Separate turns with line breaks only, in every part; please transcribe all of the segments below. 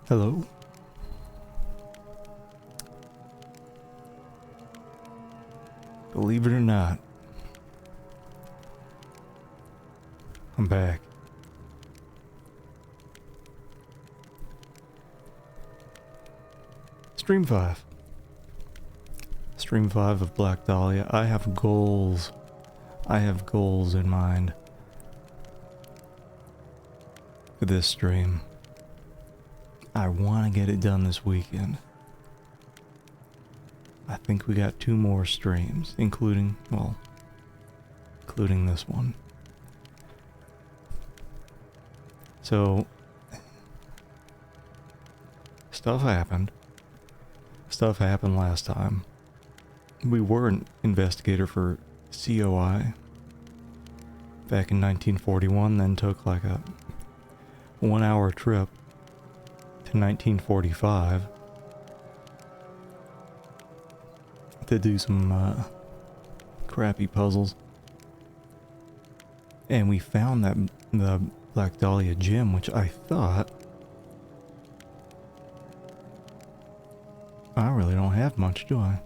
Hello? Believe it or not, I'm back. Stream 5. Stream 5 of Black Dahlia. I have goals. I have goals in mind for this stream. I want to get it done this weekend. I think we got 2 more streams, including this one. So, stuff happened. Stuff happened last time. We were an investigator for COI back in 1941, then took like a 1-hour trip to 1945 to do some crappy puzzles. And we found that the Black Dahlia gem, which I thought I really don't have much, do I?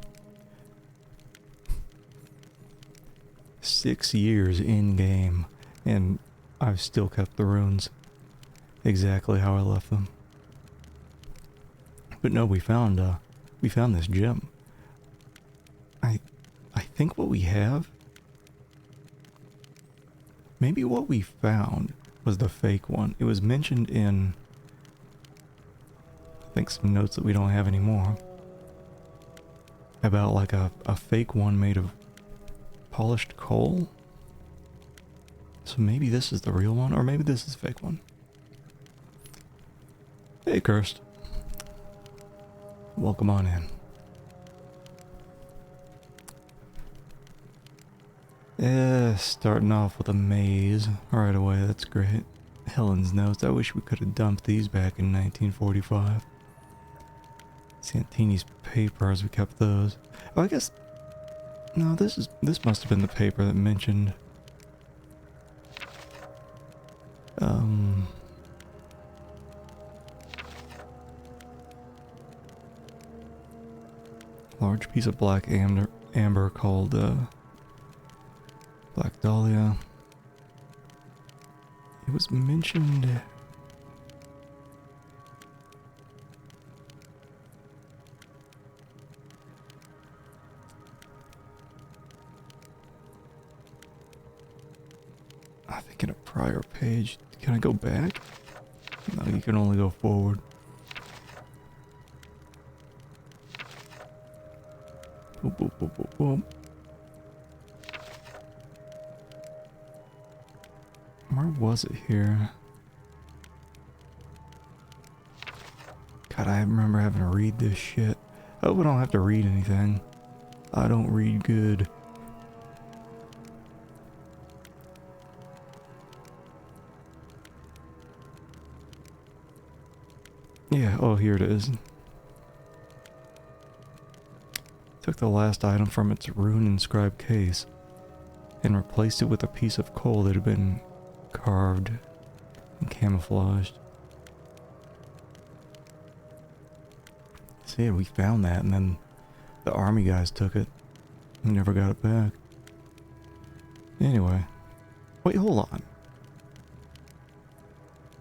6 years in game, and I've still kept the runes exactly how I left them. But no, we found this gem. I think what we have, maybe what we found was the fake one. It was mentioned in, I think, some notes that we don't have anymore, about like a fake one made of polished coal. So maybe this is the real one, or maybe this is the fake one. Hey, Cursed. Welcome on in. Starting off with a maze right away. That's great. Helen's notes. I wish we could have dumped these back in 1945. Santini's papers. We kept those. Oh, I guess. No, this must have been the paper that mentioned. Large piece of black amber called Black Dahlia. It was mentioned. I think in a prior page. Can I go back? No, you can only go forward. Boop, boop, boop, boop, boop. Where was it here? God, I remember having to read this shit. I hope I don't have to read anything. I don't read good. Yeah, oh, here it is. Took the last item from its rune-inscribed case and replaced it with a piece of coal that had been carved and camouflaged. See, we found that, and then the army guys took it and never got it back. Anyway, wait, hold on.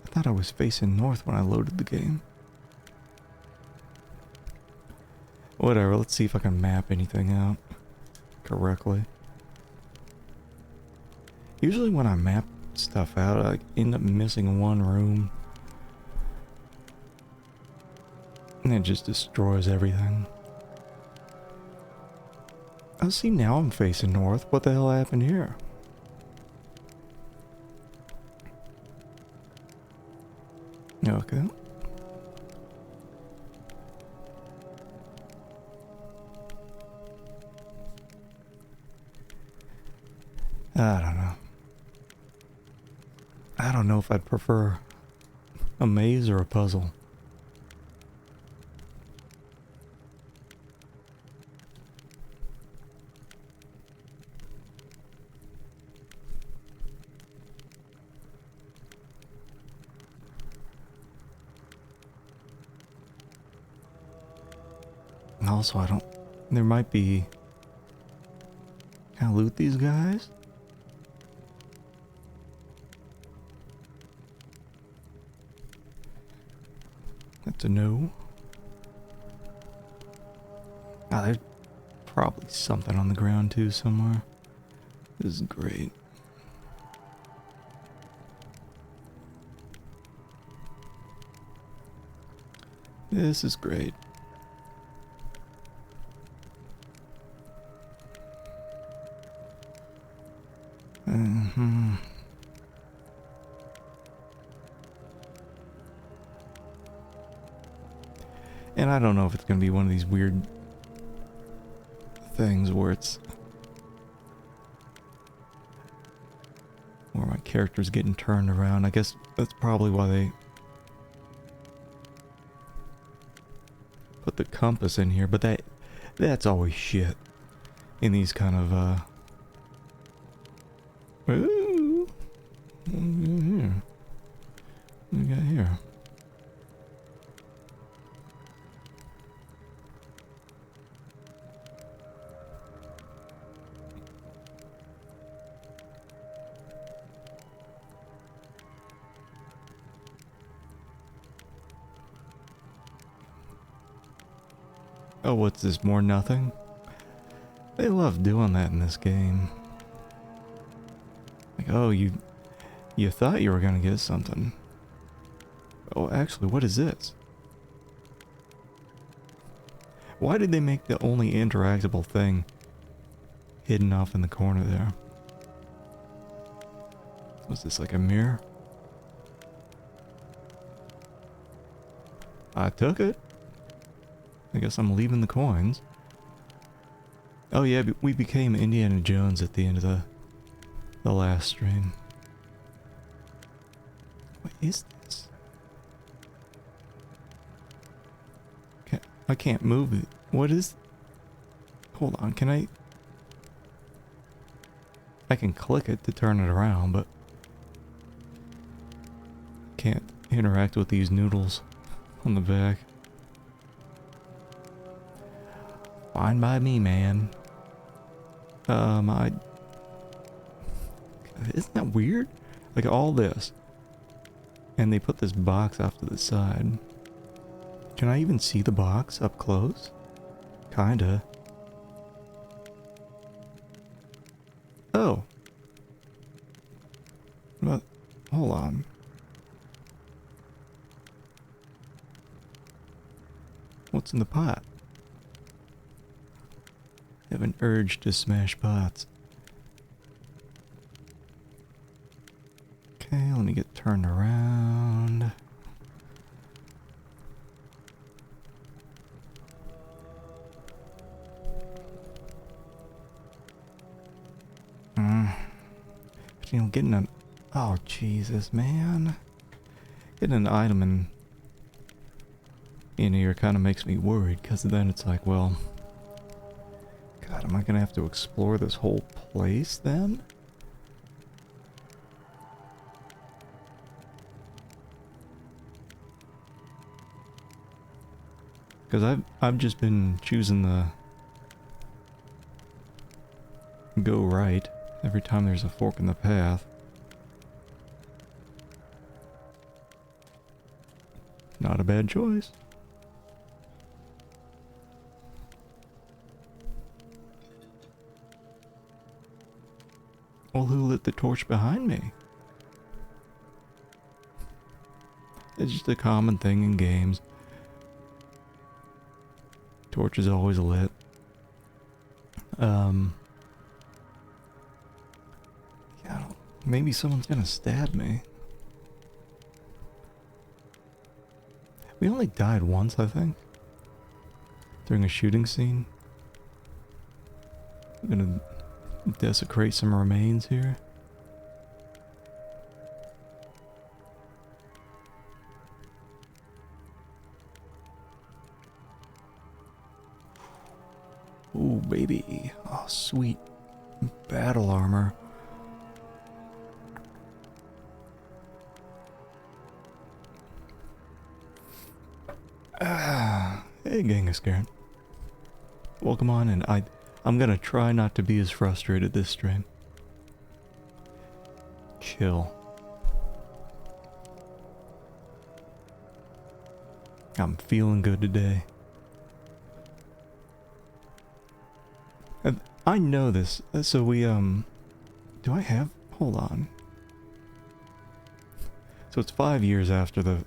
I thought I was facing north when I loaded the game. Whatever, let's see if I can map anything out correctly. Usually when I map stuff out, I end up missing one room. And it just destroys everything. Oh, see, now I'm facing north. What the hell happened here? Okay. I don't know. I don't know if I'd prefer a maze or a puzzle. Also, I don't... There might be... Can I loot these guys? That's a no. Ah, there's probably something on the ground too somewhere. This is great. This is great. Mm-hmm. And I don't know if it's going to be one of these weird things where it's... where my character's getting turned around. I guess that's probably why they put the compass in here, but that's always shit in these kind of ooh, what do we got here? Oh, what's this, more nothing? They love doing that in this game. Like, oh, you thought you were gonna get something. Oh, actually, what is this? Why did they make the only interactable thing hidden off in the corner there? Was this like a mirror? I took it. I guess I'm leaving the coins. Oh yeah, we became Indiana Jones at the end of the last stream. What is this? I can't move it. What is... Hold on, can I... I can click it to turn it around, but... Can't interact with these noodles on the back. Fine by me, man. Isn't that weird? Like all this. And they put this box off to the side. Can I even see the box up close? Kinda. Oh. But, hold on. What's in the pot? I have an urge to smash pots. Okay, let me get turned around. But, you know, getting an... Oh, Jesus, man. Getting an item in here kind of makes me worried, because then it's like, well... God, am I gonna have to explore this whole place then? Because I've just been choosing the go right every time there's a fork in the path. Not a bad choice. Well, who lit the torch behind me? It's just a common thing in games. Torch is always lit. Yeah, maybe someone's gonna stab me. We only died once, I think. During a shooting scene. I'm gonna desecrate some remains here. Ooh, baby. Oh, sweet battle armor. Ah, hey, Genghis Khan. Welcome on, and I'm gonna try not to be as frustrated this stream. Chill. I'm feeling good today. I know this, so we, do I have, hold on. So it's 5 years after the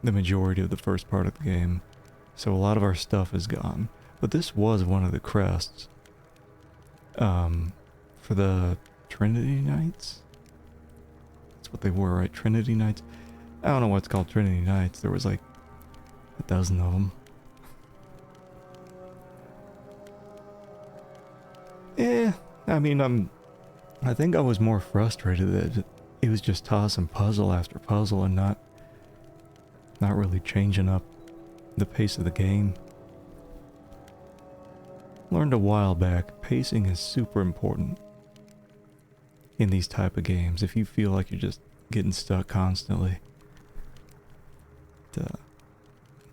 majority of the first part of the game, so a lot of our stuff is gone. But this was one of the crests, for the Trinity Knights? That's what they were, right? Trinity Knights? I don't know what's called Trinity Knights, there was like a dozen of them. I mean, I think I was more frustrated that it was just tossing puzzle after puzzle and not really changing up the pace of the game. Learned a while back, pacing is super important in these type of games. If you feel like you're just getting stuck constantly, it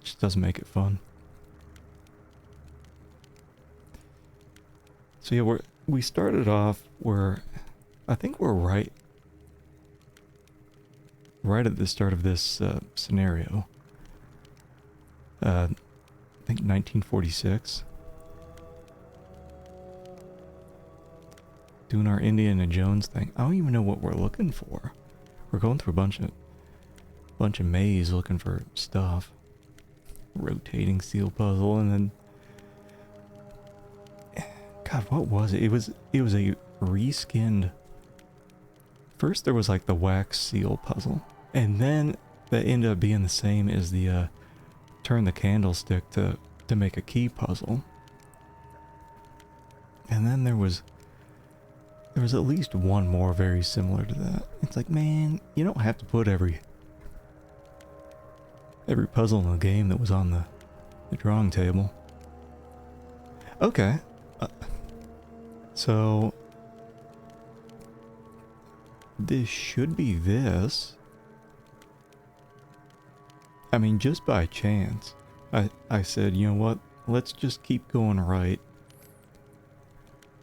just doesn't make it fun. So yeah, we started off where I think we're right at the start of this scenario. I think 1946. Doing our Indiana Jones thing. I don't even know what we're looking for. We're going through a bunch of maze looking for stuff. Rotating seal puzzle, and then God, what was it? It was a reskinned. First there was like the wax seal puzzle, and then that ended up being the same as the turn the candlestick to make a key puzzle. And then there was at least one more very similar to that. It's like, man, you don't have to put every puzzle in the game that was on the drawing table. Okay. So this should be this. I mean, just by chance, I said, you know what? Let's just keep going right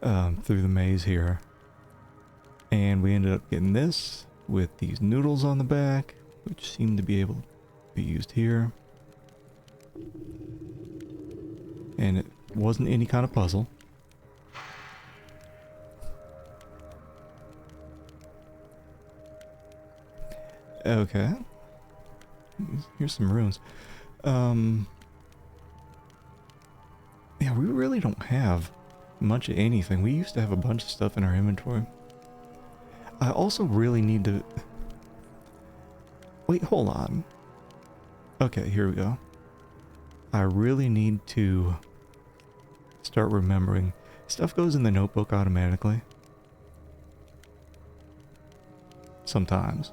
through the maze here. And we ended up getting this with these noodles on the back, which seem to be able to be used here. And it wasn't any kind of puzzle. Okay. Here's some runes. Yeah, we really don't have much of anything. We used to have a bunch of stuff in our inventory. I also really need to... Wait, hold on. Okay, here we go. I really need to start remembering. Stuff goes in the notebook automatically. Sometimes.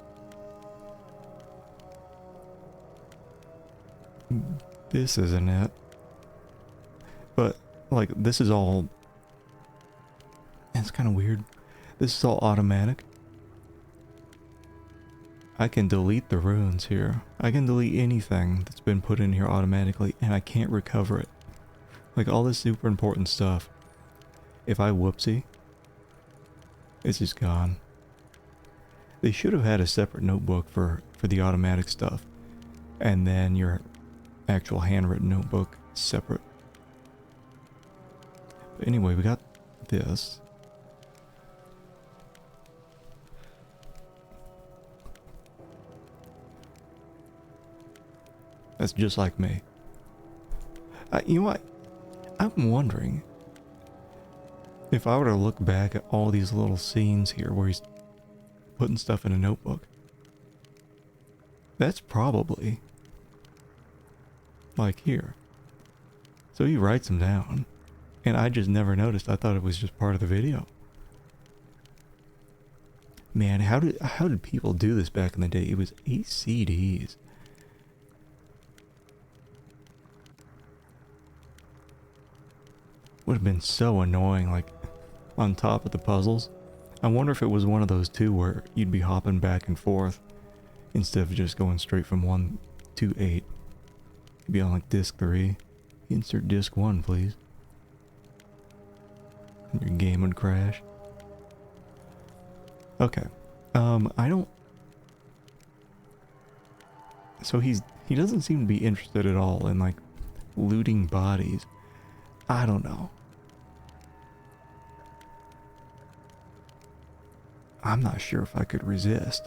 This isn't it. But, like, this is all... It's kind of weird. This is all automatic. I can delete the runes here. I can delete anything that's been put in here automatically, and I can't recover it. Like, all this super important stuff. If I whoopsie, it's just gone. They should have had a separate notebook for the automatic stuff, and then your actual handwritten notebook separate. But anyway, we got this. That's just like me. You know what? I'm wondering if I were to look back at all these little scenes here where he's putting stuff in a notebook. That's probably like here. So he writes them down, and I just never noticed. I thought it was just part of the video. Man, how did people do this back in the day? It was 8 CDs. Would have been so annoying, like, on top of the puzzles. I wonder if it was one of those two where you'd be hopping back and forth instead of just going straight from 1 to 8. You'd be on like disc 3. Insert disc 1, please. Your game would crash. Okay. I don't... So he doesn't seem to be interested at all in, like, looting bodies. I don't know. I'm not sure if I could resist.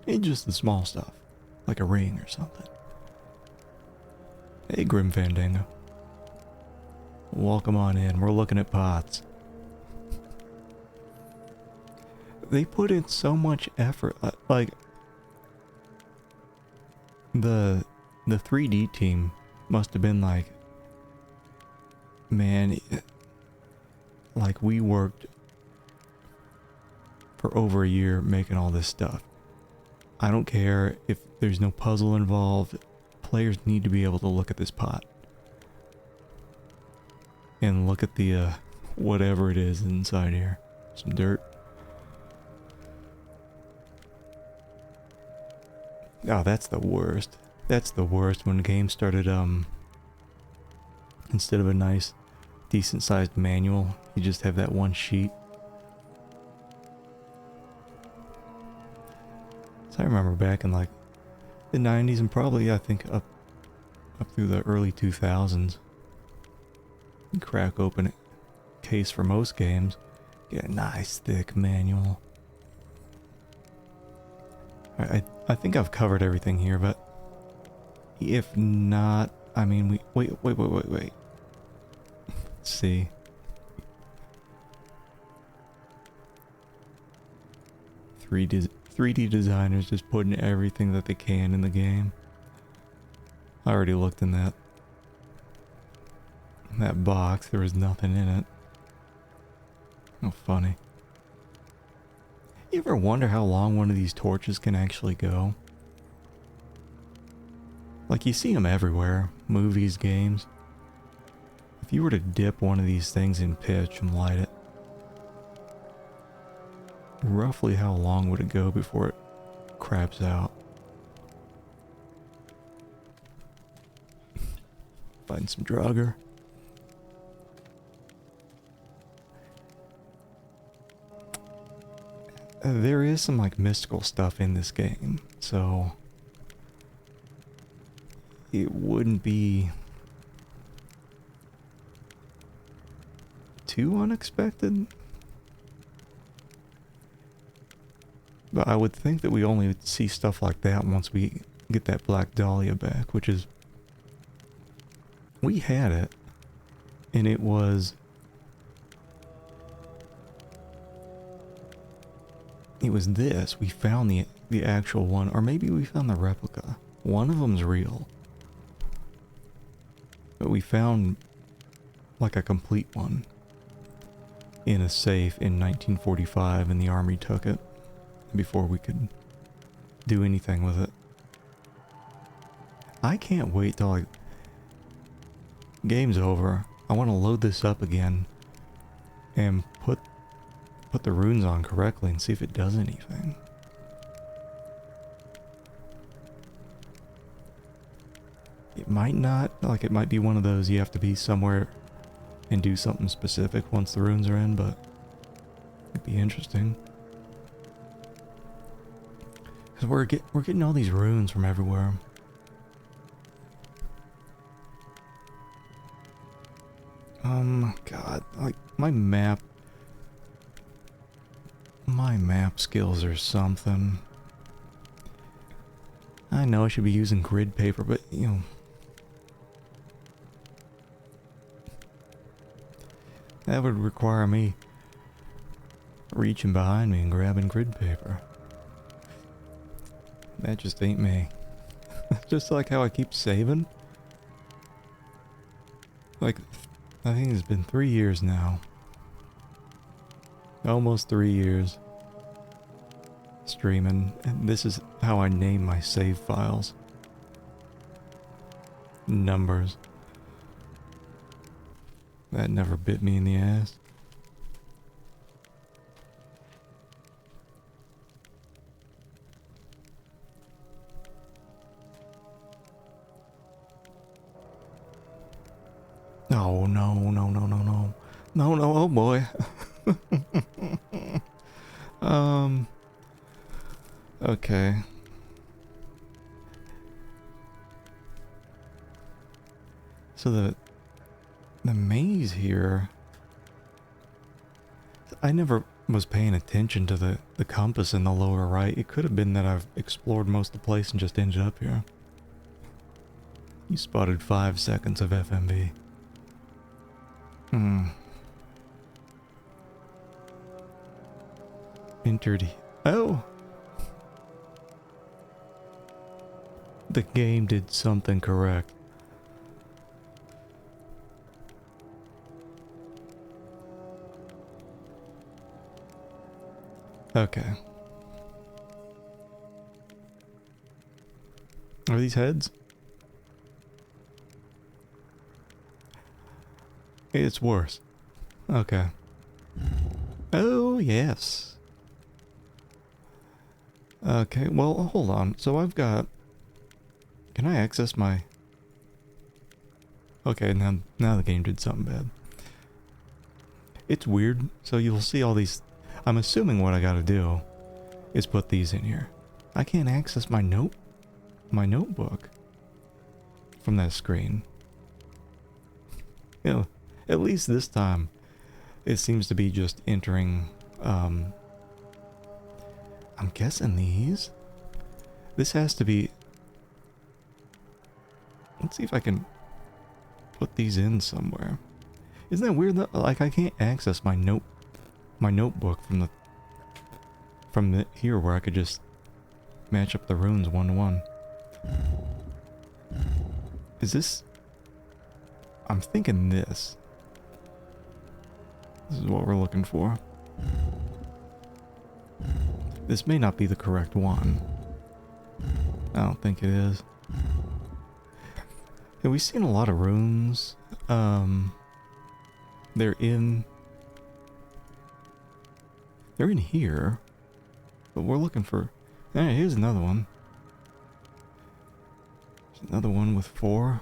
It's just the small stuff. Like a ring or something. Hey, Grim Fandango. Welcome on in. We're looking at pots. They put in so much effort. Like, the 3D team must have been like, man, like we worked for over a year making all this stuff. I don't care if there's no puzzle involved. Players need to be able to look at this pot. And look at the, whatever it is inside here. Some dirt. Oh, that's the worst. That's the worst when games started, instead of a nice, decent-sized manual, you just have that one sheet. So I remember back in, like, the 90s and probably, I think, up through the early 2000s. You crack open a case for most games, get a nice, thick manual. I think I've covered everything here, but if not, I mean, wait. Let's see. 3D designers just putting everything that they can in the game. I already looked in that box. There was nothing in it. Oh, funny. You ever wonder how long one of these torches can actually go? Like, you see them everywhere. Movies, games. If you were to dip one of these things in pitch and light it, roughly how long would it go before it craps out? Find some drugger. There is some, like, mystical stuff in this game, so it wouldn't be too unexpected. But I would think that we only see stuff like that once we get that Black Dahlia back, which is... We had it, and it was... It was this. We found the actual one, or maybe we found the replica. One of them's real. But we found like a complete one in a safe in 1945, and the army took it before we could do anything with it. I can't wait till, like, game's over. I want to load this up again and put the runes on correctly and see if it does anything. It might not, like, it might be one of those you have to be somewhere and do something specific once the runes are in, but it'd be interesting. Because we're getting all these runes from everywhere. God, like, my map skills are something. I know I should be using grid paper, but, you know, that would require me reaching behind me and grabbing grid paper. That just ain't me. Just like how I keep saving. Like, I think it's been 3 years now. Almost 3 years. Streaming, and this is how I name my save files. Numbers. That never bit me in the ass. No, no, no, no, no, no. No, no, oh boy. Okay. So the maze here, I never was paying attention to the compass in the lower right. It could have been that I've explored most of the place and just ended up here. You spotted 5 seconds of FMV. Entered. Oh! The game did something correct. Okay. Are these heads? It's worse. Okay. Oh, yes. Okay, well, hold on. So I've got... Can I access my... Okay, now the game did something bad. It's weird. So you'll see all these... I'm assuming what I gotta do is put these in here. I can't access my notebook from that screen. You know, at least this time it seems to be just entering, I'm guessing these. This has to be... Let's see if I can put these in somewhere. Isn't that weird that, like, I can't access my notebook from the here where I could just match up the runes 1-to-1. Is this... I'm thinking this. This is what we're looking for. This may not be the correct one. I don't think it is. Yeah, we've seen a lot of runes. They're in here. But we're looking for... Hey, here's another one. There's another one with 4.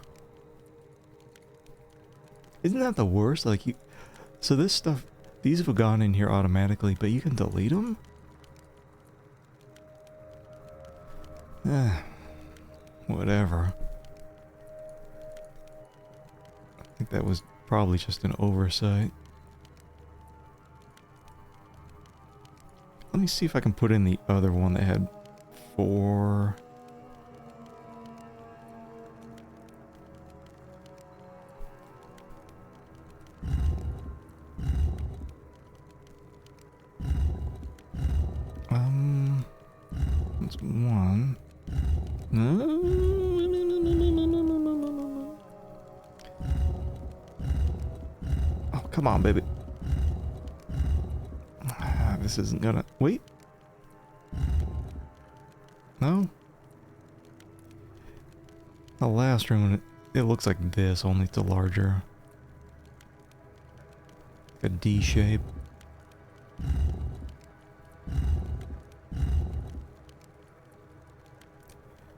Isn't that the worst? Like, you... So this stuff... These have gone in here automatically, but you can delete them? Whatever. I think that was probably just an oversight. Let me see if I can put in the other one that had 4. That's 1. No. Oh, come on, baby. This isn't gonna... Wait. No? The last room, it looks like this, only it's a larger... Like a D shape.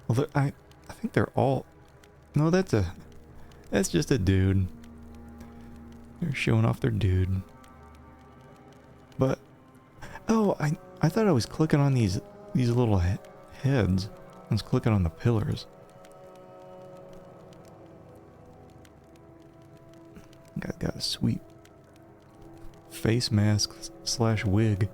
Well, I think they're all... No, that's just a dude. They're showing off their dude. But... Oh, I thought I was clicking on these little heads. I was clicking on the pillars. Got a sweet face mask / wig.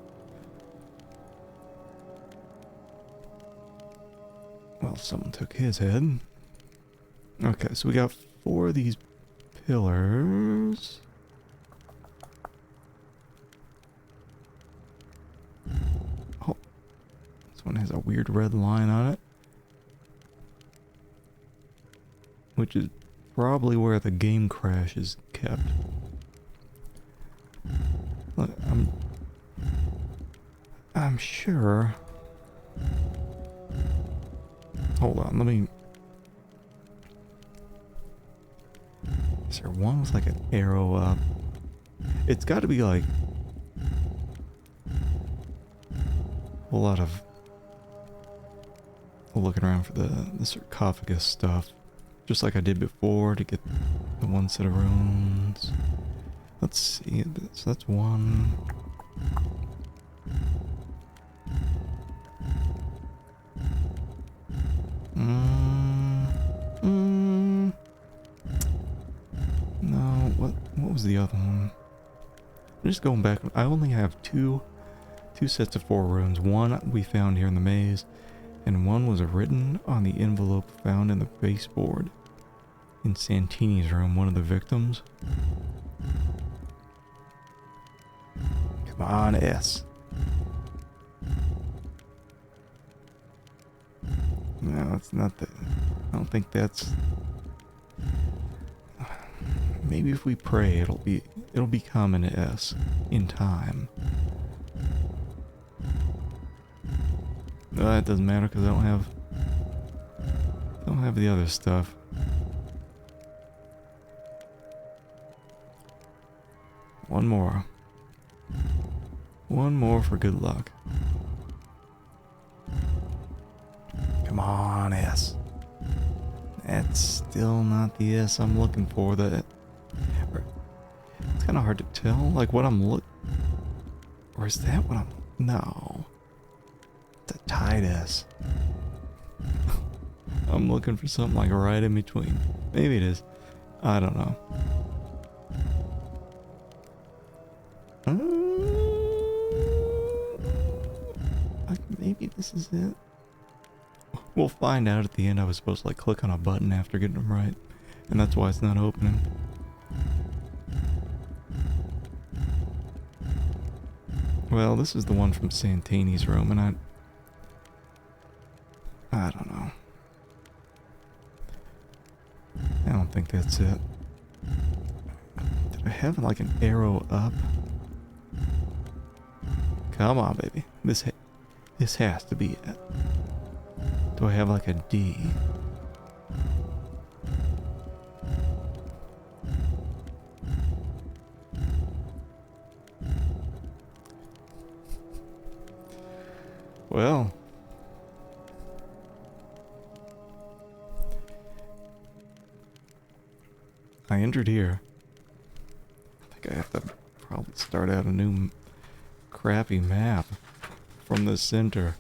Well, someone took his head. Okay, so we got 4 of these pillars. Oh, this one has a weird red line on it. Which is probably where the game crash is kept. Look, I'm sure. Hold on, let me... Is there one with like an arrow up? It's got to be like... a lot of... looking around for the sarcophagus stuff. just like I did before to get the one set of runes. Let's see, so that's one. No, what was the other one? I'm just going back. I only have two sets of 4 runes. One we found here in the maze, and one was written on the envelope found in the baseboard in Santini's room, one of the victims. Come on, S. No, it's not that. I don't think that's... Maybe if we pray, it'll become an S in time. It doesn't matter because I don't have the other stuff. One more. One more for good luck. Come on, S. That's still not the S I'm looking for. It's kind of hard to tell, like what I'm or is that what I'm... No. It's a tight S. I'm looking for something like right in between. Maybe it is. I don't know. Maybe this is it. We'll find out at the end. I was supposed to like click on a button after getting them right, and that's why it's not opening. Well, this is the one from Santini's room, and I don't know. I don't think that's it. Did I have like an arrow up? Come on, baby. This has to be it. Do I have like a D? Well, I entered here. I think I have to probably start out a new crappy map from the center.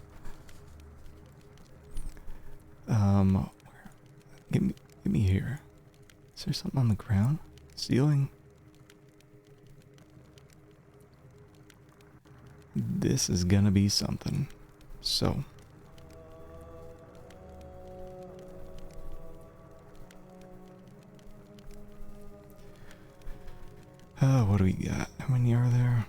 Give me here. Is there something on the ground? Ceiling? This is gonna be something. So. Oh, what do we got? How many are there?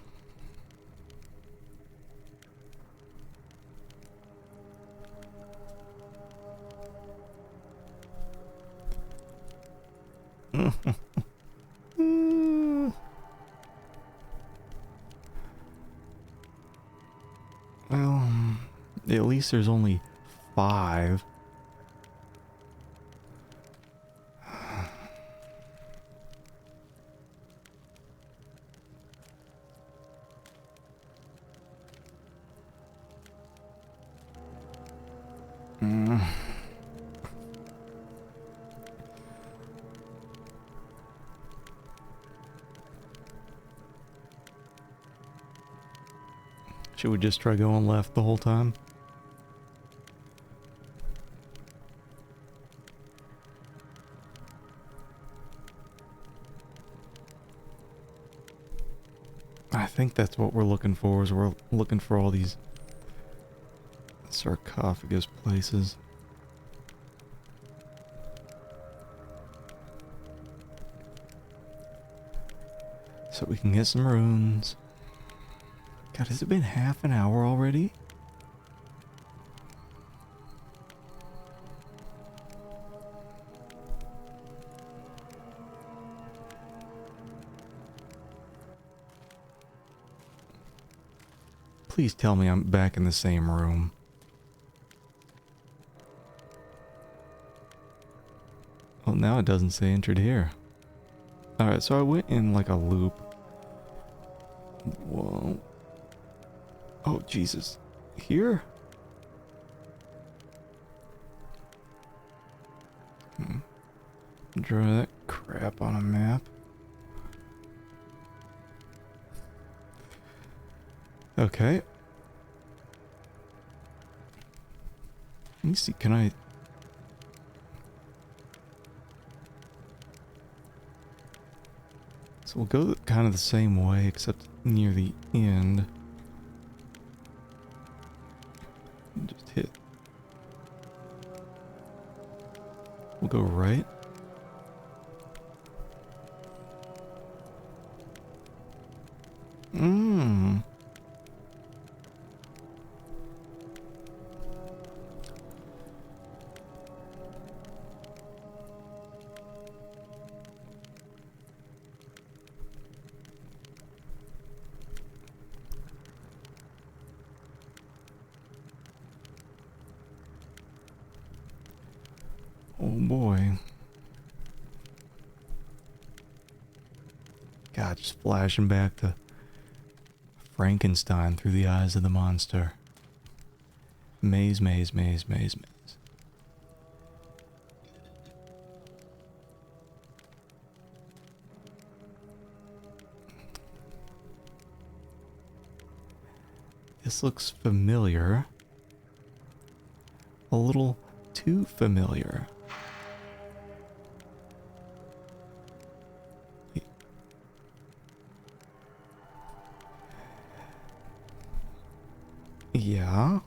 Well, at least there's only 5. Should we just try going left the whole time? I think that's what we're looking for, is we're looking for all these sarcophagus places. So we can get some runes. God, has it been half an hour already? Please tell me I'm back in the same room. Well, now it doesn't say entered here. Alright, so I went in like a loop. Whoa. Oh, Jesus. Here? draw that crap on a map. Okay. Let me see, can I... So we'll go kind of the same way, except near the end. Just hit. We'll go right. Oh boy. God, just flashing back to Frankenstein through the eyes of the monster. Maze, maze, maze, maze, maze. This looks familiar. A little too familiar. Yeah.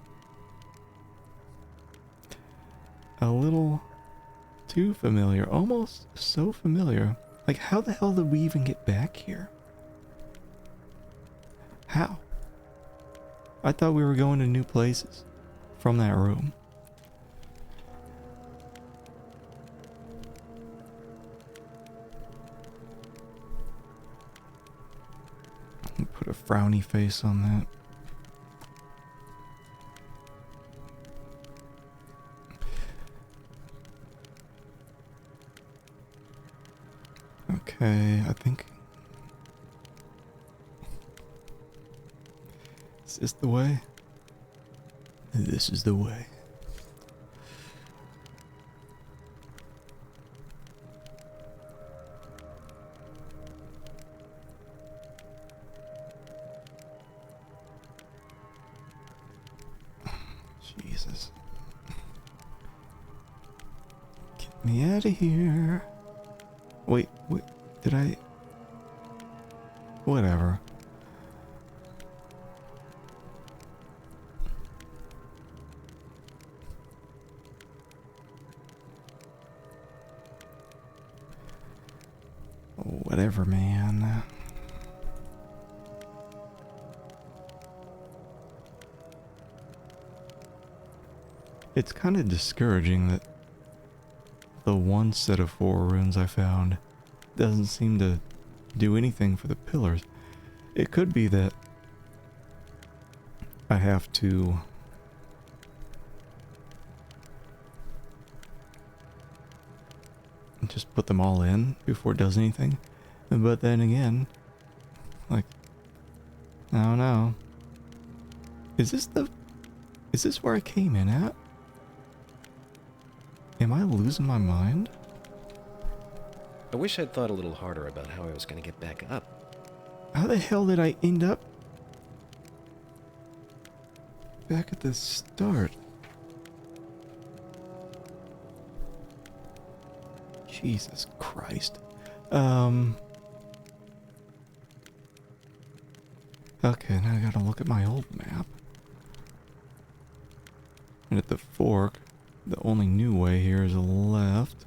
A little too familiar. Almost so familiar. Like, how the hell did we even get back here? How? I thought we were going to new places from that room. Put a frowny face on that. Okay, I think... Is this the way? This is the way. Jesus. Get me out of here. Wait, did I... Whatever. Whatever, man. It's kind of discouraging that the one set of 4 runes I found doesn't seem to do anything for the pillars. It could be that I have to just put them all in before it does anything. But then again, like, I don't know. Is this where I came in at? Am I losing my mind?
I wish I'd thought a little harder about how I was going to get back up.
How the hell did I end up back at the start? Jesus Christ. Okay, now I gotta look at my old map. And at the fork, the only new way here is left.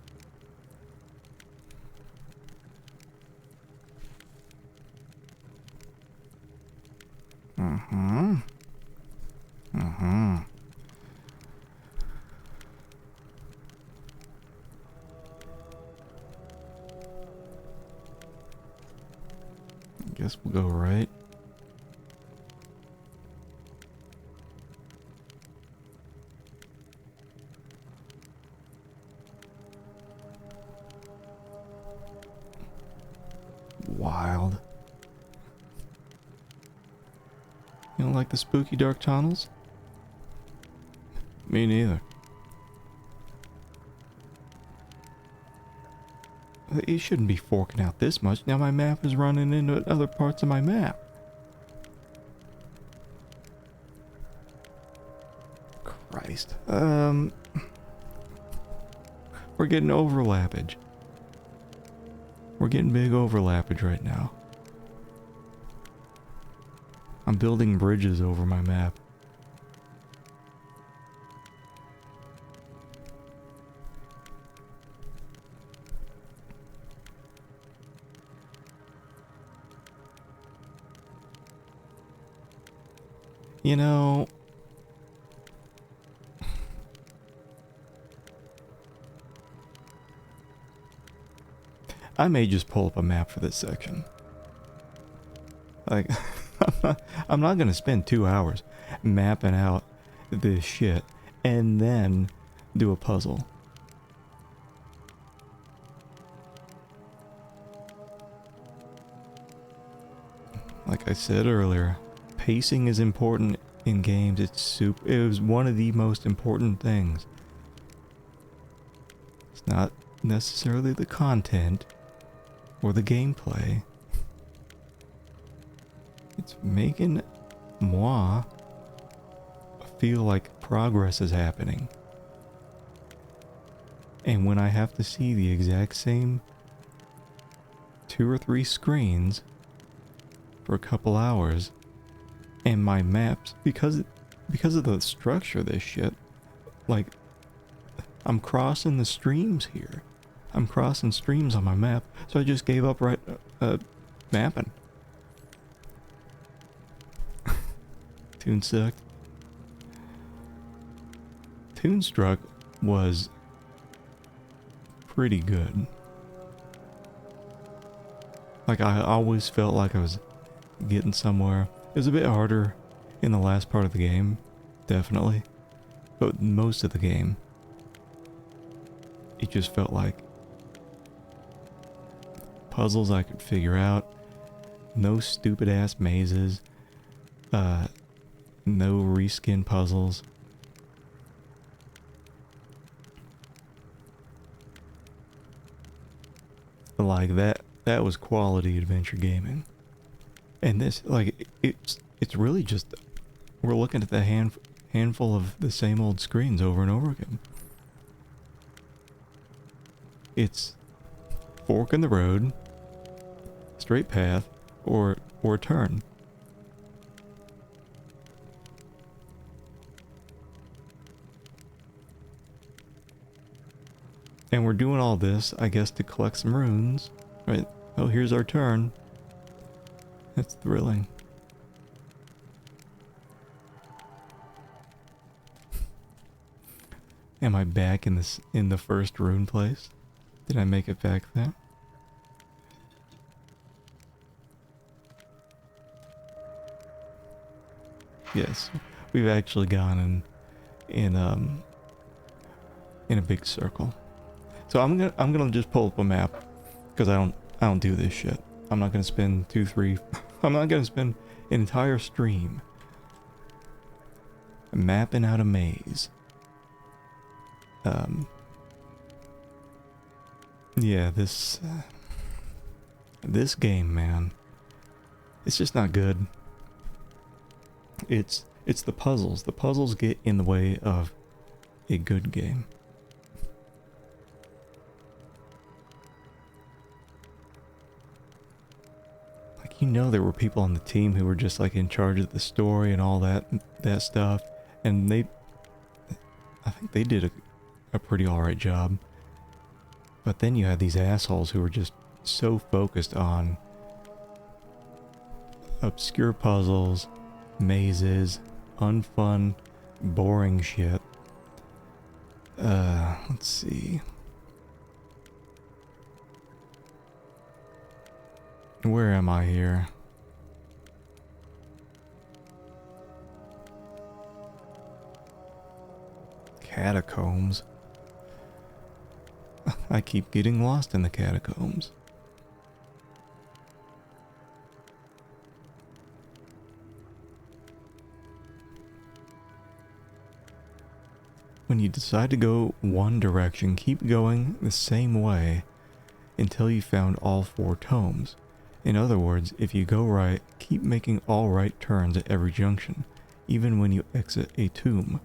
I guess we'll go right. Wild. You don't like the spooky dark tunnels? Me neither. It shouldn't be forking out this much. Now my map is running into other parts of my map. Christ. We're getting overlappage. We're getting big overlappage right now. I'm building bridges over my map. You know, I may just pull up a map for this section. Like, I'm not gonna spend 2 hours mapping out this shit and then do a puzzle. Like I said earlier, pacing is important in games. It was one of the most important things. It's not necessarily the content or the gameplay. It's making moi feel like progress is happening. And when I have to see the exact same 2 or 3 screens for a couple hours, and my maps, because of the structure of this shit, like, I'm crossing the streams here. I'm crossing streams on my map, so I just gave up mapping. Tune sucked. Toonstruck was pretty good. Like, I always felt like I was getting somewhere. It was a bit harder in the last part of the game, definitely. But most of the game, it just felt like puzzles I could figure out. No stupid ass mazes. No reskin puzzles. Like that was quality adventure gaming. And this, like, it's really just, we're looking at the handful of the same old screens over and over again. It's fork in the road, straight path, or turn. And we're doing all this, I guess, to collect some runes, right? Oh, here's our turn. That's thrilling. Am I back in the first rune place? Did I make it back there? Yes, we've actually gone in a big circle. So I'm gonna just pull up a map, because I don't do this shit. I'm not gonna spend 2-3. I'm not gonna spend an entire stream mapping out a maze. Yeah, this game, man, it's just not good. It's the puzzles. The puzzles get in the way of a good game. Like, you know, there were people on the team who were just like in charge of the story and all that stuff, and I think they did a pretty alright job. But then you had these assholes who were just so focused on obscure puzzles, mazes, unfun, boring shit. Let's see. Where am I here? Catacombs. I keep getting lost in the catacombs. When you decide to go one direction, keep going the same way until you found all 4 tomes. In other words, if you go right, keep making all right turns at every junction, even when you exit a tomb.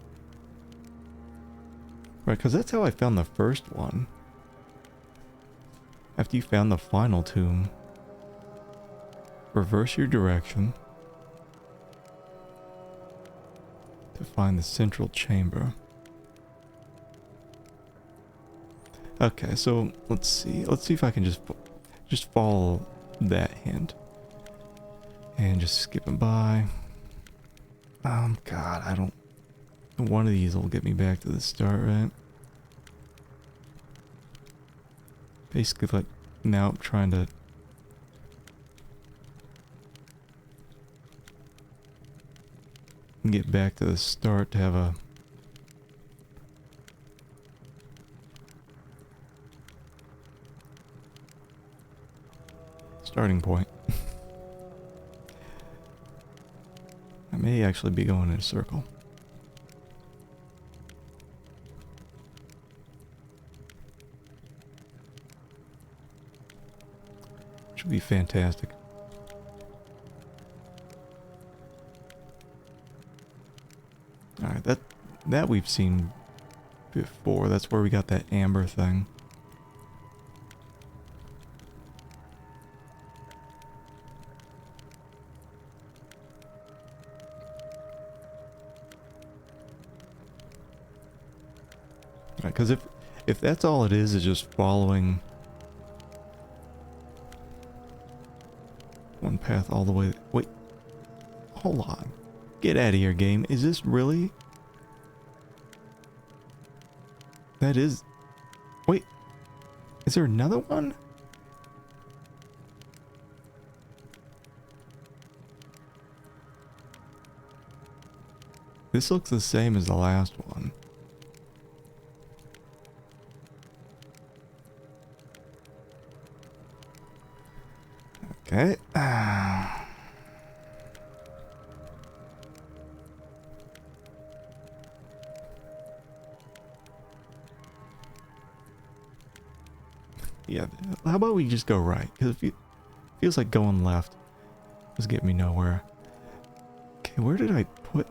Right, because that's how I found the first one. After you found the final tomb, reverse your direction to find the central chamber. Okay, so let's see. Let's see if I can just follow that hint. And just skipping by. God, I don't... One of these will get me back to the start, right? Basically, like, now I'm trying to... get back to the start to have a... starting point. I may actually be going in a circle. Which would be fantastic. Alright, that we've seen before. That's where we got that amber thing. Because if that's all it is just following one path all the way... Wait. Hold on. Get out of here, game. Is this really... That is... Wait. Is there another one? This looks the same as the last one. Okay. Yeah, how about we just go right? Because it feels like going left was getting me nowhere. Okay, where did I put...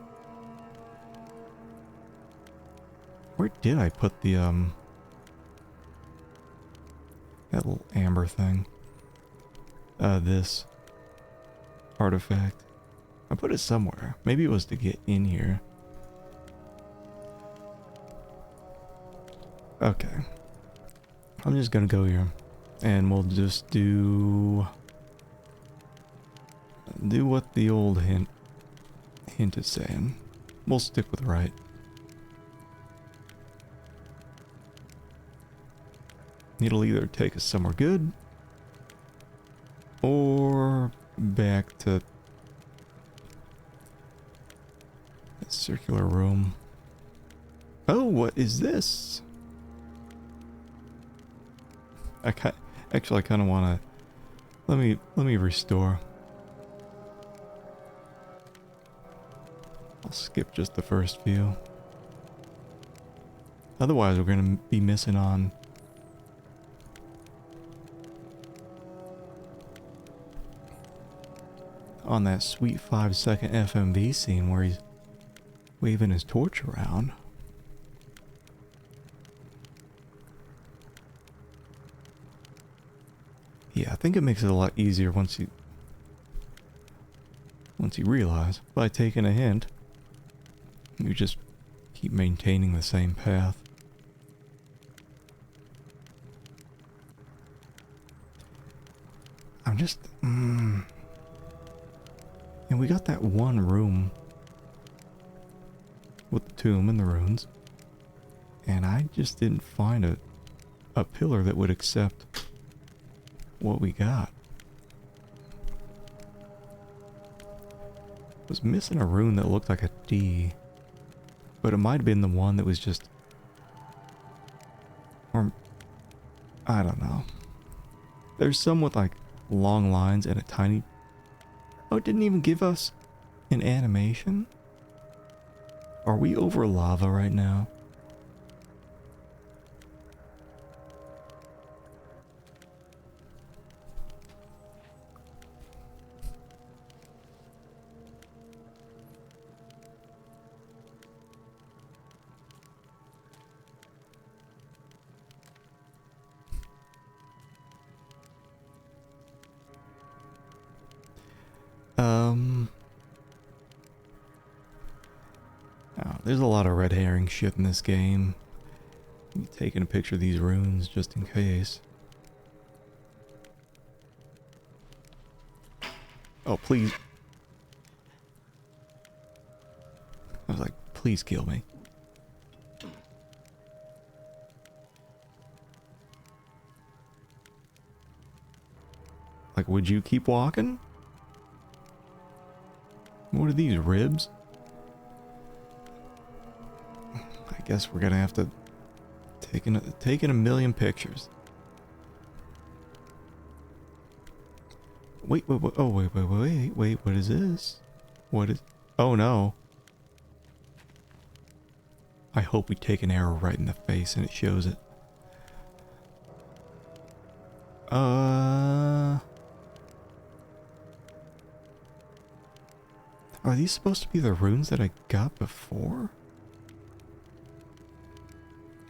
Where did I put the, that little amber thing? This artifact. I put it somewhere. Maybe it was to get in here. Okay. I'm just gonna go here. And we'll just do what the old hint is saying. We'll stick with right. It'll either take us somewhere good or back to that circular room. Oh, what is this? I kind of want to... Let me restore. I'll skip just the first few. Otherwise, we're going to be missing on... on that sweet 5-second FMV scene where he's waving his torch around. Yeah, I think it makes it a lot easier once you realize by taking a hint, you just keep maintaining the same path. I'm just and we got that one room with the tomb and the runes, and I just didn't find a pillar that would accept what we got. Was missing a rune that looked like a D, but it might have been the one that was just, or I don't know. There's some with like long lines and a tiny... Oh, it didn't even give us an animation? Are we over lava right now? Oh, there's a lot of red herring shit in this game. I'm taking a picture of these runes just in case. Oh, please. I was like, please kill me. Like, would you keep walking? What are these, ribs? I guess we're gonna have to take in a million pictures. Wait, wait, wait, oh, wait, what is this? What is... Oh, no. I hope we take an arrow right in the face and it shows it. Are these supposed to be the runes that I got before?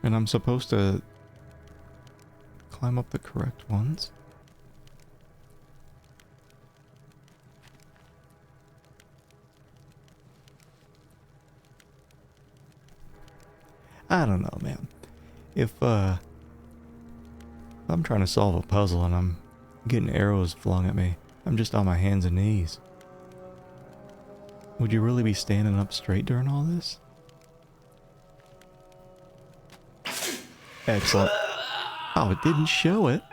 And I'm supposed to climb up the correct ones? I don't know, man. If I'm trying to solve a puzzle and I'm getting arrows flung at me, I'm just on my hands and knees. Would you really be standing up straight during all this? Excellent. Oh, it didn't show it.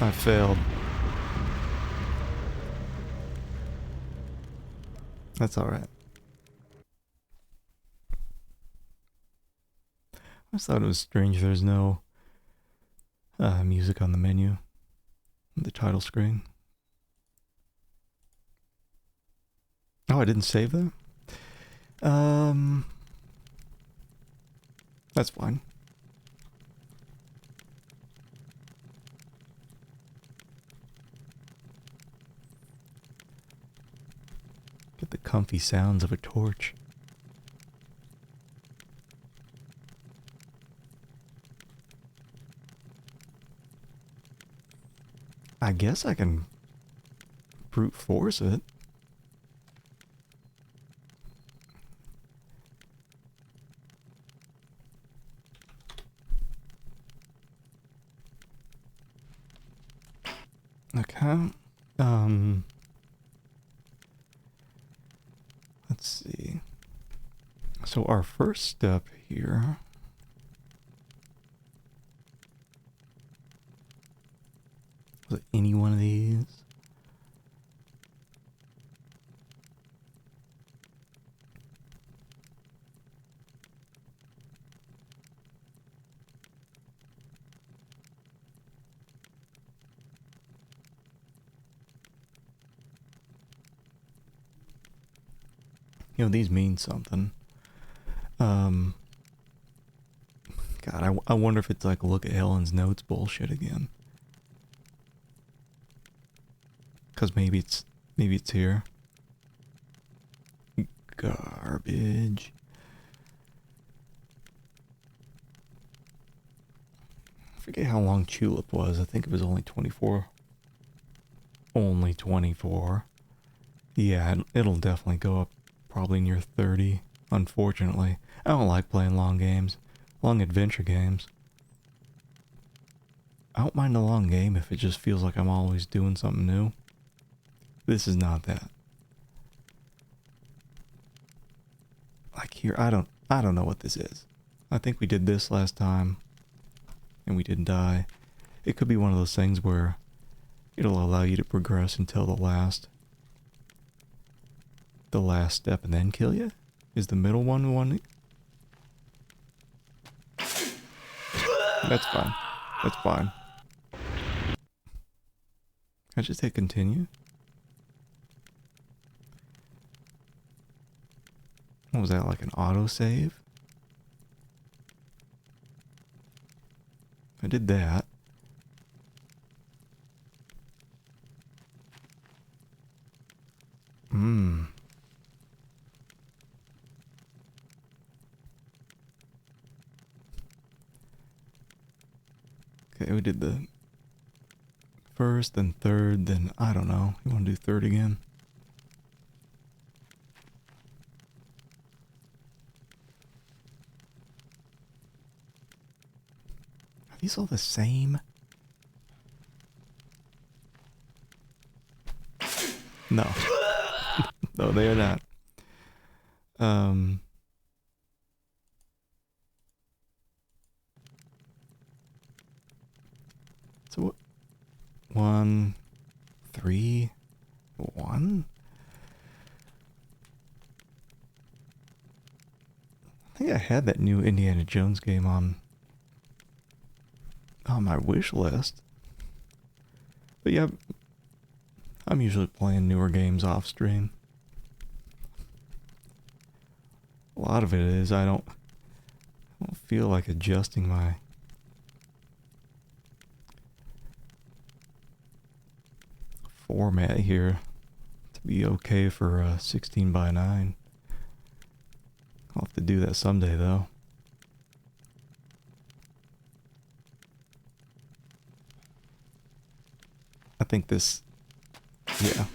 I failed. That's alright. I just thought it was strange there's no music on the menu. The title screen. Oh, I didn't save that? That's fine. Get the comfy sounds of a torch. I guess I can brute force it. Okay. Let's see. So our first step here. Was it any one of these? You know, these mean something. God, I wonder if it's like look at Helen's notes bullshit again. Cause maybe it's here. Garbage. I forget how long Tulip was. I think it was only 24. Only 24. Yeah, it'll definitely go up probably near 30, unfortunately. I don't like playing long games. Long adventure games. I don't mind a long game if it just feels like I'm always doing something new. This is not that. Like here, I don't know what this is. I think we did this last time and we didn't die. It could be one of those things where it'll allow you to progress until the last step and then kill you? Is the middle one one? That's fine. That's fine. I just hit continue. What was that, like an autosave? I did that. Okay, we did the first, then third, then I don't know. You want to do third again? Are these all the same? No. No, they are not. So what? 1, 3, 1? I think I had that new Indiana Jones game on my wish list. But yeah, I'm usually playing newer games off stream. A lot of it is I don't feel like adjusting my format here to be okay for 16:9. I'll have to do that someday though. I think this, yeah.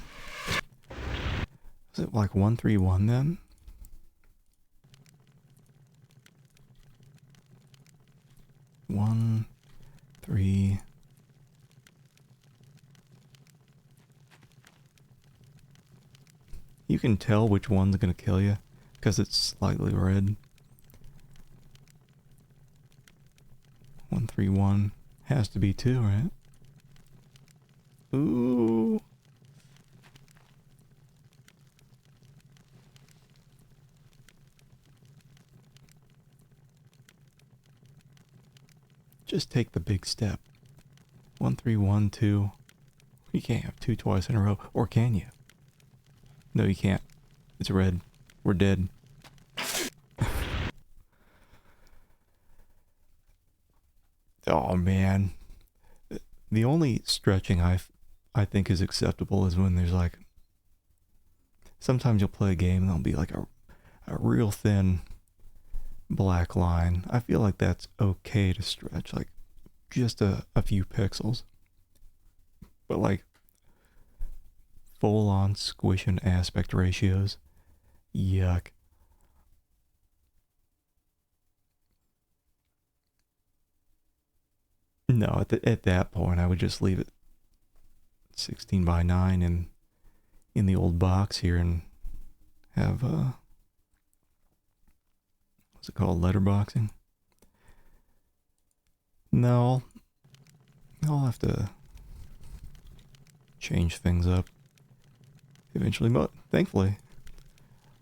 Is it like 131 then? One, 3. You can tell which one's gonna kill you because it's slightly red. 131 has to be 2, right? Ooh. Just take the big step. 131, 2. You can't have 2 twice in a row, or can you? No, you can't. It's red. We're dead. Oh man. The only stretching I think is acceptable is when there's like, sometimes you'll play a game and there'll be like a real thin black line. I feel like that's okay to stretch, like just a few pixels. But like full on squishing aspect ratios, yuck. No, at that point I would just leave it 16:9 in the old box here and have what's it called, letterboxing? No, I'll have to change things up eventually. Thankfully,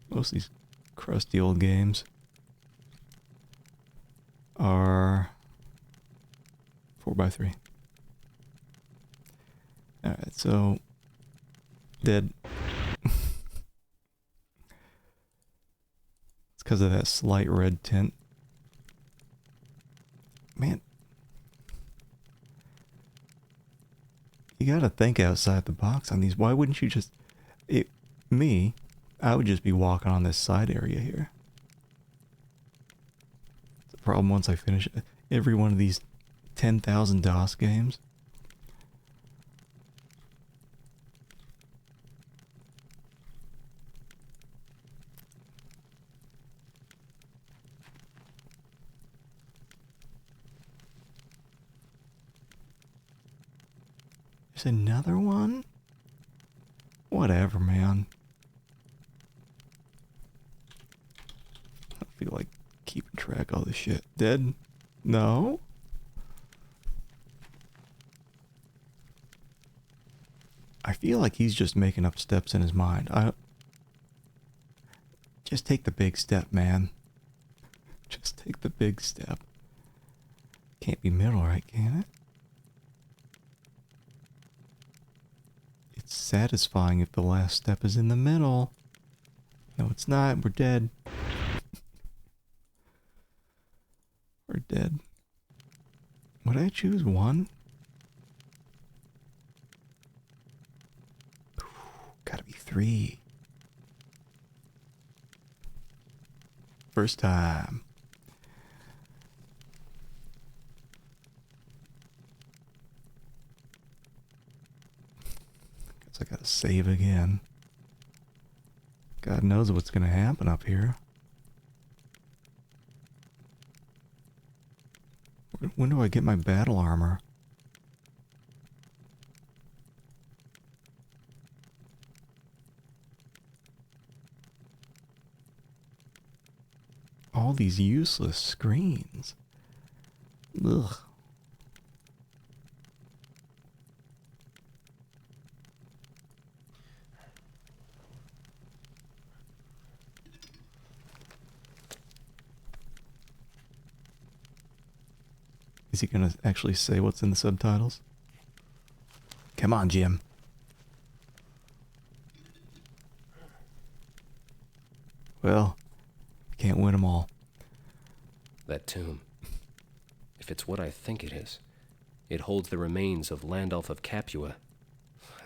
most of these crusty old games are 4x3. Alright, so dead. It's because of that slight red tint. Man, you gotta think outside the box on these. Why wouldn't you just... I would just be walking on this side area here. The problem once I finish every one of these 10,000 DOS games. There's another one? Whatever, man. I don't feel like keeping track of all this shit. Dead? No? I feel like he's just making up steps in his mind. Just take the big step, man. Just take the big step. Can't be middle, right? Can it? It's satisfying if the last step is in the middle. No, it's not. We're dead. We're dead. Would I choose 1? Gotta be 3. First time. gotta save again. God knows what's gonna happen up here. When do I get my battle armor? All these useless screens. Ugh. Is he gonna actually say what's in the subtitles? Come on, Jim. Well, can't win them all.
That tomb. If it's what I think it is, it holds the remains of Landulf of Capua.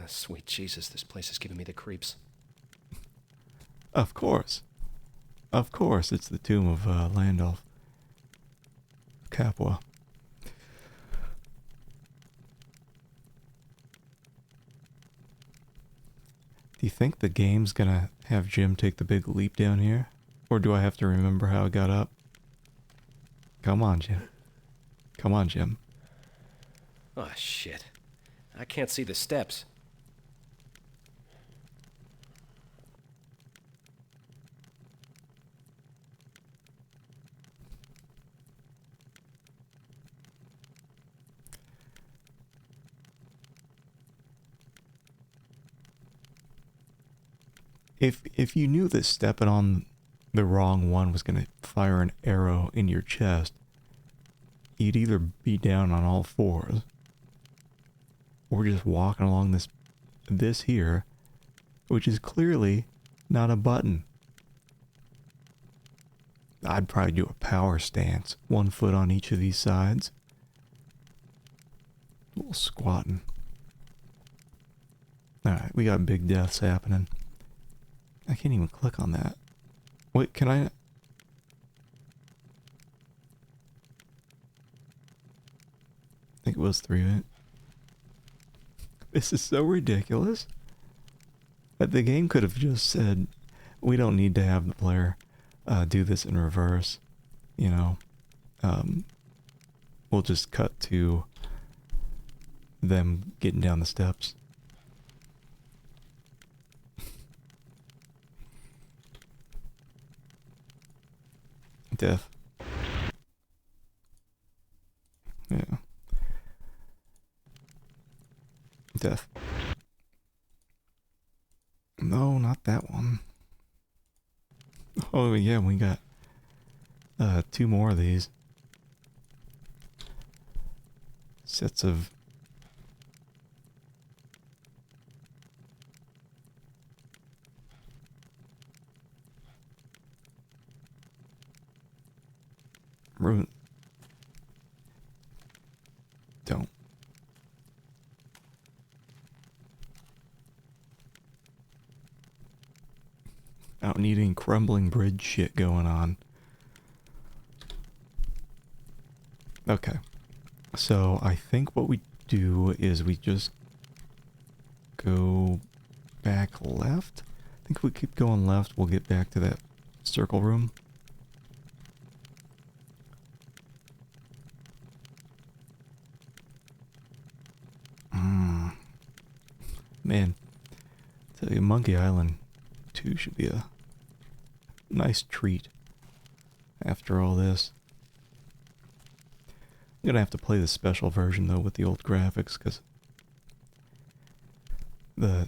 Sweet Jesus, this place is giving me the creeps.
Of course. Of course, it's the tomb of Landulf Capua. Do you think the game's gonna have Jim take the big leap down here? Or do I have to remember how it got up? Come on, Jim. Come on, Jim.
Oh, shit. I can't see the steps.
If you knew that stepping on the wrong one was gonna fire an arrow in your chest, you'd either be down on all fours or just walking along this here, which is clearly not a button. I'd probably do a power stance, 1 foot on each of these sides. A little squatting. Alright, we got big deaths happening. I can't even click on that. Wait, can I? I think it was 3 minutes. This is so ridiculous. But the game could have just said, we don't need to have the player do this in reverse. You know, we'll just cut to them getting down the steps. Death. Yeah. Death. No, not that one. Oh yeah, we got 2 more of these. Sets of ruin. Don't. I don't need any crumbling bridge shit going on. Okay. So I think what we do is we just go back left. I think if we keep going left, we'll get back to that circle room. Man, I tell you, Monkey Island 2 should be a nice treat after all this. I'm gonna have to play the special version though with the old graphics because I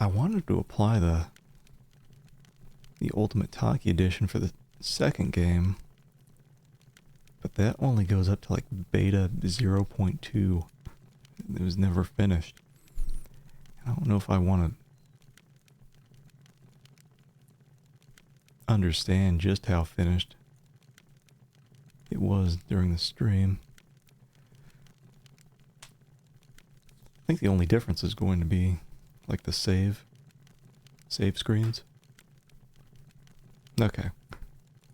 wanted to apply the Ultimate Taki edition for the second game, but that only goes up to like beta 0.2. It was never finished. I don't know if I want to understand just how finished it was during the stream. I think the only difference is going to be like the save screens. Okay.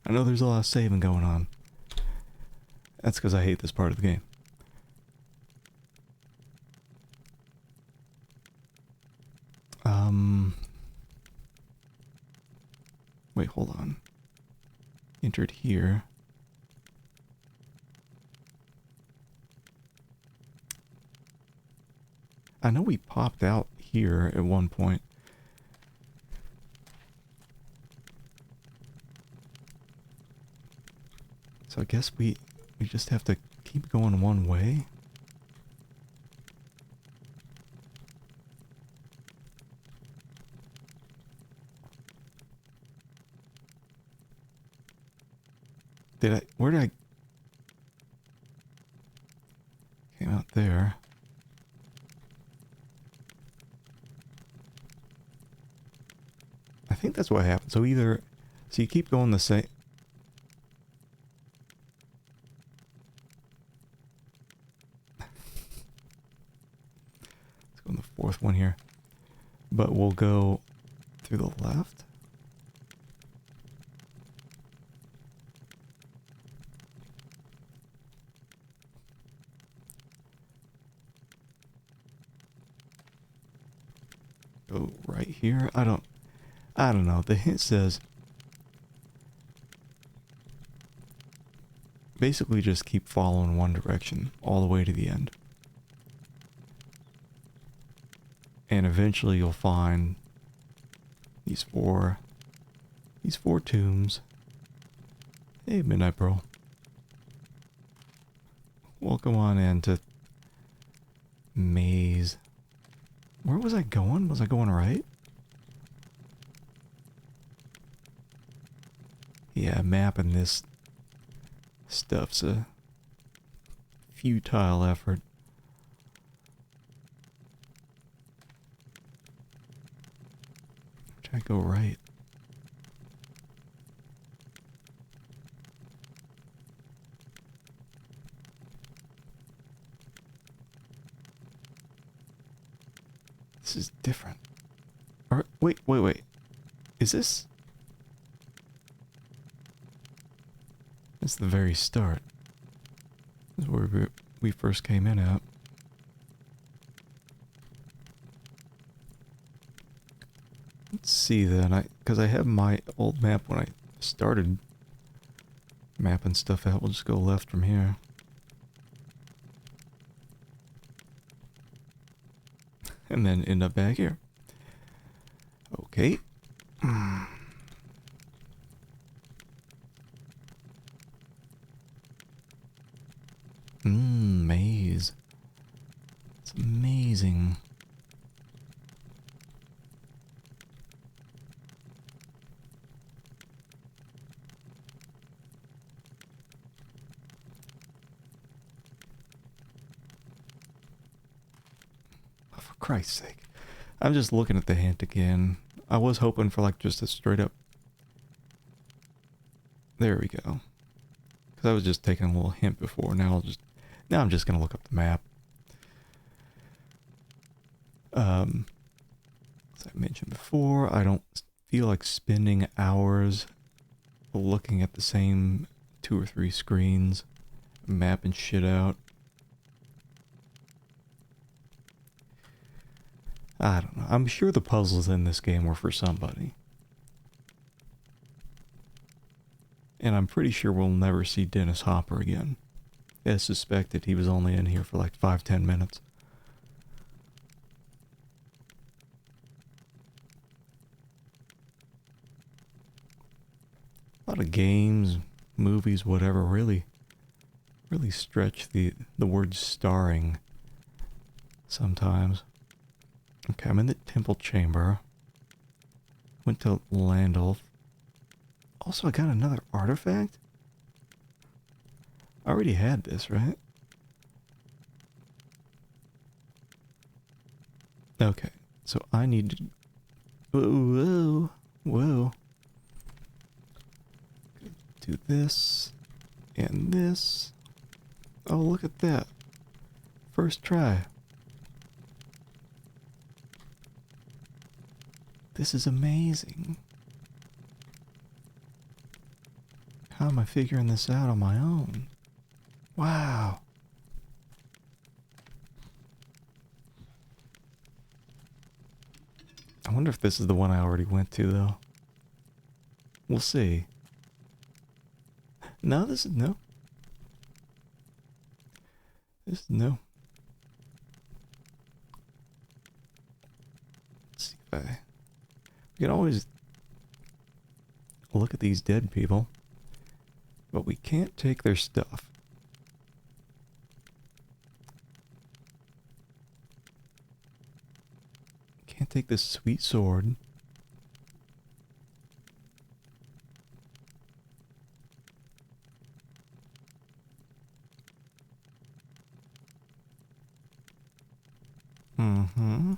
I know there's a lot of saving going on. That's because I hate this part of the game. Wait, hold on. Entered here. I know we popped out here at one point. So I guess we just have to keep going one way. Where did I? Came out there. I think that's what happened. So you keep going the same. Let's go on the fourth one here. But we'll go through the left. Go right here. I don't know. The hint says basically just keep following one direction all the way to the end. And eventually you'll find these four tombs. Hey, Midnight Pearl. Welcome on into Maze. Where was I going? Was I going right? Yeah, mapping this stuff's a futile effort. Try to go right. This is different. Or, wait. Is this? That's the very start. This is where we first came in at. Let's see then, because I have my old map when I started mapping stuff out. We'll just go left from here. And then end up back here. Okay. Maze. It's amazing. Oh, for Christ's sake. I'm just looking at the hint again. I was hoping for like just a straight up... There we go. Because I was just taking a little hint before. Now I'm just going to look up the map. As I mentioned before, I don't feel like spending hours looking at the same 2 or 3 screens, mapping shit out. I don't know. I'm sure the puzzles in this game were for somebody. And I'm pretty sure we'll never see Dennis Hopper again. As suspected, he was only in here for like 5-10 minutes. A lot of games, movies, whatever, really stretch the word starring sometimes. Okay, I'm in the temple chamber. Went to Landolf. Also, I got another artifact? I already had this, right? Okay, so I need to... Whoa. Do this and this. Oh, look at that. First try. This is amazing. How am I figuring this out on my own? Wow. I wonder if this is the one I already went to, though. We'll see. No, this is no. This is no. Let's see if I... We can always look at these dead people, but we can't take their stuff. Can't take this sweet sword. Mm-hmm.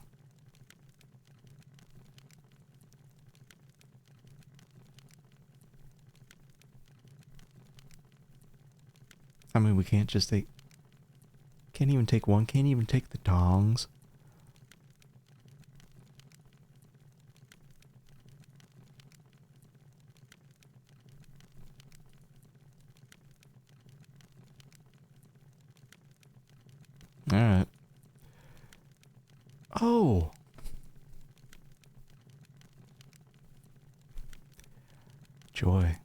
I mean, we can't just take... Can't even take one. Can't even take the tongs. Alright. Oh! Joy.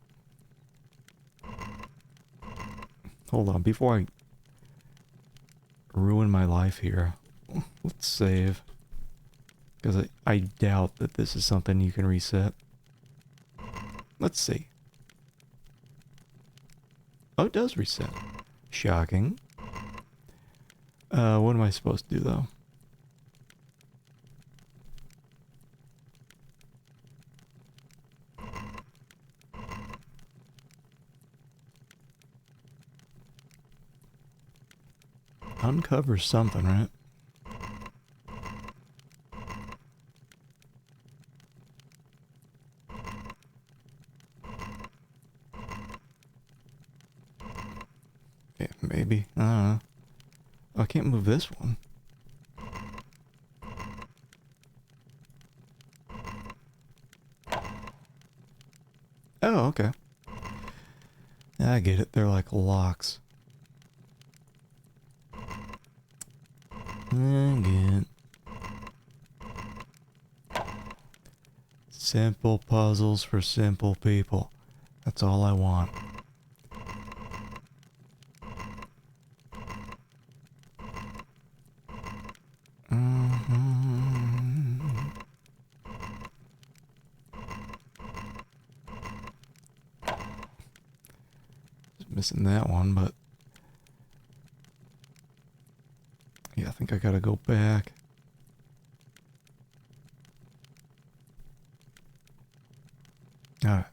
Hold on, before I ruin my life here, let's save. Because I doubt that this is something you can reset. Let's see. Oh, it does reset. Shocking. What am I supposed to do, though? Uncover something, right? Yeah, maybe. I don't know. Oh, I can't move this one. Oh, okay. I get it. They're like locks. I get it. Simple puzzles for simple people. That's all I want. Just missing that one, but yeah, I think I gotta go back. Alright.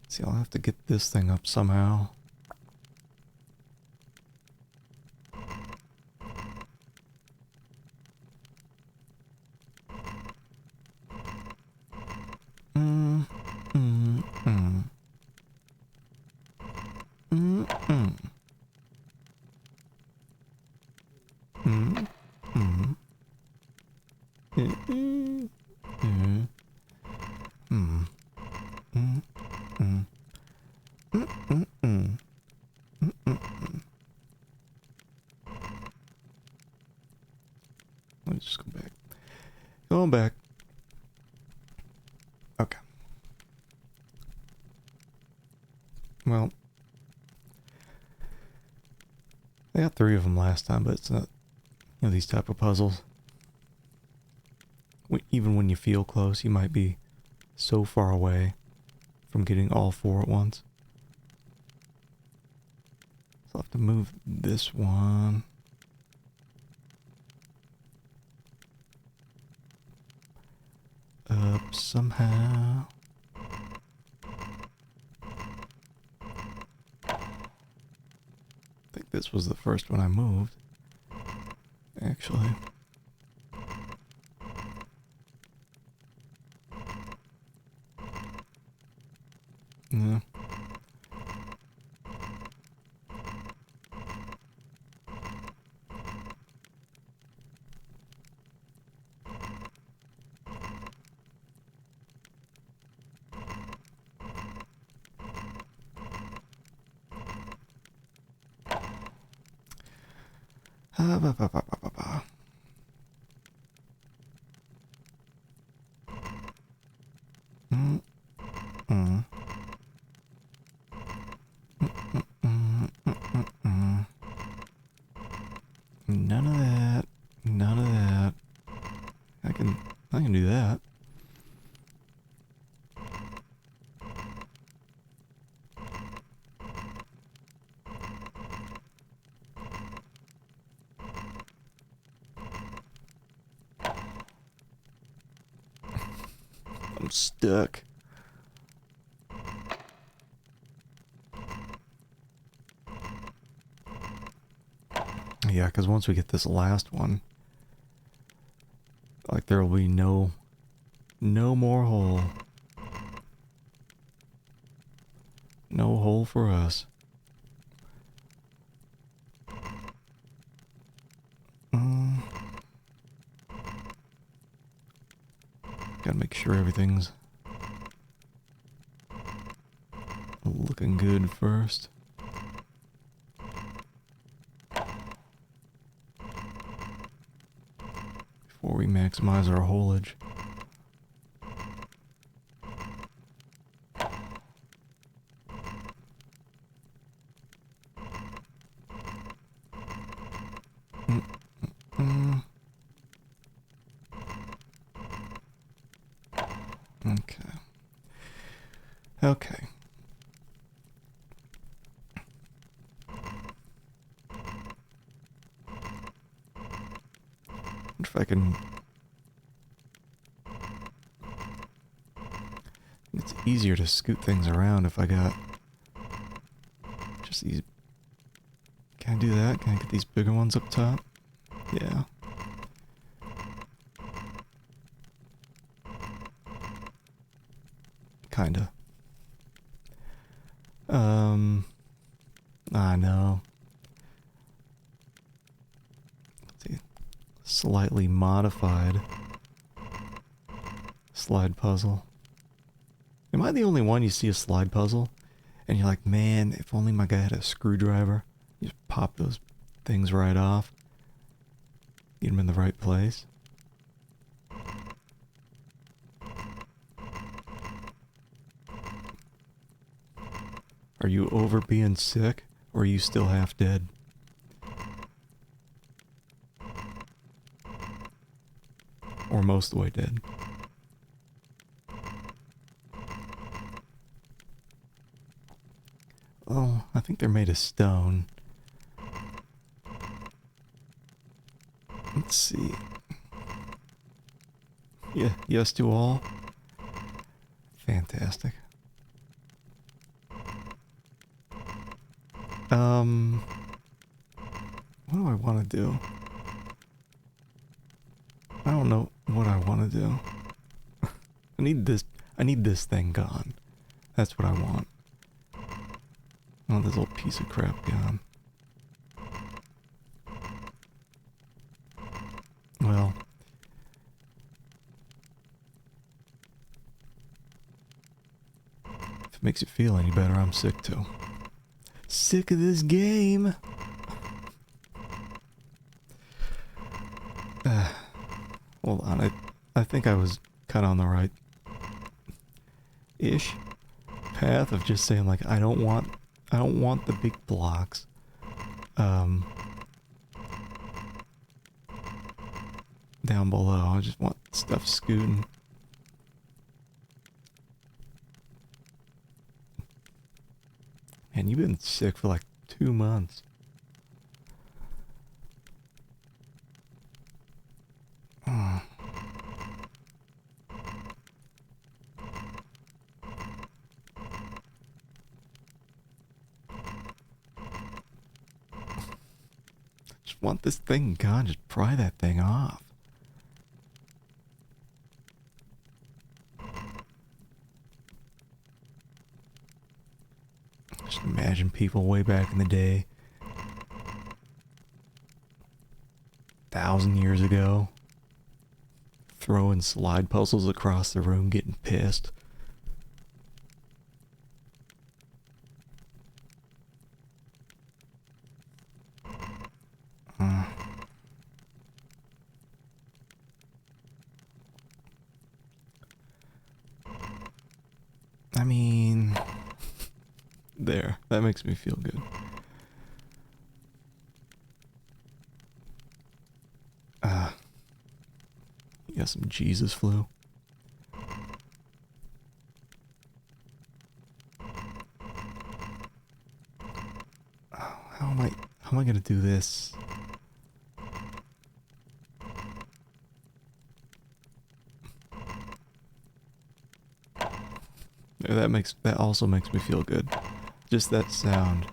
See, I'll have to get this thing up somehow. Let me just go back. Going back. Okay. Well, I got 3 of them last time, but it's not, you know, these type of puzzles. Even when you feel close, you might be so far away from getting all 4 at once. So I'll have to move this one. Up somehow. I think this was the first one I moved. Actually. No. Ah, ba, ba, ba, ba, ba, ba. Mm, mm. Mm, mm, mm, mm. None of that. None of that. I can do that. I'm stuck. Yeah, because once we get this last one, like there will be no more hole. No hole for us. Mm. Gotta make sure everything's looking good first. Before we maximize our holage. Mm, mm. Okay. Okay. If I can... It's easier to scoot things around if I got just these... Can I do that? Can I get these bigger ones up top? Yeah. Kinda. I know. Let's see. Slightly modified slide puzzle. Am I the only one you see a slide puzzle? And you're like, man, if only my guy had a screwdriver. You just pop those things right off. Get them in the right place. Are you over being sick? Or are you still half dead? Or most of the way dead? Oh, I think they're made of stone. Let's see. Yeah, yes to all. Fantastic. What do I want to do? I don't know what I want to do. I need this thing gone. That's what I want. I want this little piece of crap gone. Well, if it makes you feel any better, I'm sick too. Sick of this game. Hold on, I think I was kind of on the right-ish path of just saying like I don't want the big blocks. Down below, I just want stuff scooting. And you've been sick for like 2 months. Just want this thing gone. Just pry that thing off. Just imagine people way back in the day, 1,000 years ago, throwing slide puzzles across the room, getting pissed. That makes me feel good. You got some Jesus flu. Oh, how am I gonna do this? That also makes me feel good. Just that sound.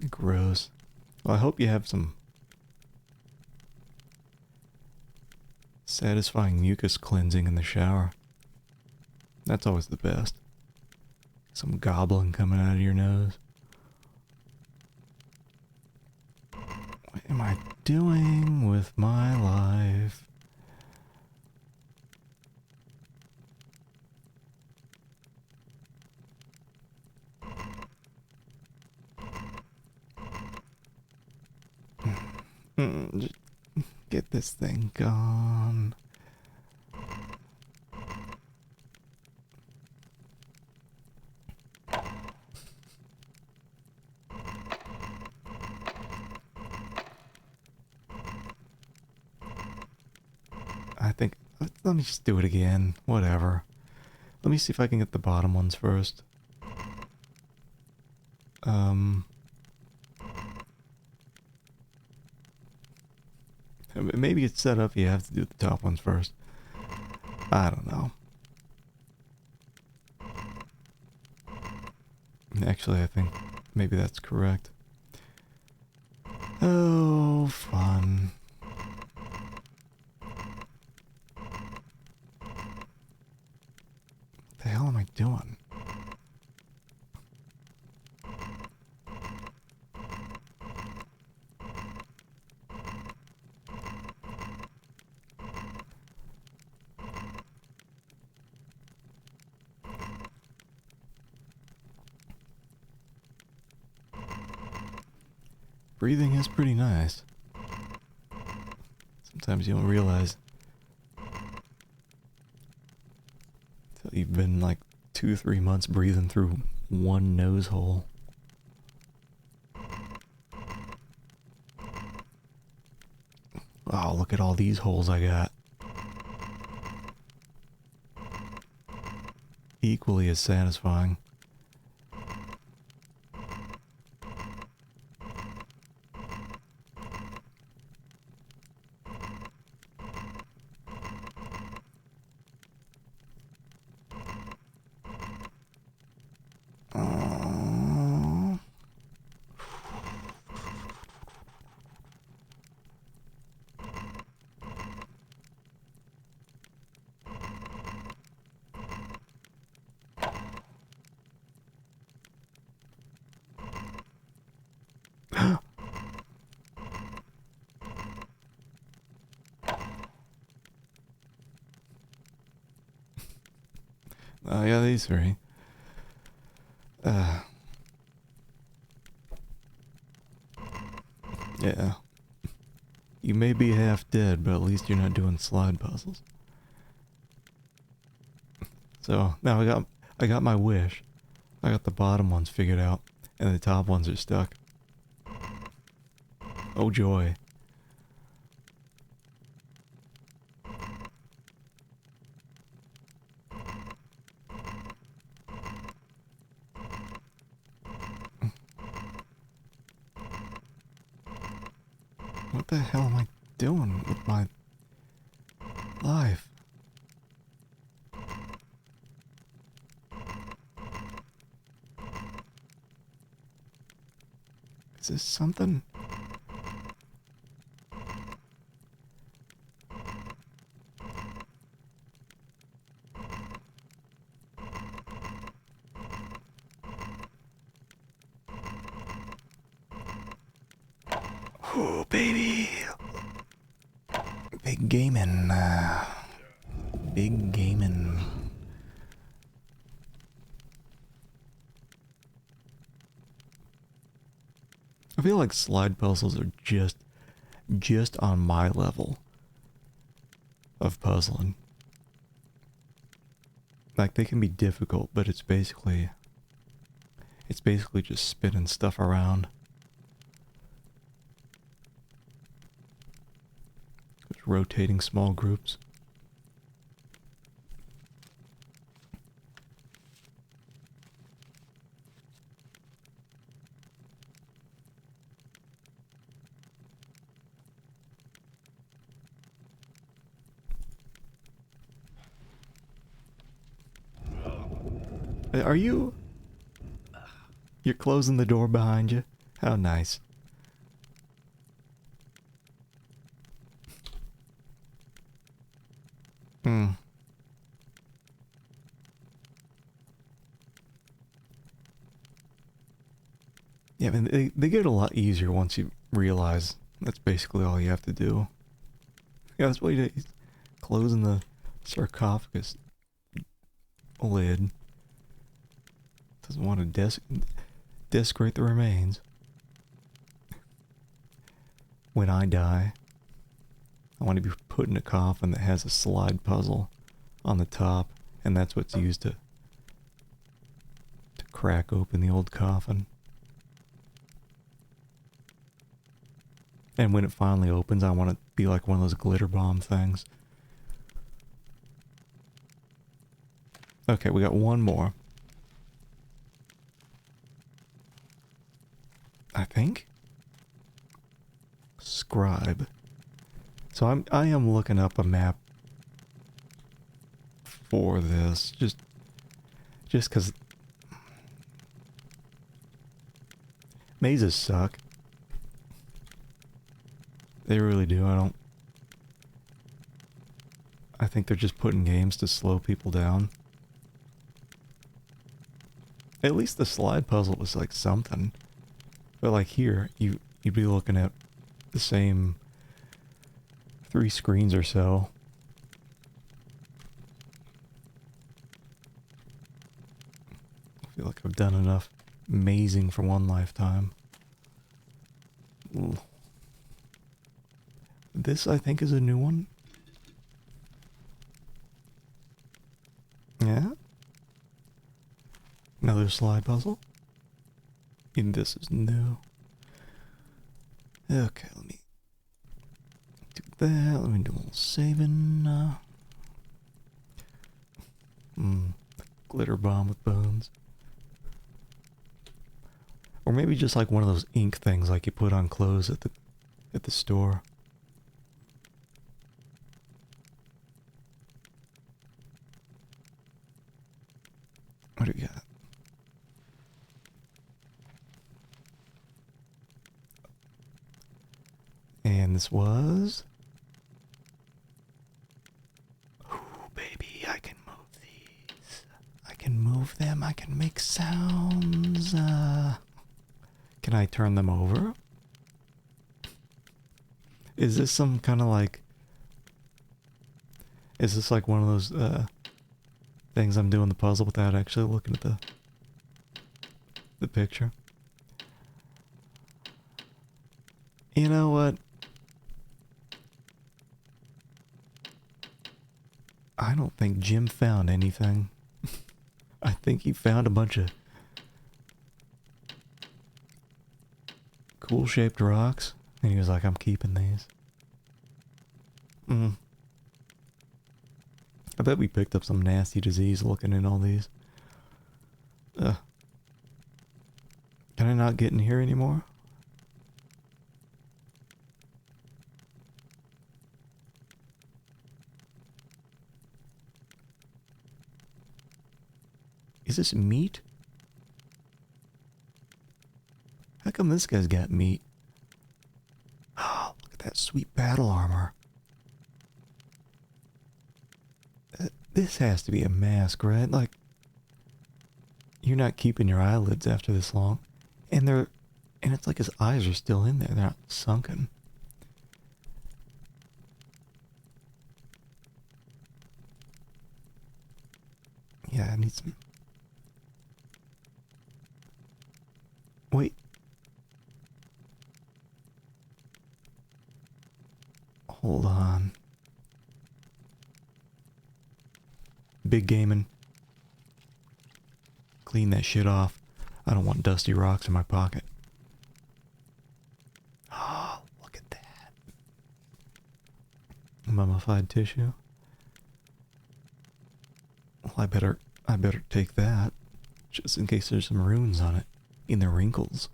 Gross. Well, I hope you have some satisfying mucus cleansing in the shower. That's always the best. Some goblin coming out of your nose. What am I doing with my life? Just get this thing gone. I think, let me just do it again. Whatever. Let me see if I can get the bottom ones first. Maybe it's set up you have to do the top ones first. I don't know. Actually, I think maybe that's correct. Oh, fun. What the hell am I doing? Breathing is pretty nice. Sometimes you don't realize until you've been like 2-3 months breathing through one nose hole. Oh, look at all these holes I got. Equally as satisfying. Oh yeah, these three. Yeah. You may be half dead, but at least you're not doing slide puzzles. So now I got my wish. I got the bottom ones figured out, and the top ones are stuck. Oh joy. What the hell am I doing with my life? Is this something? Oh, baby. Big gaming. Big gaming. I feel like slide puzzles are just on my level of puzzling. Like, they can be difficult, but it's basically just spinning stuff around. Just rotating small groups. Are you... You're closing the door behind you? How nice. Hmm. Yeah, I mean, they get a lot easier once you realize that's basically all you have to do. Yeah, that's what he's closing the sarcophagus lid. Doesn't want to desecrate the remains. When I die, I want to be put in a coffin that has a slide puzzle on the top, and that's what's used to crack open the old coffin. And when it finally opens, I want it to be like one of those glitter bomb things. Okay, we got one more. I think? Scribe. So I am looking up a map for this, just because mazes suck. They really do. I think they're just putting games to slow people down. At least the slide puzzle was like something. But like here, you'd be looking at the same 3 screens or so. I feel like I've done enough mazing for one lifetime. Ooh. This, I think, is a new one. Yeah? Another slide puzzle. And this is new. Okay, let me do that. Let me do a little saving. Glitter bomb with bones. Or maybe just like one of those ink things like you put on clothes at the store. What do we got? And this was... Ooh, baby, I can move these. I can move them. I can make sounds. Can I turn them over? Is this some kind of like... Is this like one of those things I'm doing the puzzle without actually looking at the picture? You know what? I don't think Jim found anything. I think he found a bunch of cool shaped rocks, and he was like, I'm keeping these. I bet we picked up some nasty disease looking in all these. Can I not get in here anymore? Is this meat? How come this guy's got meat? Oh, look at that sweet battle armor. This has to be a mask, right? Like, you're not keeping your eyelids after this long. And it's like his eyes are still in there. They're not sunken. Yeah, I need some... Wait. Hold on. Big gaming. clean that shit off. I don't want dusty rocks in my pocket. Oh, look at that. Mummified tissue. Well, I better take that, just in case there's some runes on it, in the wrinkles.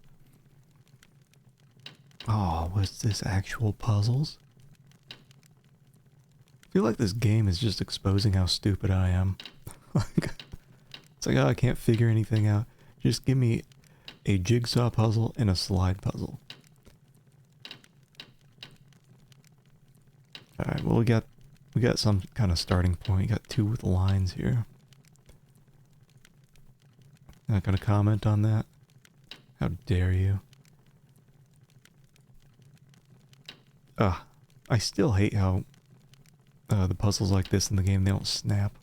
Oh, what's this, actual puzzles? I feel like this game is just exposing how stupid I am. It's like, oh, I can't figure anything out. Just give me a jigsaw puzzle and a slide puzzle. Alright, well we got some kind of starting point. We got 2 with lines here. Not gonna comment on that. How dare you? I still hate how the puzzles like this in the game, they don't snap.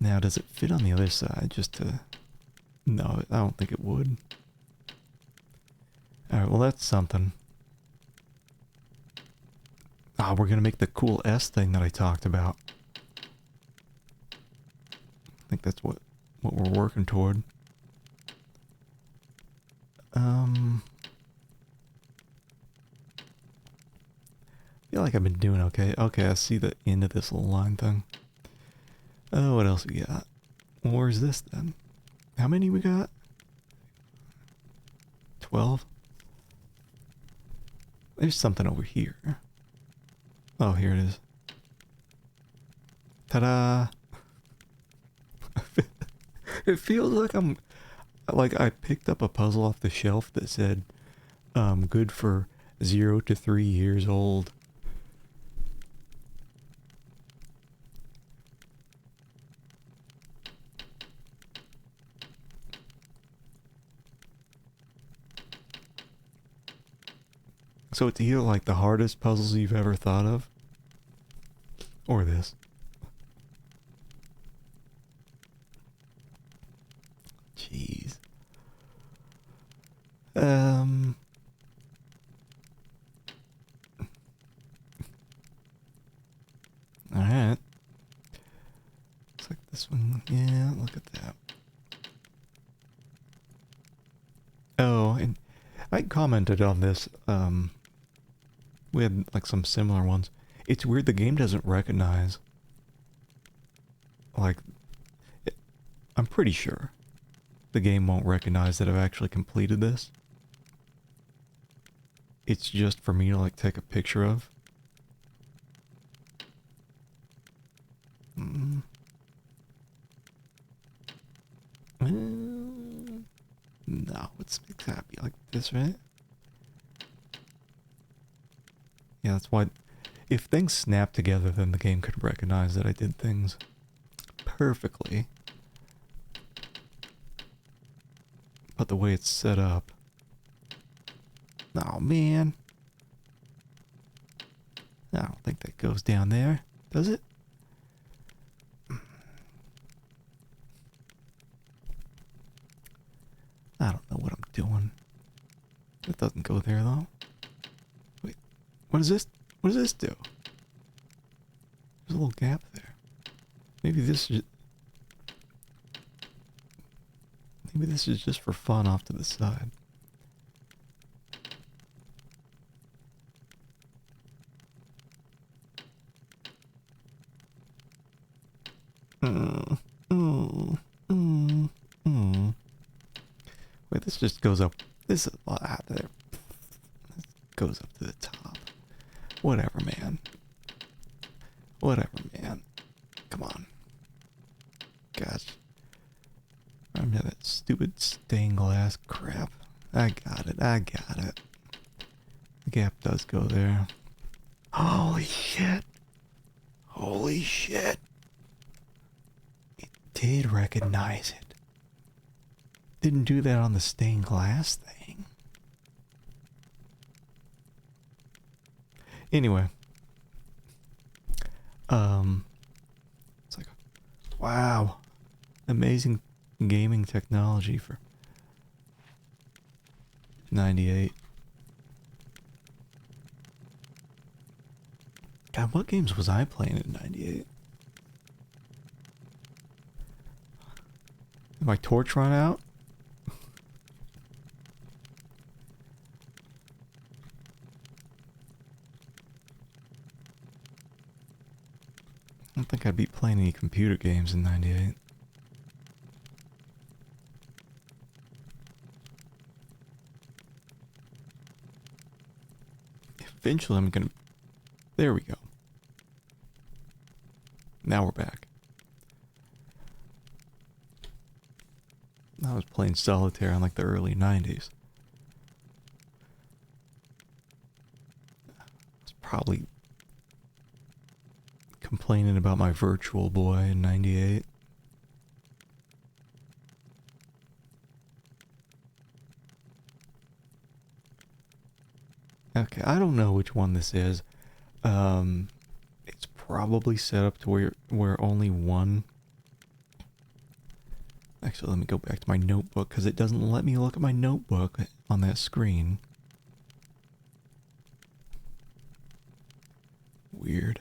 Now, does it fit on the other side just to... No, I don't think it would. Alright, well that's something. Ah, we're gonna make the cool S thing that I talked about. I think that's what we're working toward. I feel like I've been doing okay. Okay, I see the end of this little line thing. Oh, what else we got? Where's this then? How many we got? 12? There's something over here. Oh, here it is. Ta-da! It feels like I picked up a puzzle off the shelf that said, good for 0 to 3 years old. So it's either like the hardest puzzles you've ever thought of, or this. Jeez. Alright. Looks like this one. Yeah, look at that. Oh, and I commented on this. We had like some similar ones. It's weird the game doesn't recognize. Like, I'm pretty sure the game won't recognize that I've actually completed this. It's just for me to like take a picture of. No, it's gotta be like this, right? Yeah, that's why. If things snap together, then the game could recognize that I did things perfectly. But the way it's set up. Oh, man. I don't think that goes down there, does it? I don't know what I'm doing. It doesn't go there, though. Wait, what is this? What does this do? There's a little gap there. Maybe this is just for fun off to the side. Wait, this just goes up. This is there. This goes up to the top. Whatever, man. Whatever, man. Come on. Gosh. Remember that stupid stained glass crap. I got it. The gap does go there. Holy shit. Holy shit. It did recognize it. Didn't do that on the stained glass thing. Anyway. It's like, wow. Amazing gaming technology for 98. God, what games was I playing in 98? Did my torch run out? I don't think I'd be playing any computer games in 98. Eventually I'm gonna... There we go. Now we're back. I was playing solitaire in like the early 90s. I was probably complaining about my Virtual Boy in 98. Okay, I don't know which one this is. It's probably set up to where only one... Actually, let me go back to my notebook, because it doesn't let me look at my notebook on that screen. Weird.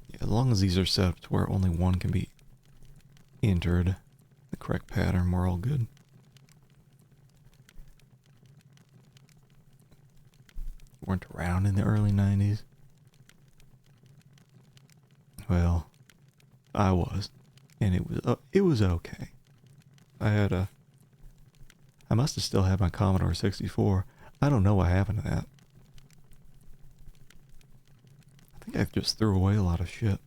Yeah, as long as these are set up to where only one can be entered, the correct pattern, we're all good. Weren't around in the early 90s. Well, I was, and it was okay. I must have still had my Commodore 64. I don't know what happened to that. I think I just threw away a lot of shit.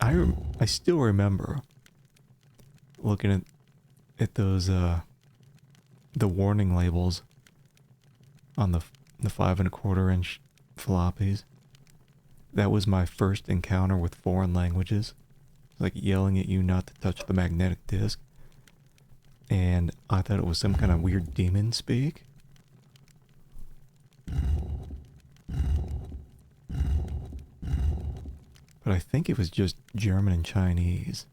I still remember looking at those the warning labels on the 5 1/4 inch floppies. That was my first encounter with foreign languages. Like yelling at you not to touch the magnetic disc. And I thought it was some kind of weird demon speak. But I think it was just German and Chinese.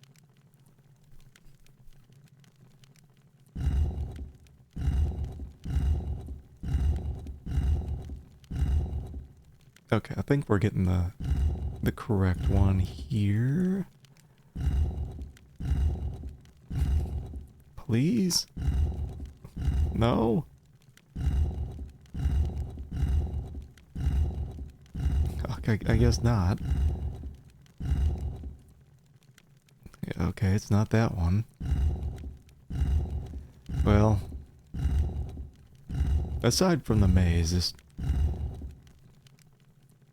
Okay, I think we're getting the correct one here. Please? No? Okay, I guess not. Yeah, okay, it's not that one. Well, aside from the maze,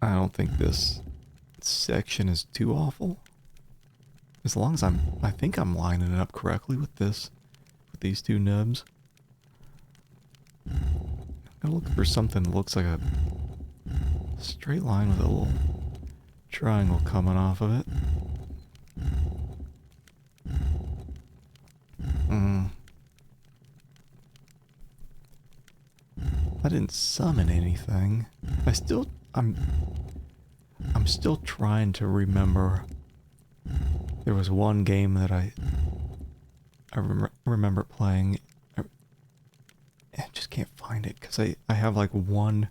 I don't think this section is too awful. As long as I think I'm lining it up correctly with these two nubs. I'm gonna look for something that looks like a straight line with a little triangle coming off of it. I didn't summon anything. I'm still trying to remember. There was one game that I remember playing. I just can't find it because I have like one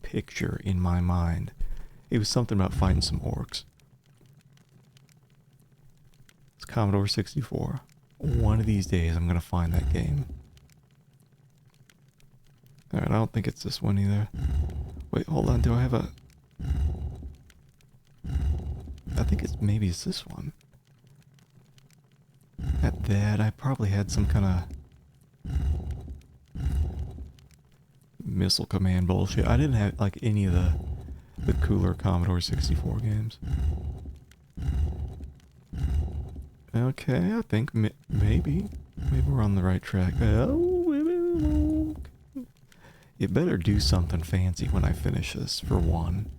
picture in my mind. It was something about fighting some orcs. It's Commodore 64. One of these days I'm gonna find that game. Alright, I don't think it's this one either. Wait, hold on, do I have a... I think maybe it's this one. At that, I probably had some kind of missile command bullshit. I didn't have like any of the cooler Commodore 64 games. Okay, I think maybe we're on the right track. Oh, it better do something fancy when I finish this, for one.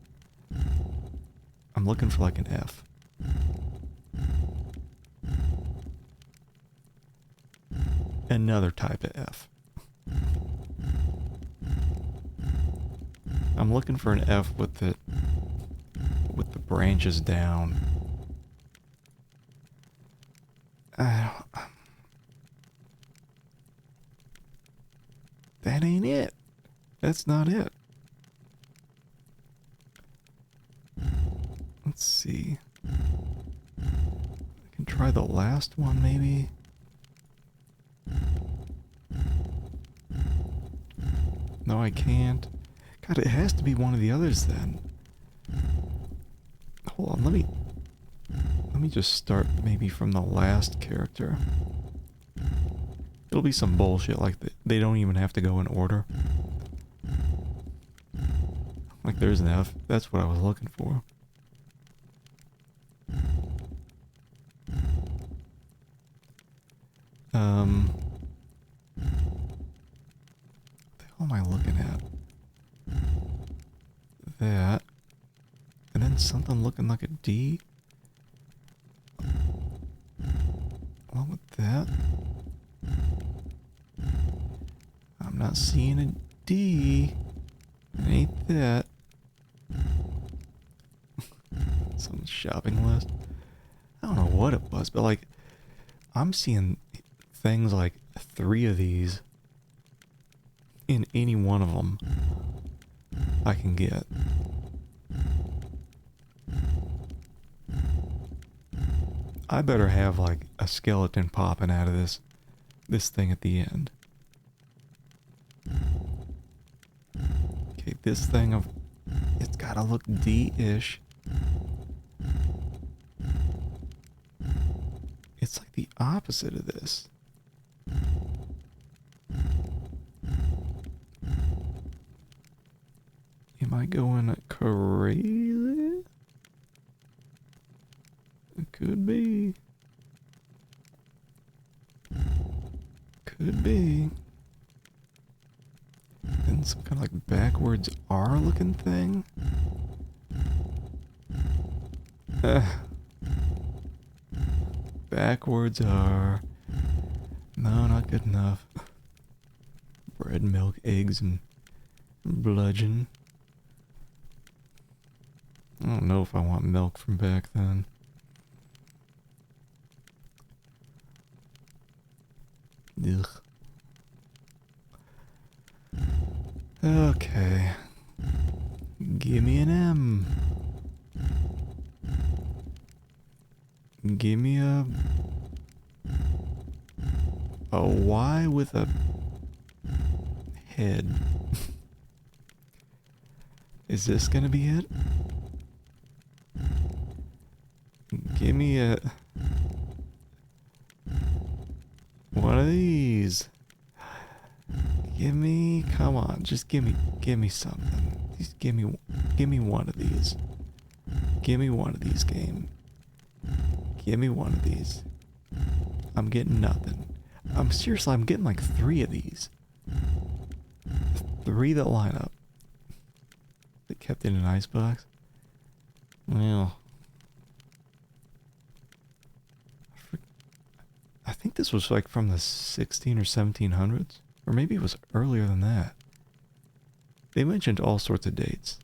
I'm looking for like an F. Another type of F. I'm looking for an F with the branches down. That ain't it. That's not it. Let's see. I can try the last one, maybe. No, I can't. God, it has to be one of the others then. Hold on, let me just start maybe from the last character. It'll be some bullshit like they don't even have to go in order. Like there's an F. That's what I was looking for. What the hell am I looking at? That. And then something looking like a D. Along with that. I'm not seeing a D. It ain't that. Some shopping list. I don't know what it was, but like, I'm seeing things like 3 of these in any one of them I can get. I better have like a skeleton popping out of this thing at the end. Okay, this thing of it's gotta look D-ish. It's like the opposite of this. Am I going crazy? It could be. Could be. And some kind of like backwards R looking thing. Backwards R. No, not good enough. Bread, milk, eggs, and bludgeon. I don't know if I want milk from back then. Ugh. Okay. Give me an M. Give me a Y with a head. Is this gonna be it? Give me a one of these. Come on, just give me something. Just give me one of these. Give me one of these, game. Give me one of these. I'm getting nothing. I'm getting like 3 of these. 3 that line up. They kept in an icebox. Well, I think this was like from the 16 or 1700s. Or maybe it was earlier than that. They mentioned all sorts of dates.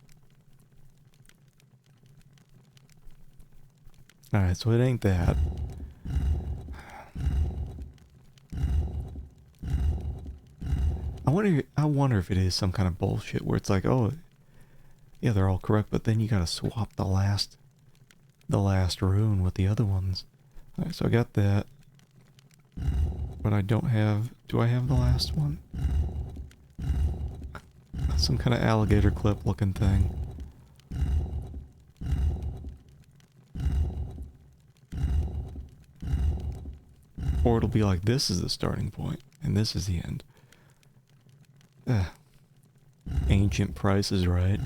Alright, so it ain't that. I wonder if it is some kind of bullshit where it's like, oh, yeah, they're all correct, but then you gotta swap the last rune with the other ones. Alright, so I got that. But I don't have... Do I have the last one? Some kind of alligator clip looking thing. Or it'll be like this is the starting point, and this is the end. Ancient Price is right.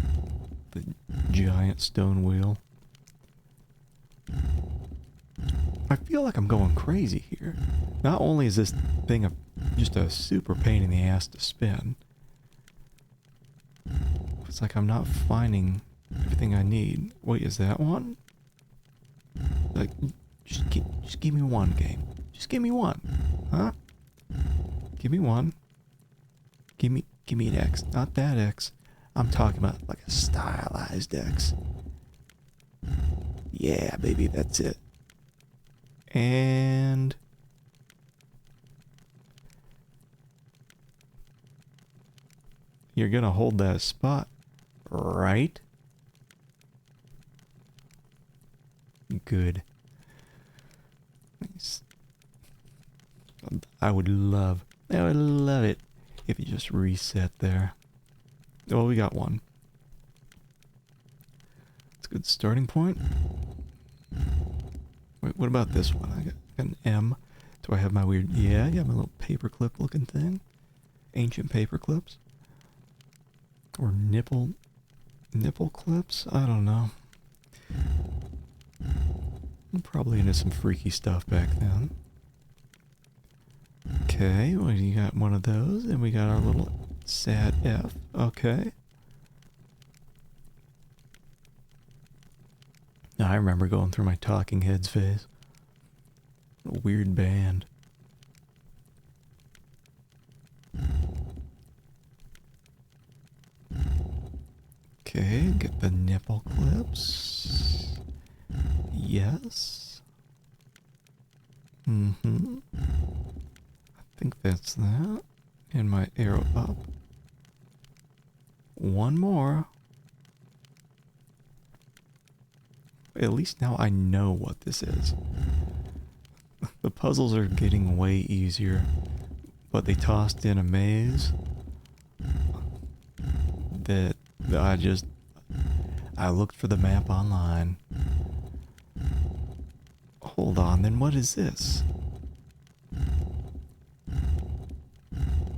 The giant stone wheel. I feel like I'm going crazy here. Not only is this thing just a super pain in the ass to spin, it's like I'm not finding everything I need. Wait, is that one? Like, just give me one, game. Just give me one. Huh? Give me one. Give me an X. Not that X. I'm talking about like a stylized X. Yeah, baby, that's it. And... you're gonna hold that spot, right? Good. Nice. I would love it if you just reset there. Oh, we got one. It's a good starting point. Wait, what about this one? I got an M. Do I have my weird... Yeah, I got my little paperclip looking thing. Ancient paper clips. Or nipple clips? I don't know. I'm probably into some freaky stuff back then. Okay, well, you got one of those, and we got our little sad F. Okay. I remember going through my Talking Heads phase. A weird band. Okay, get the nipple clips. Yes. Mm-hmm. I think that's that. And my arrow up. One more. At least now I know what this is. The puzzles are getting way easier, but they tossed in a maze that I looked for the map online. Hold on, then what is this?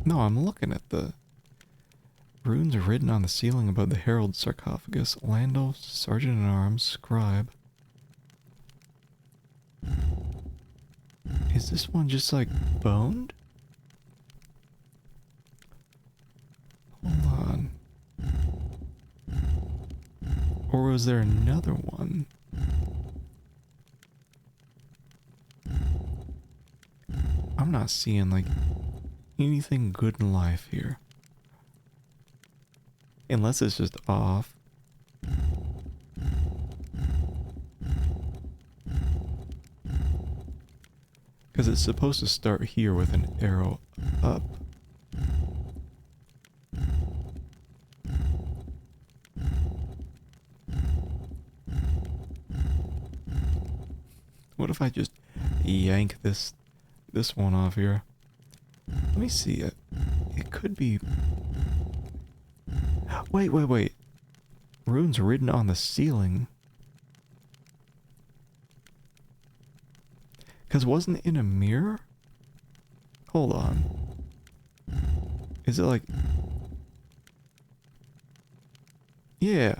No, I'm looking at the runes are written on the ceiling above the herald sarcophagus. Landolf, Sergeant-at-Arms, Scribe. Is this one just like boned? Hold on. Or was there another one? I'm not seeing like anything good in life here. Unless it's just off. Because it's supposed to start here with an arrow up. What if I just yank this one off here? Let me see it. It could be... Wait. Runes written on the ceiling. Because wasn't it in a mirror? Hold on. Is it like... Yeah.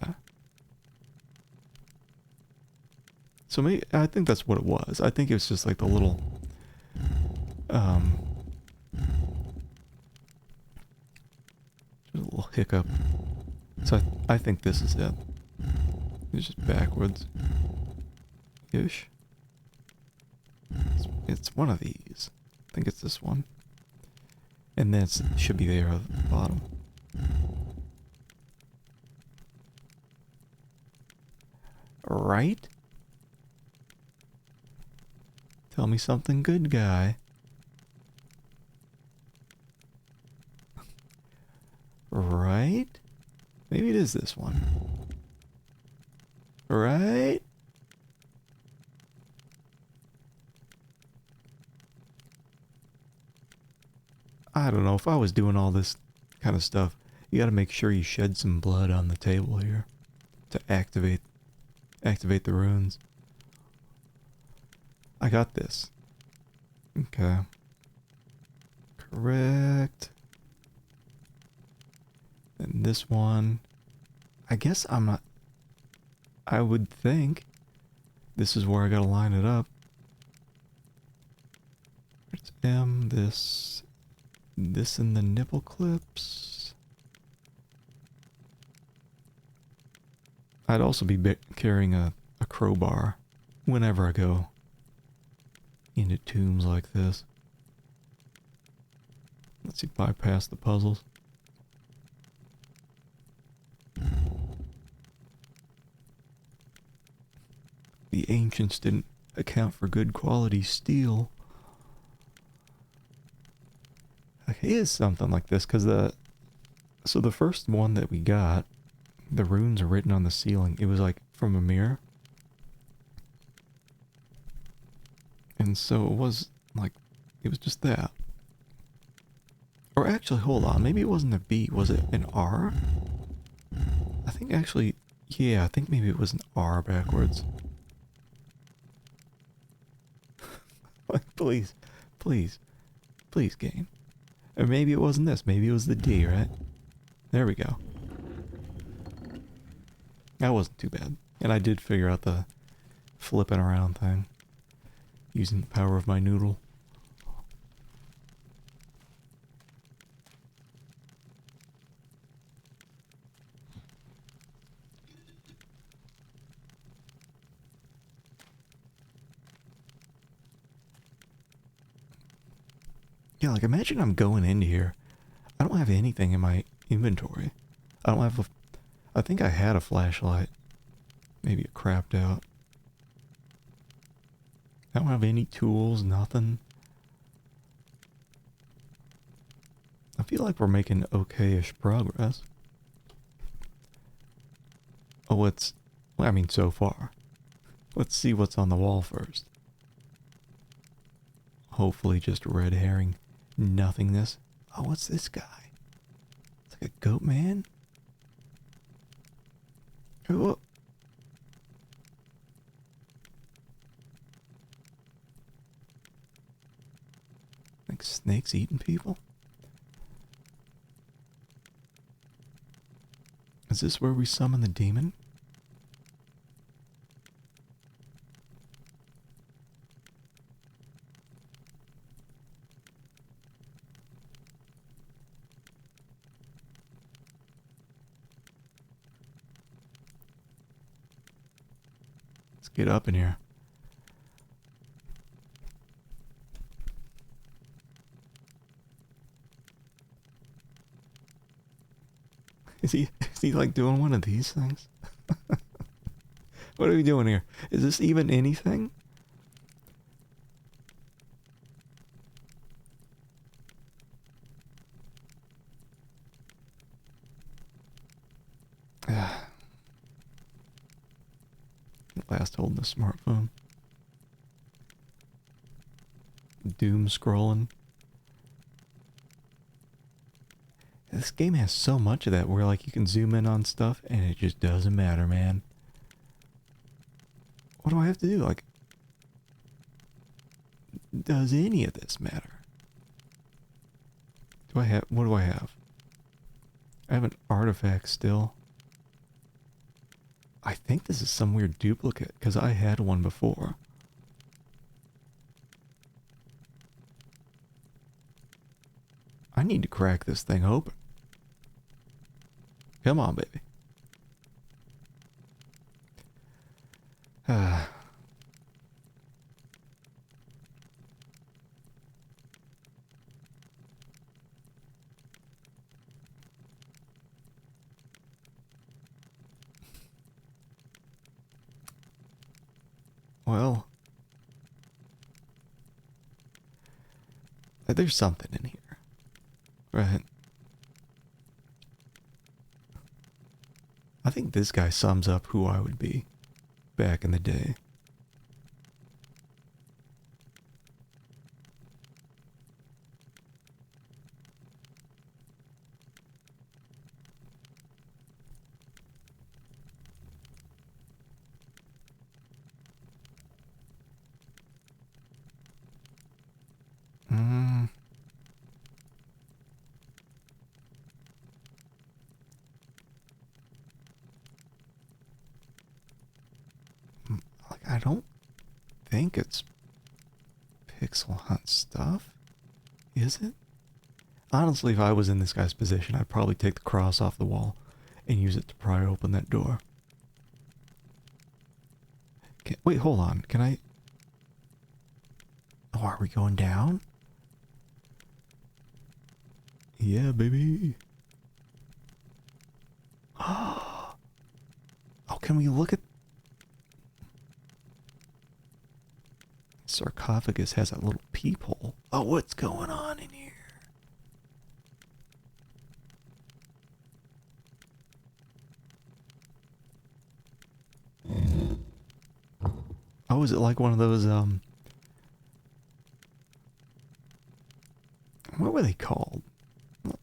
So maybe... I think that's what it was. I think it was just like the little... Just a little hiccup. So I think this is it. It's just backwards. Ish. It's one of these. I think it's this one. And then it should be there at the bottom. Right? Tell me something good, guy. Right? Maybe it is this one. Right? I don't know, if I was doing all this kind of stuff, you gotta make sure you shed some blood on the table here to activate the runes. I got this. Okay. Correct. And this one, I guess I'm not, I would think this is where I gotta line it up. It's M, this in the nipple clips. I'd also be carrying a crowbar whenever I go into tombs like this. Let's see, bypass the puzzles. The ancients didn't account for good quality steel. Here's something like this, because so the first one that we got, the runes are written on the ceiling. It was like from a mirror. And so it was, like, it was just that. Or actually, hold on, maybe it wasn't a B, was it an R? I think actually, yeah, I think maybe it was an R backwards. Like, please, please, please, game. Or maybe it wasn't this, maybe it was the D, right? There we go. That wasn't too bad. And I did figure out the flipping around thing. Using the power of my noodle. Yeah, like imagine I'm going into here. I don't have anything in my inventory. I don't have a... I think I had a flashlight. Maybe it crapped out. I don't have any tools, nothing. I feel like we're making okay-ish progress. Oh, well, I mean, so far. Let's see what's on the wall first. Hopefully just red herring nothingness. Oh, what's this guy? It's like a goat man? Oh. Like snakes eating people? Is this where we summon the demon? Let's get up in here. Is he like doing one of these things? What are we doing here? Is this even anything? Last holding the smartphone. Doom scrolling. This game has so much of that where like you can zoom in on stuff and it just doesn't matter, man. What do I have to do? Like, does any of this matter? What do I have? I have an artifact still. I think this is some weird duplicate because I had one before. I need to crack this thing open. Come on, baby. Well, there's something in here, right? I think this guy sums up who I would be back in the day. Like, I don't think it's pixel hunt stuff, is it? Honestly, if I was in this guy's position, I'd probably take the cross off the wall and use it to pry open that door. Wait, hold on. Can I... Oh, are we going down? Yeah, baby. Oh, can we look at... Sarcophagus has a little peephole. Oh, what's going on in here? Oh, is it like one of those, What were they called?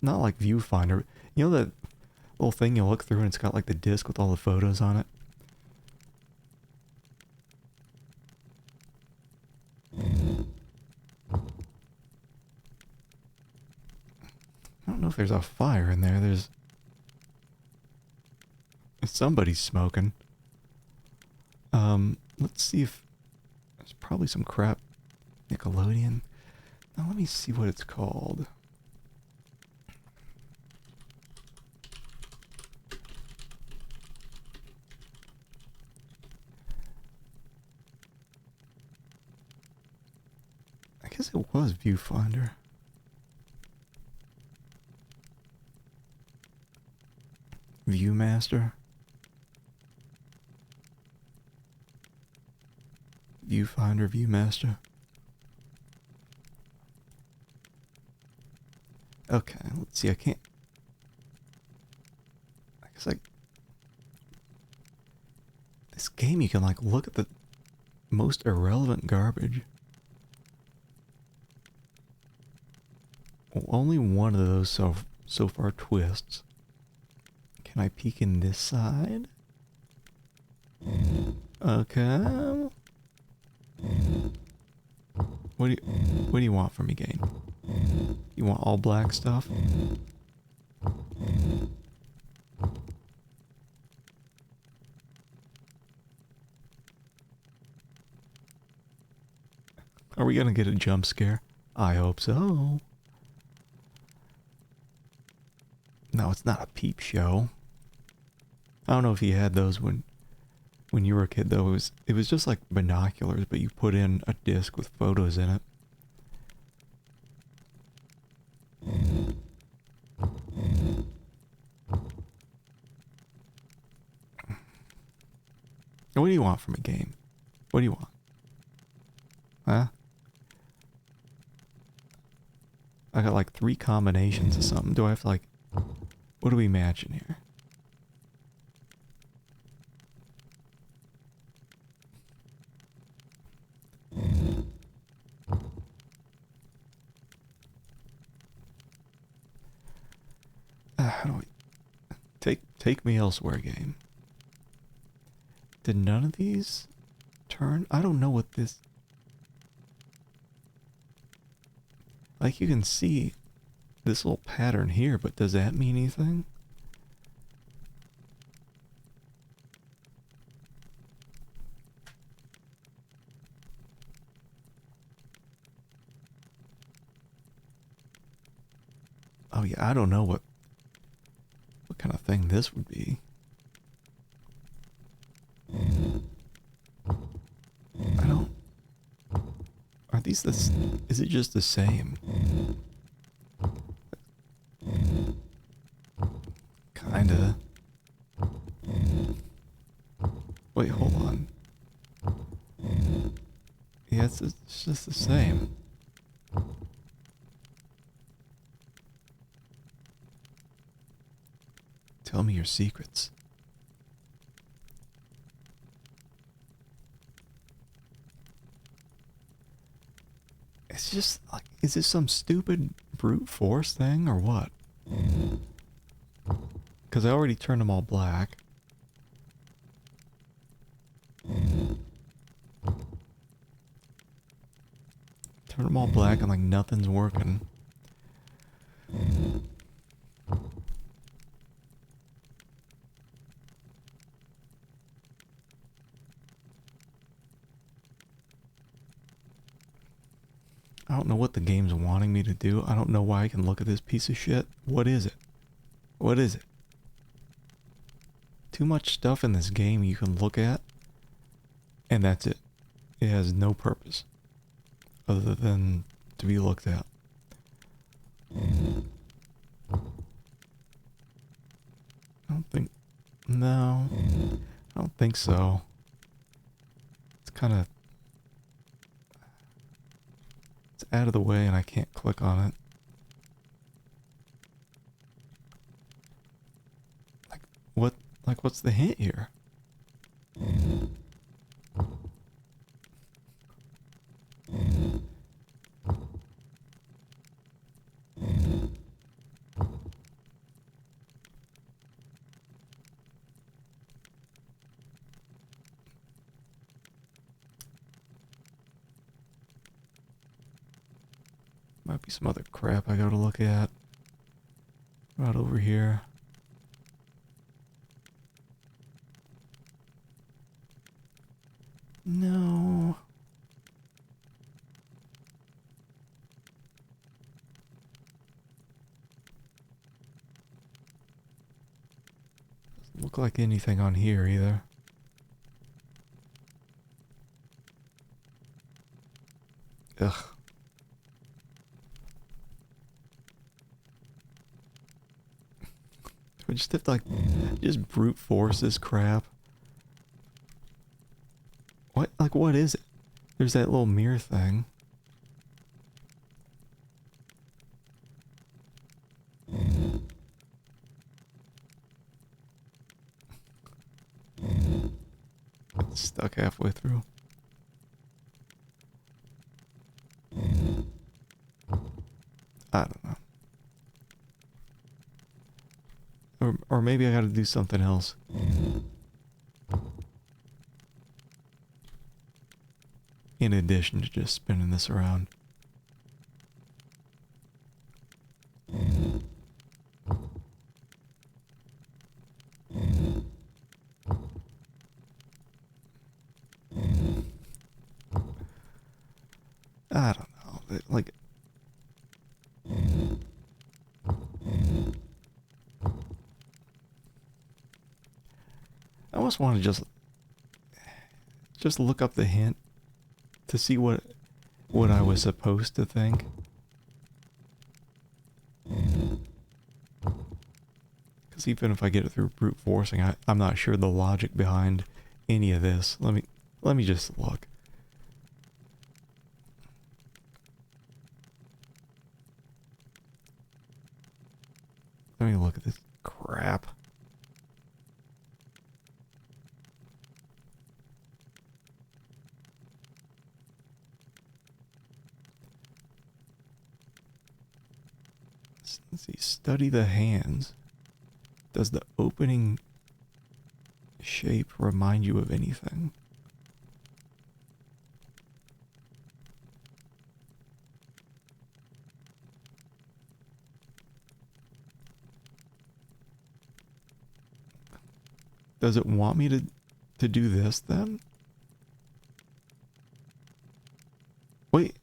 Not like viewfinder. You know that little thing you look through and it's got like the disc with all the photos on it? I don't know if there's a fire in there. There's somebody's smoking. Let's see if there's probably some crap. Nickelodeon. Now let me see what it's called. I guess it was Viewfinder. Viewmaster. Viewfinder, Viewmaster. Okay, let's see, I can't... I guess like... This game, you can like look at the most irrelevant garbage. Well, only one of those so far twists. Can I peek in this side? Okay. What do you want from me, game? You want all black stuff? Are we gonna get a jump scare? I hope so. No, it's not a peep show. I don't know if you had those when you were a kid though. It was just like binoculars, but you put in a disc with photos in it. What do you want from a game? What do you want? Huh? I got like 3 combinations of something. Do I have to like... What are we matching here? How do we... Take me elsewhere, game. Did none of these turn? I don't know what this... Like you can see this little pattern here, but does that mean anything? Oh yeah, I don't know what kind of thing this would be. I don't... Are these this... Is it just the same? Kinda. Wait, hold on. Yeah, it's just the same. Tell me your secrets. It's just like, is this some stupid brute force thing or what? Because I already turned them all black. Turn them all black and like nothing's working. I don't know what the game's wanting me to do. I don't know why I can look at this piece of shit. What is it? What is it? Too much stuff in this game you can look at, and that's it. It has no purpose other than to be looked at. I don't think... No. I don't think so. It's kind of... It's out of the way and I can't click on it. What's the hint here? Might be some other crap I gotta look at. Right over here. No. Doesn't look like anything on here either. Ugh. We just have to like, just brute force this crap. What, like what is it? There's that little mirror thing. It's stuck halfway through. I don't know. Or maybe I gotta do something else. In addition to just spinning this around. I don't know. Like, I almost want to just look up the hint to see what I was supposed to think. Because even if I get it through brute forcing, I'm not sure the logic behind any of this. Let me just look. Let me look at this crap. Let's see. Study the hands. Does the opening shape remind you of anything? Does it want me to do this then? Wait.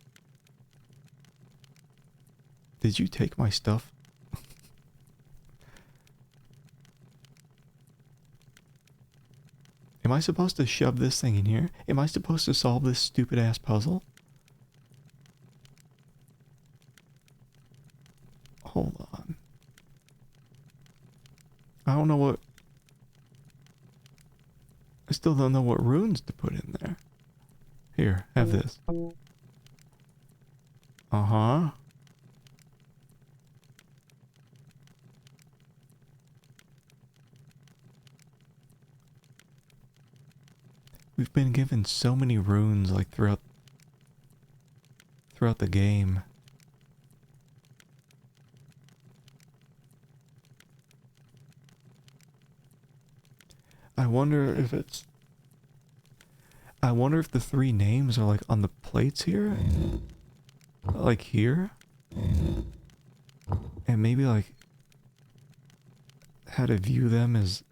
Did you take my stuff? Am I supposed to shove this thing in here? Am I supposed to solve this stupid ass puzzle? Hold on. I don't know what... I still don't know what runes to put in there. Here, have this. Uh-huh. We've been given so many runes like throughout the game. I wonder if the three names are like on the plates here. Like here. And maybe like how to view them as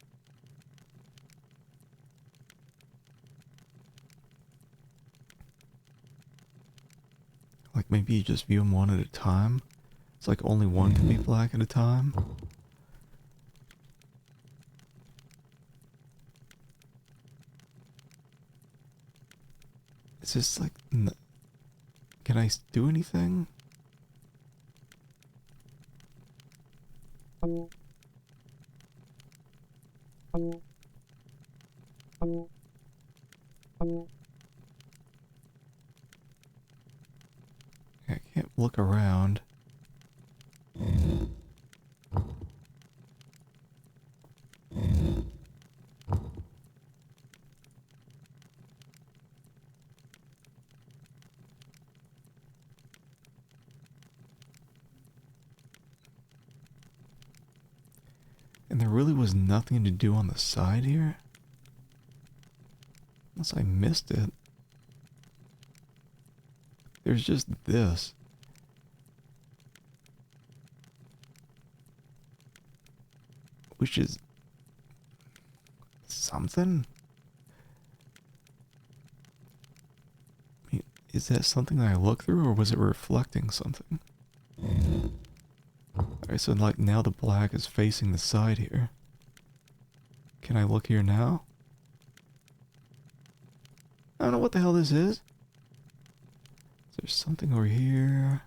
like maybe you just view them one at a time. It's like only one can be black at a time. It's just like, can I do anything? I can't look around. And there really was nothing to do on the side here? Unless I missed it. There's just this. which is something. I mean, is that something that I look through, or was it reflecting something? Alright, so like now the black is facing the side here. Can I look here now? I don't know what the hell this is. There's something over here.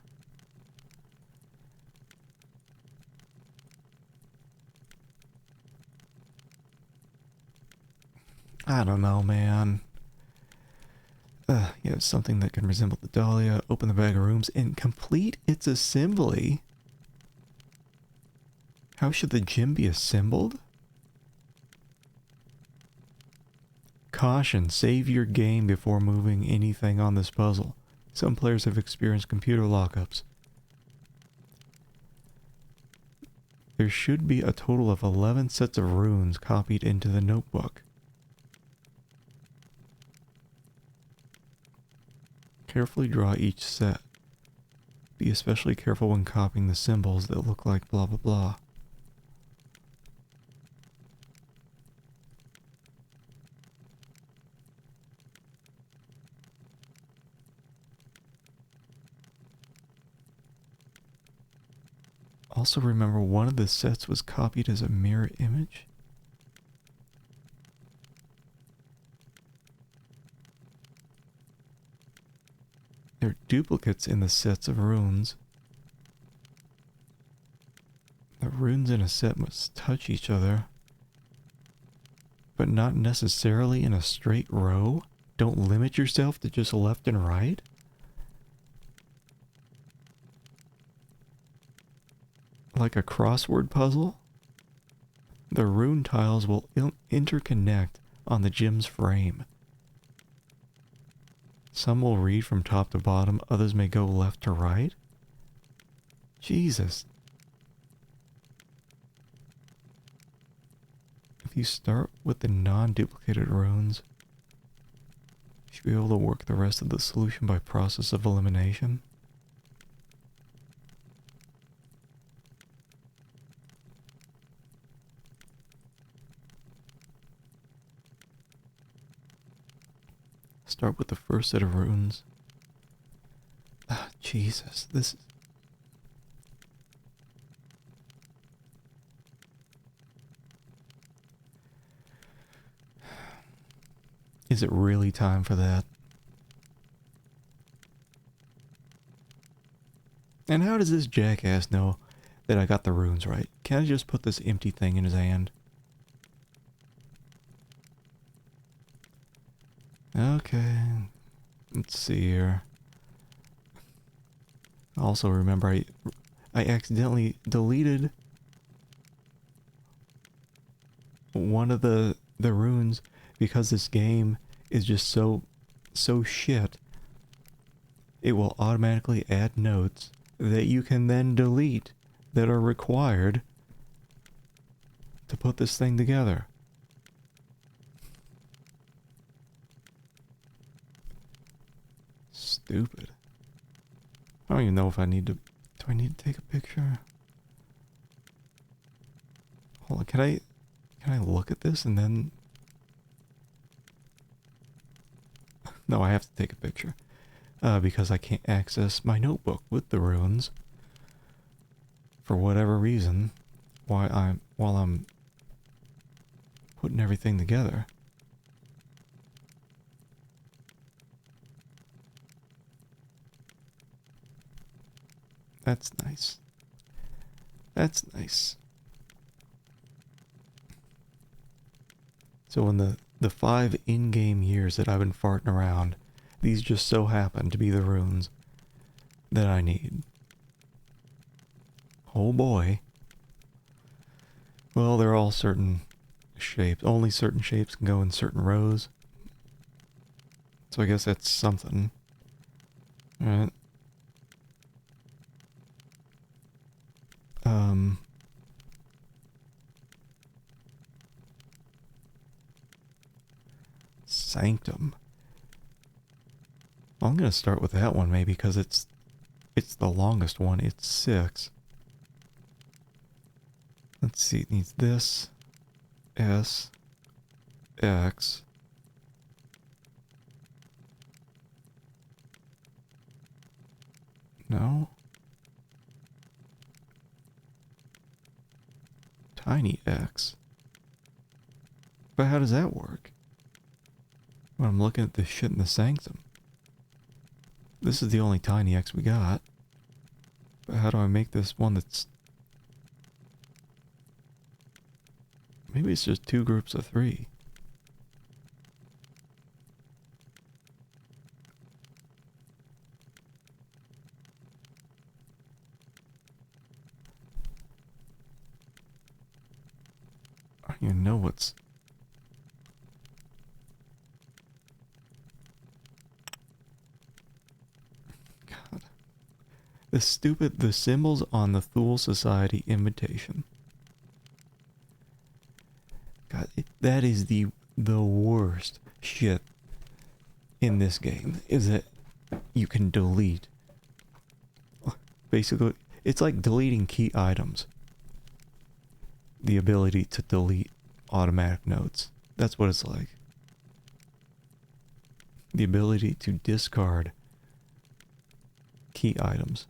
I don't know, man. You have something that can resemble the Dahlia. Open the bag of rooms and complete its assembly. How should the gym be assembled? Caution, save your game before moving anything on this puzzle. Some players have experienced computer lockups. There should be a total of 11 sets of runes copied into the notebook. Carefully draw each set. Be especially careful when copying the symbols that look like blah blah blah. Also remember, one of the sets was copied as a mirror image. There are duplicates in the sets of runes. The runes in a set must touch each other, but not necessarily in a straight row. Don't limit yourself to just left and right. Like a crossword puzzle, the rune tiles will interconnect on the gym's frame. Some will read from top to bottom, others may go left to right. Jesus. If you start with the non-duplicated runes, you should be able to work the rest of the solution by process of elimination. Start with the first set of runes. Ah, Jesus, this is... Is it really time for that? And how does this jackass know that I got the runes right? Can I just put this empty thing in his hand? Okay, let's see here. Also remember, I accidentally deleted one of the runes because this game is just so shit. It will automatically add notes that you can then delete that are required to put this thing together. Stupid. I don't even know if I need to... Do I need to take a picture? Hold on, can I look at this and then... No, I have to take a picture. Because I can't access my notebook with the runes. For whatever reason. While I'm putting everything together. That's nice. That's nice. So in the 5 in-game years that I've been farting around, these just so happen to be the runes that I need. Oh boy. Well, they're all certain shapes. Only certain shapes can go in certain rows. So I guess that's something. Alright. Sanctum. Well, I'm gonna start with that one maybe because it's the longest one. It's 6. Let's Let's see, it needs this. S. X. No. Tiny X. But how does that work? When I'm looking at this shit in the sanctum. This is the only tiny X we got. But how do I make this one that's... Maybe it's just 2 groups of 3. I don't even know what's... God. The symbols on the Thule Society invitation. God, that is the worst shit in this game, is that you can delete. Basically, it's like deleting key items. The ability to delete automatic notes. That's what it's like. The ability to discard key items.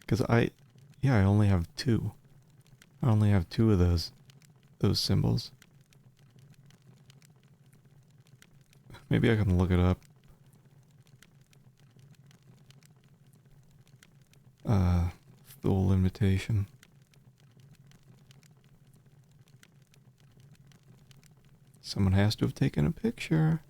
Because I only have 2. I only have 2 of those symbols. Maybe I can look it up. Thule invitation. Someone has to have taken a picture.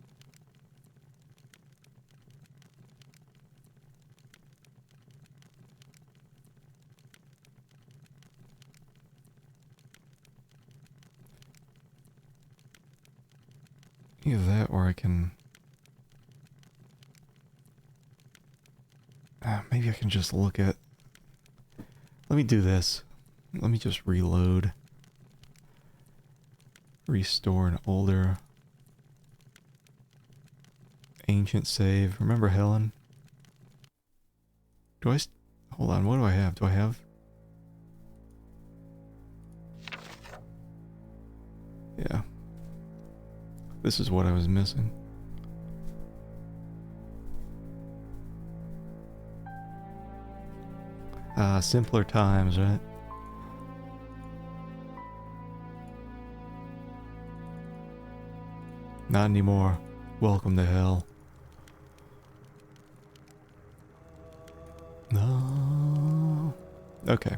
Either that or I can... maybe I can just look at... Let me do this. Let me just reload. Restore an older... ancient save. Remember Helen? Do I... Hold on, what do I have? Do I have... Yeah. This is what I was missing. Simpler times, right? Not anymore. Welcome to hell. No. Okay.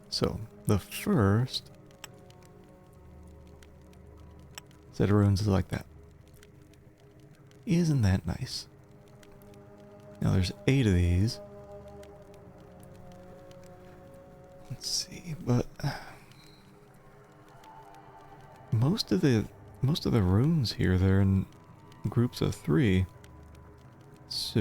So, the first set of runes is like that. Isn't that nice? Now there's 8 of these. Let's see, but most of the runes here, they're in groups of 3. So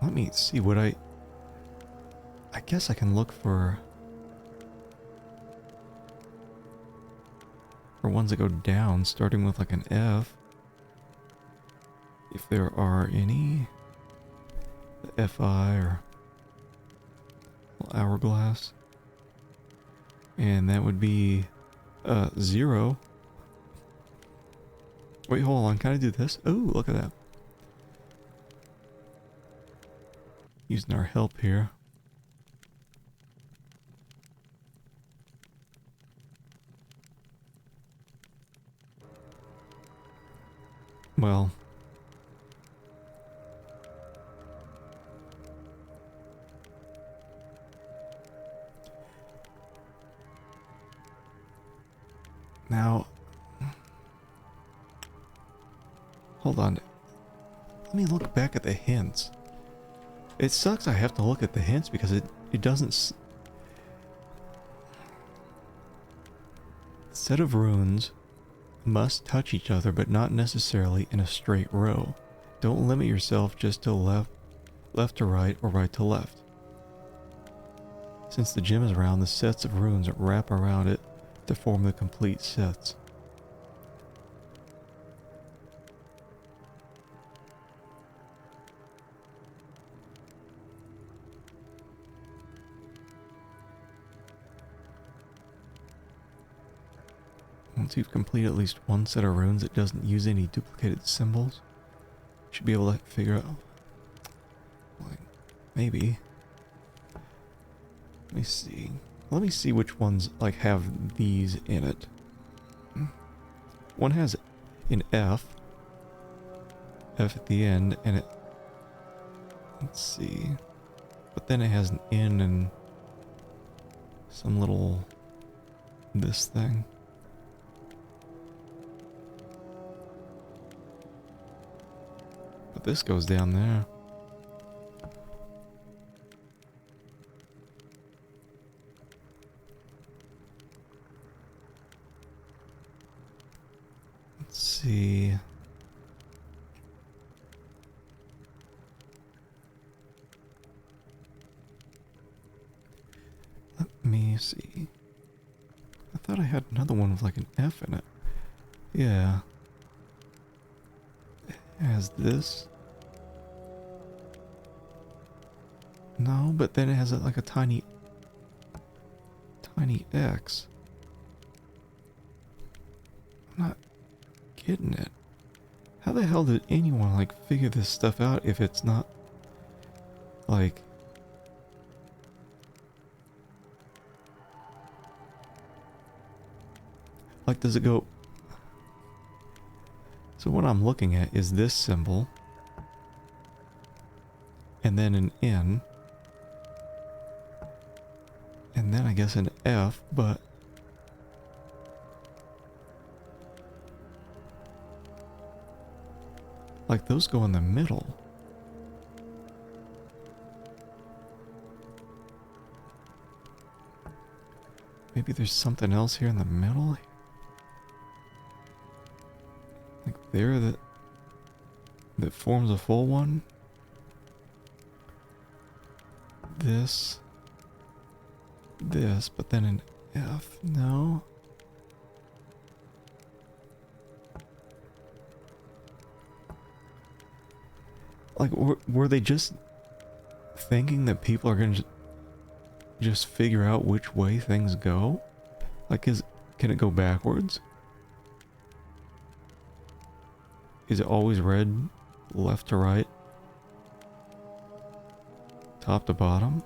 let me see what I guess I can look for ones that go down, starting with like an F. If there are any. The FI or hourglass. And that would be 0. Wait, hold on, can I do this? Oh, look at that. Using our help here. Well, now, hold on. Let me look back at the hints. It sucks I have to look at the hints because it doesn't... Set of runes, must touch each other, but not necessarily in a straight row. Don't limit yourself just to left to right, or right to left. Since the gem is round, the sets of runes wrap around it to form the complete sets. Once you've completed at least one set of runes that doesn't use any duplicated symbols, you should be able to figure out, like, maybe. Let me see. Let me see which ones, like, have these in it. One has an F at the end, and it, let's see. But then it has an N and some little, this thing. But this goes down there. Let's see. Let me see. I thought I had another one with like an F in it. Yeah. It has this. No, but then it has like a tiny X. I'm not getting it. How the hell did anyone like figure this stuff out if it's not like does it go? So what I'm looking at is this symbol and then an N and then I guess an F, but like those go in the middle. Maybe there's something else here in the middle. Like there that forms a full one. This, but then an F. No. Like, were they just thinking that people are going to just figure out which way things go? Like, can it go backwards? Is it always read left to right? Top to bottom?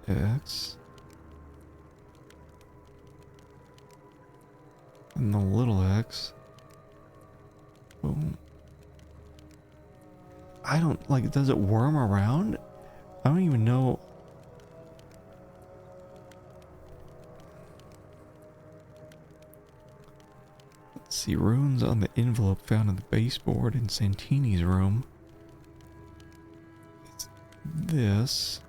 X. And the little X. Boom. I don't, like, does it worm around? I don't even know. Let's see, runes on the envelope found in the baseboard in Santini's room. It's this.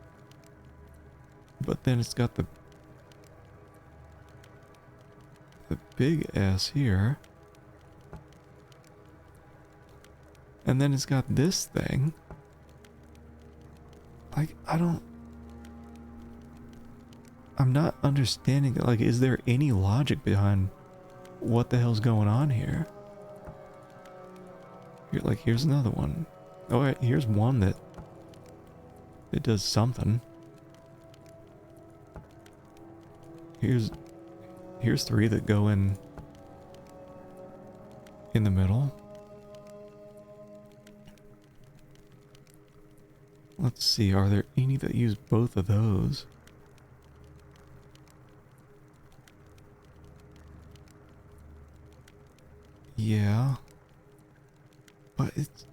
But then it's got the big S here. And then it's got this thing. Like, I'm not understanding, like, is there any logic behind what the hell's going on here? Here, like, here's another one. Oh, wait, here's one that it does something. Here's three that go in the middle. Let's see, are there any that use both of those? Yeah. But it's...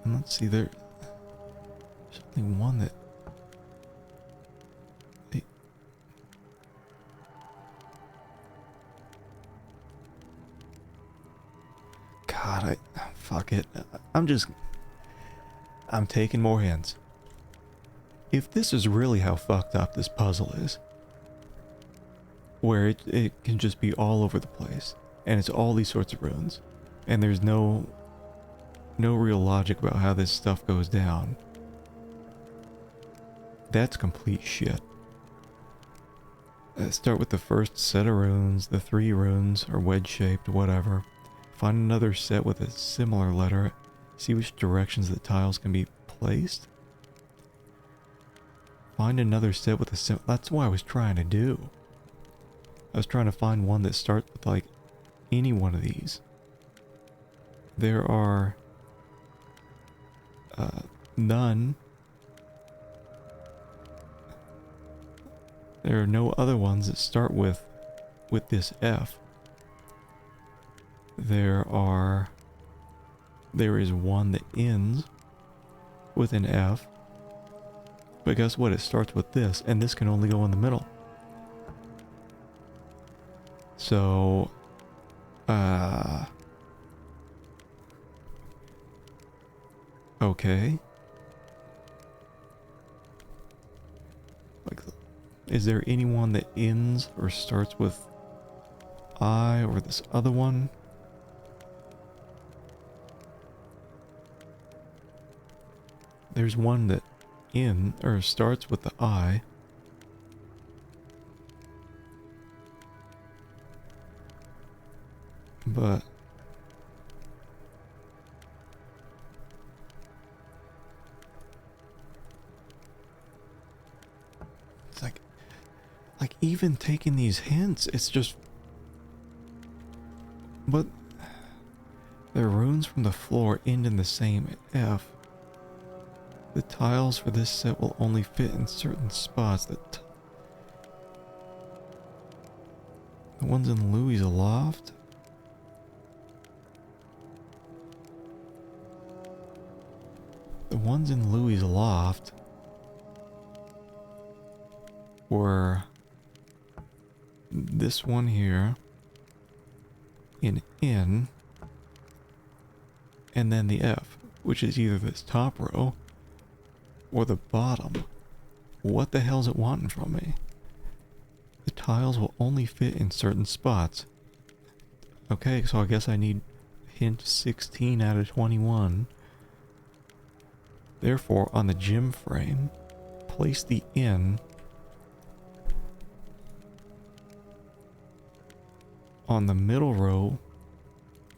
And let's see, there's only one that... God, fuck it. I'm taking more hints. If this is really how fucked up this puzzle is, where it can just be all over the place, and it's all these sorts of runes, and there's no real logic about how this stuff goes down, that's complete shit. Start with the first set of runes, the 3 runes, or wedge-shaped, whatever. Find another set with a similar letter. See which directions the tiles can be placed. Find another set with a that's what I was trying to do. I was trying to find one that starts with, like, any one of these. There are... none. There are no other ones that start with this F. There is one that ends with an F. But guess what? It starts with this, and this can only go in the middle. So, okay. Like, is there anyone that ends or starts with I or this other one? There's one that starts with the I. But it's like even taking these hints, it's just... But the runes from the floor end in the same F. The tiles for this set will only fit in certain spots. The ones in Louis' loft? The ones in Louis' loft were this one here, an N, and then the F, which is either this top row or the bottom. What the hell's it wanting from me? The tiles will only fit in certain spots. Okay, so I guess I need hint 16 out of 21. Therefore, on the gym frame, place the N on the middle row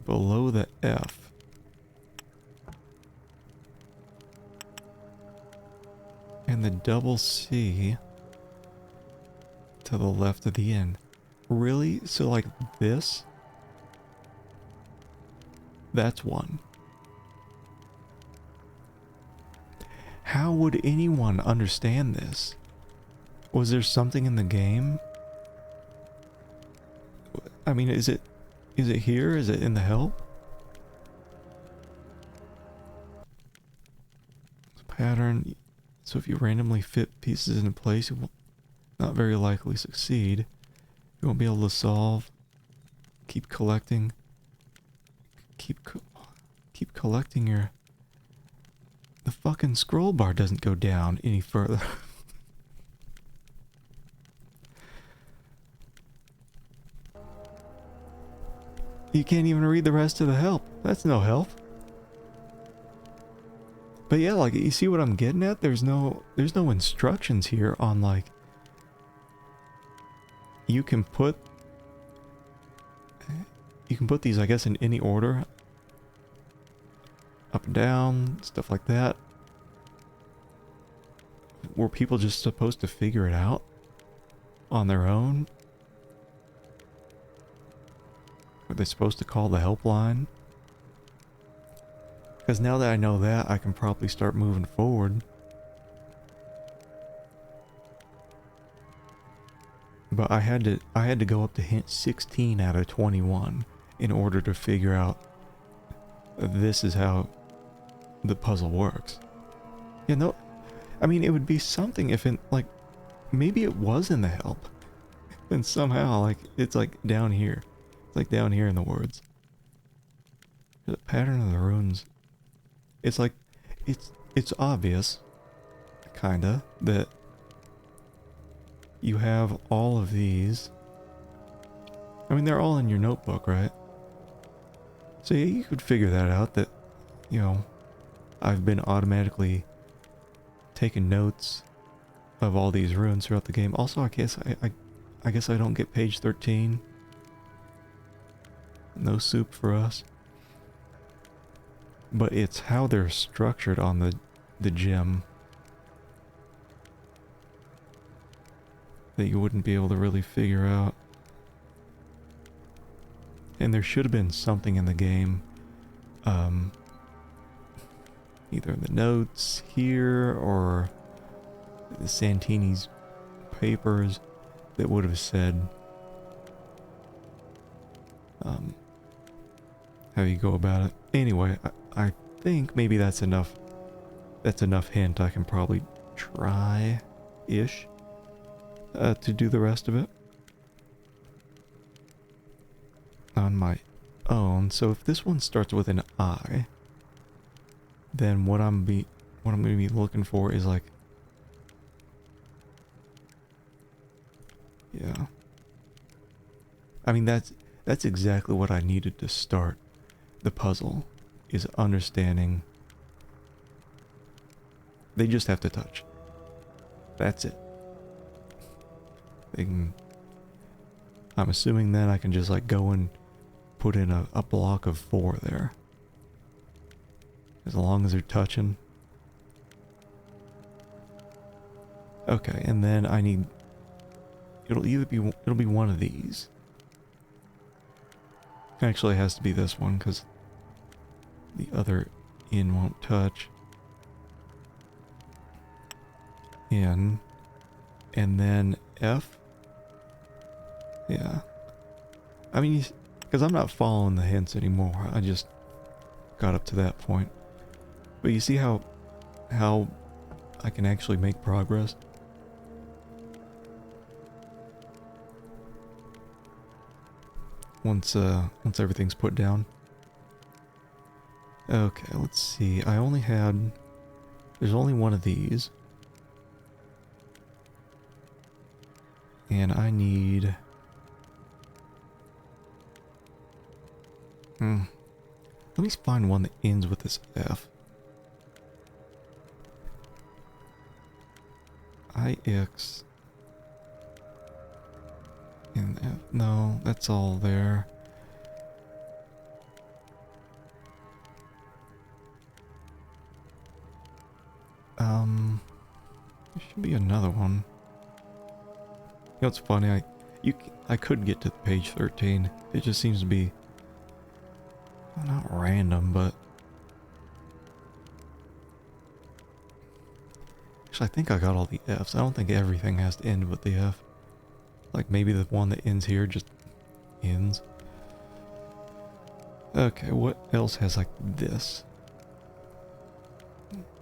below the F. And the double C to the left of the N. Really? So like this? That's one. How would anyone understand this? Was there something in the game? I mean, is it here? Is it in the help? Pattern. So if you randomly fit pieces into place, you will not very likely succeed. You won't be able to solve. Keep collecting. Keep collecting your... The fucking scroll bar doesn't go down any further. You can't even read the rest of the help. That's no help. But yeah, like, you see what I'm getting at? There's no instructions here on, like, you can put these, I guess, in any order. Up and down, stuff like that. Were people just supposed to figure it out on their own? Were they supposed to call the helpline? Because now that I know that, I can probably start moving forward. But I had to go up to hint 16 out of 21 in order to figure out this is how the puzzle works. Yeah, no, I mean, it would be something if it, like, maybe it was in the help. And somehow, like, it's like down here. It's like down here in the words. The pattern of the runes. It's like, it's obvious, kinda, that you have all of these. I mean, they're all in your notebook, right? So yeah, you could figure that out, that, you know, I've been automatically taking notes of all these runes throughout the game. Also, I guess I guess I don't get page 13. No soup for us. But it's how they're structured on the gem that you wouldn't be able to really figure out. And there should have been something in the game, either in the notes here or the Santini's papers, that would have said how you go about it. Anyway, I think maybe that's enough. That's enough hint. I can probably try-ish to do the rest of it on my own. So if this one starts with an I, then what I'm going to be looking for is like, yeah. I mean, that's exactly what I needed to start the puzzle, is understanding. They just have to touch. That's it. They can, I'm assuming then I can just like go and put in a block of 4 there. As long as they're touching. Okay, and then I need, it'll be one of these. Actually, it has to be this one because the other in won't touch. In, and then F. Yeah. I mean, because I'm not following the hints anymore. I just got up to that point. But you see how I can actually make progress? Once everything's put down. Okay, let's see. There's only one of these. And I need... Let me find one that ends with this F. IX. And F. No, that's all there. There should be another one. You know, it's funny, I could get to page 13. It just seems to be, well, not random, but actually I think I got all the F's. I don't think everything has to end with the F. Like maybe the one that ends here just ends. Okay, what else has like this?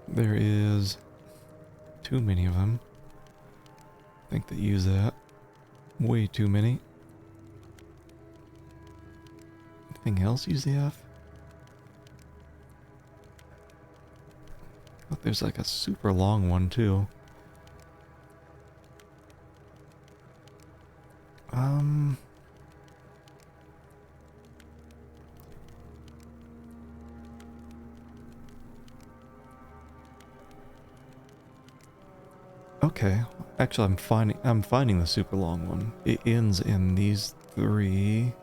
There is too many of them. I think they use that. Way too many. Anything else use the F? But there's like a super long one too. Okay, actually I'm finding the super long one. It ends in these 3,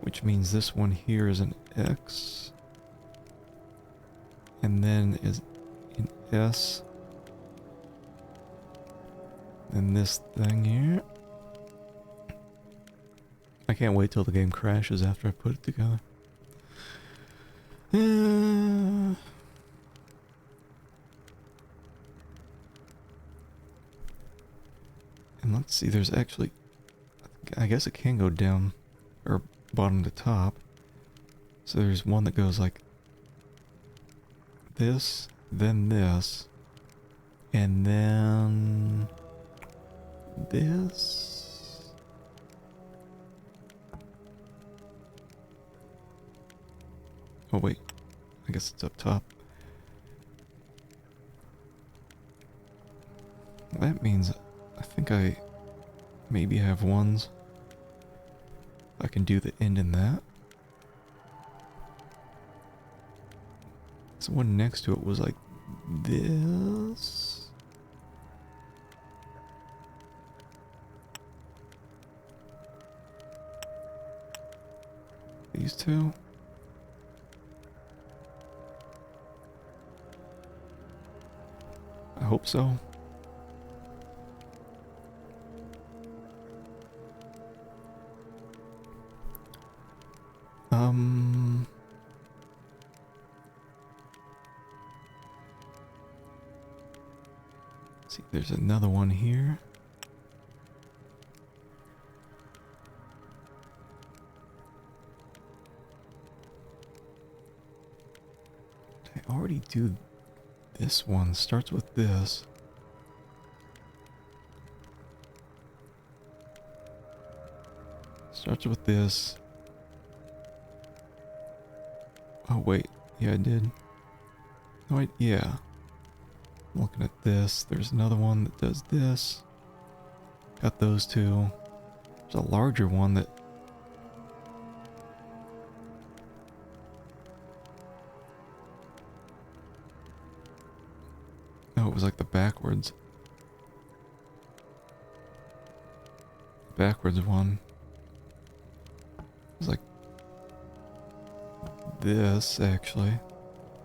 which means this one here is an X, and then is an S, and this thing here. I can't wait till the game crashes after I put it together. And let's see, there's actually, I guess it can go down, or bottom to top. So there's one that goes like this, then this, and then this. Oh wait, I guess it's up top. That means I think I maybe have ones. I can do the end in that. So one next to it was like this. These two. I hope so. See, there's another one here. I already do this one. Starts with this. Starts with this. Oh wait, yeah I did. No, yeah. I'm looking at this. There's another one that does this. Got those two. There's a larger one that... Oh, it was like the backwards. Backwards one. It was like this, actually.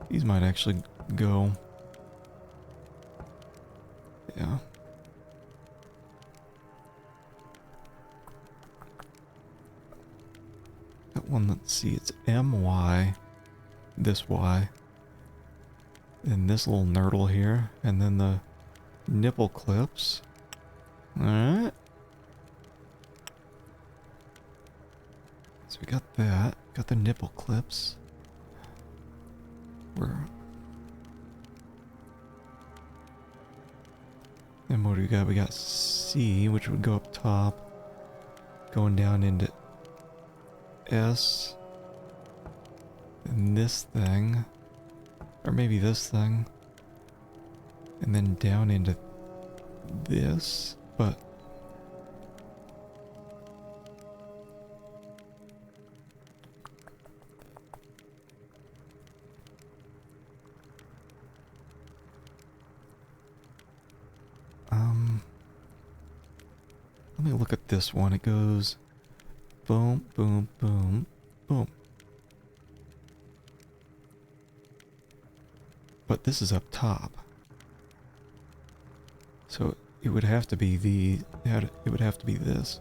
These might actually go. Yeah. That one, let's see, it's MY. This Y. And this little nurdle here. And then the nipple clips. Alright. So we got that. Got the nipple clips. And what do we got? We got C, which would go up top. Going down into S. And this thing. Or maybe this thing. And then down into this. But... let me look at this one. It goes boom, boom, boom, boom. But this is up top. So it would have to be it would have to be this.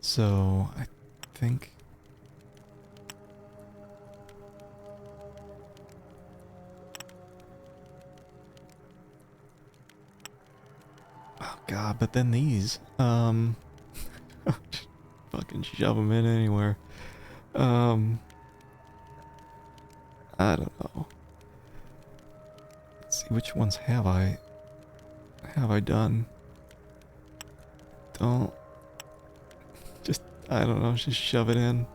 So I think... Oh god, but then these, fucking shove them in anywhere. I don't know. Let's see, which ones have I done? Don't, just, I don't know, just shove it in.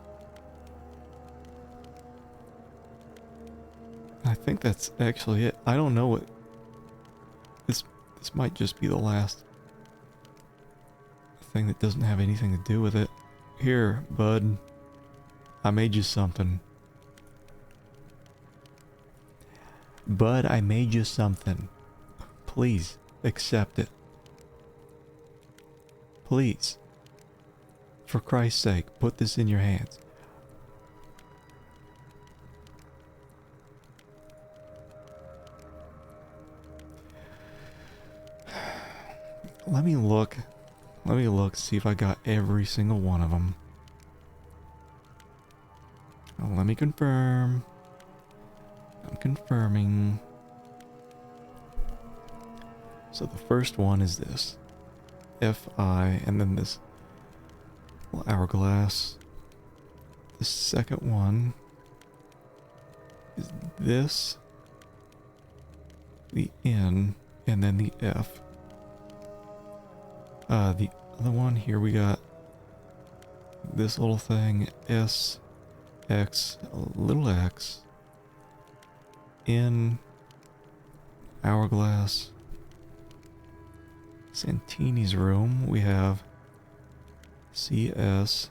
I think that's actually it. I don't know what, this might just be the last thing that doesn't have anything to do with it. Here, bud. I made you something. Bud, I made you something. Please, accept it. Please. For Christ's sake, put this in your hands. Let me look, see if I got every single one of them. Oh, let me confirm. I'm confirming. So the first one is this. Fi, and then this little hourglass. The second one is this, the N, and then the F. The other one here, we got this little thing, S, X, little x, N, hourglass. Santini's room, we have CS,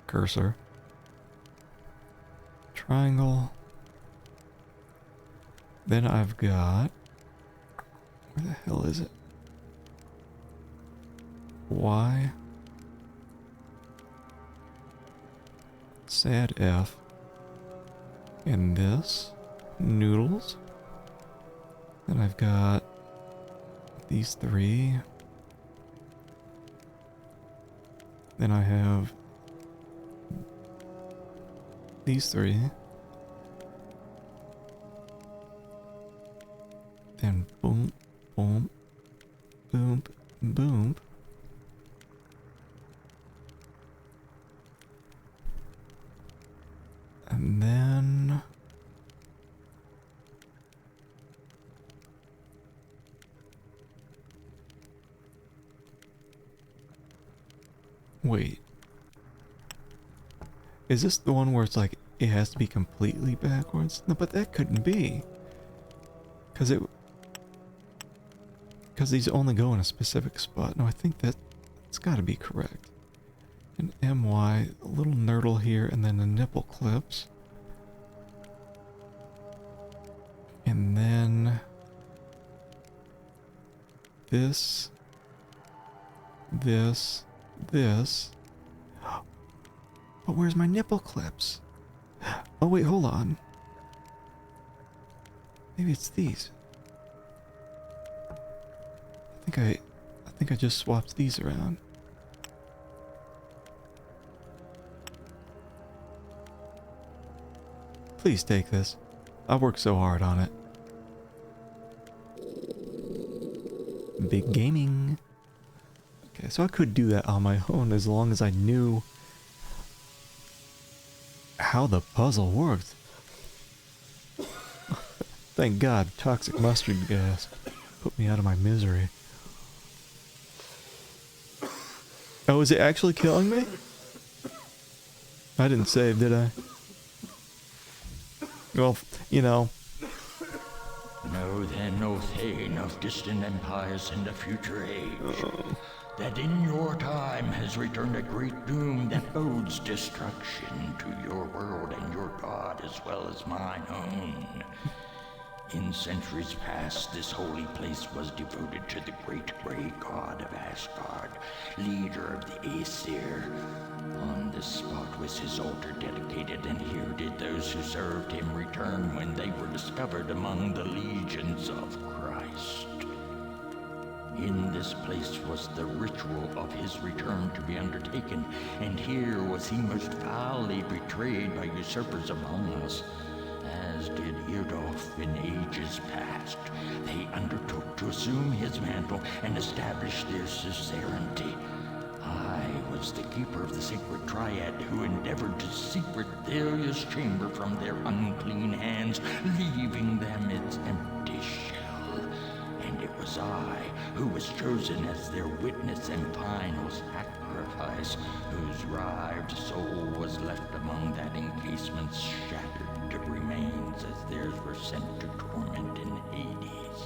cursor, triangle. Then I've got, where the hell is it? Y, sad F, and this, noodles. Then I've got these three. Then I have these three. Then boom, boom, boom, boom. And then wait. Is this the one where it's like it has to be completely backwards? No, but that couldn't be. Cause these only go in a specific spot. No, I think that's gotta be correct. An MY, a little nurdle here, and then the nipple clips. And then this. But where's my nipple clips? Oh wait, hold on. Maybe it's these. I think I just swapped these around. Please take this. I worked so hard on it. Big gaming. Okay, so I could do that on my own as long as I knew how the puzzle worked. Thank God, toxic mustard gas put me out of my misery. Oh, is it actually killing me? I didn't save, did I? Well, you know.
Know then, O Thane of distant empires in the future age, that in your time has returned a great doom that bodes destruction to your world and your god as well as mine own. In centuries past, this holy place was devoted to the great grey god of Asgard, leader of the Aesir. On this spot was his altar dedicated, and here did those who served him return when they were discovered among the legions of Christ. In this place was the ritual of his return to be undertaken, and here was he most foully betrayed by usurpers among us. As did Eardolf in ages past, they undertook to assume his mantle and establish their suzerainty. I was the keeper of the sacred triad who endeavored to secret Dahlia's chamber from their unclean hands, leaving them its empty shell. And it was I who was chosen as their witness and final sacrifice, whose rived soul was left among that encasement's shattered remains as theirs were sent to torment in Hades.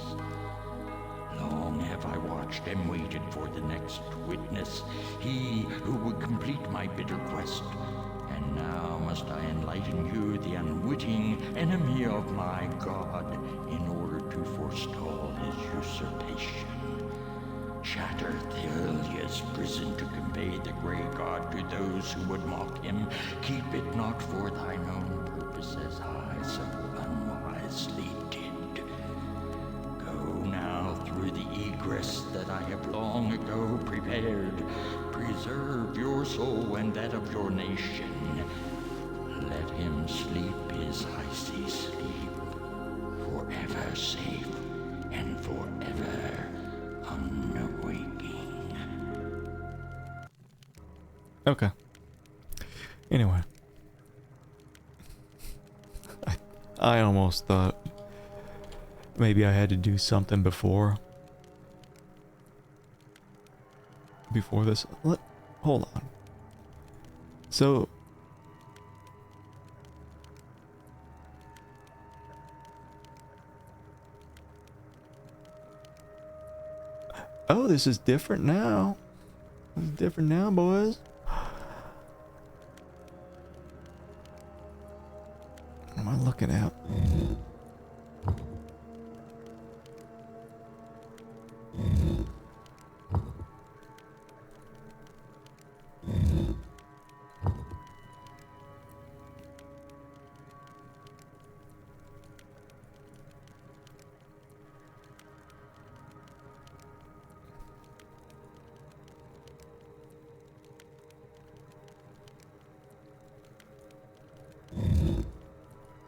Long have I watched and waited for the next witness, he who would complete my bitter quest. And now must I enlighten you, the unwitting enemy of my God, in order to forestall his usurpation. Shatter Dahlia's prison to convey the grey god to those who would mock him. Keep it not for thine own purpose as I so unwisely did. Go now through the egress that I have long ago prepared. Preserve your soul and that of your nation. Let him sleep his icy sleep, forever safe and forever unawaking.
Okay. Anyway. I almost thought maybe I had to do something before this. Hold on. So oh, this is different now. This is different now, boys. What am I looking at?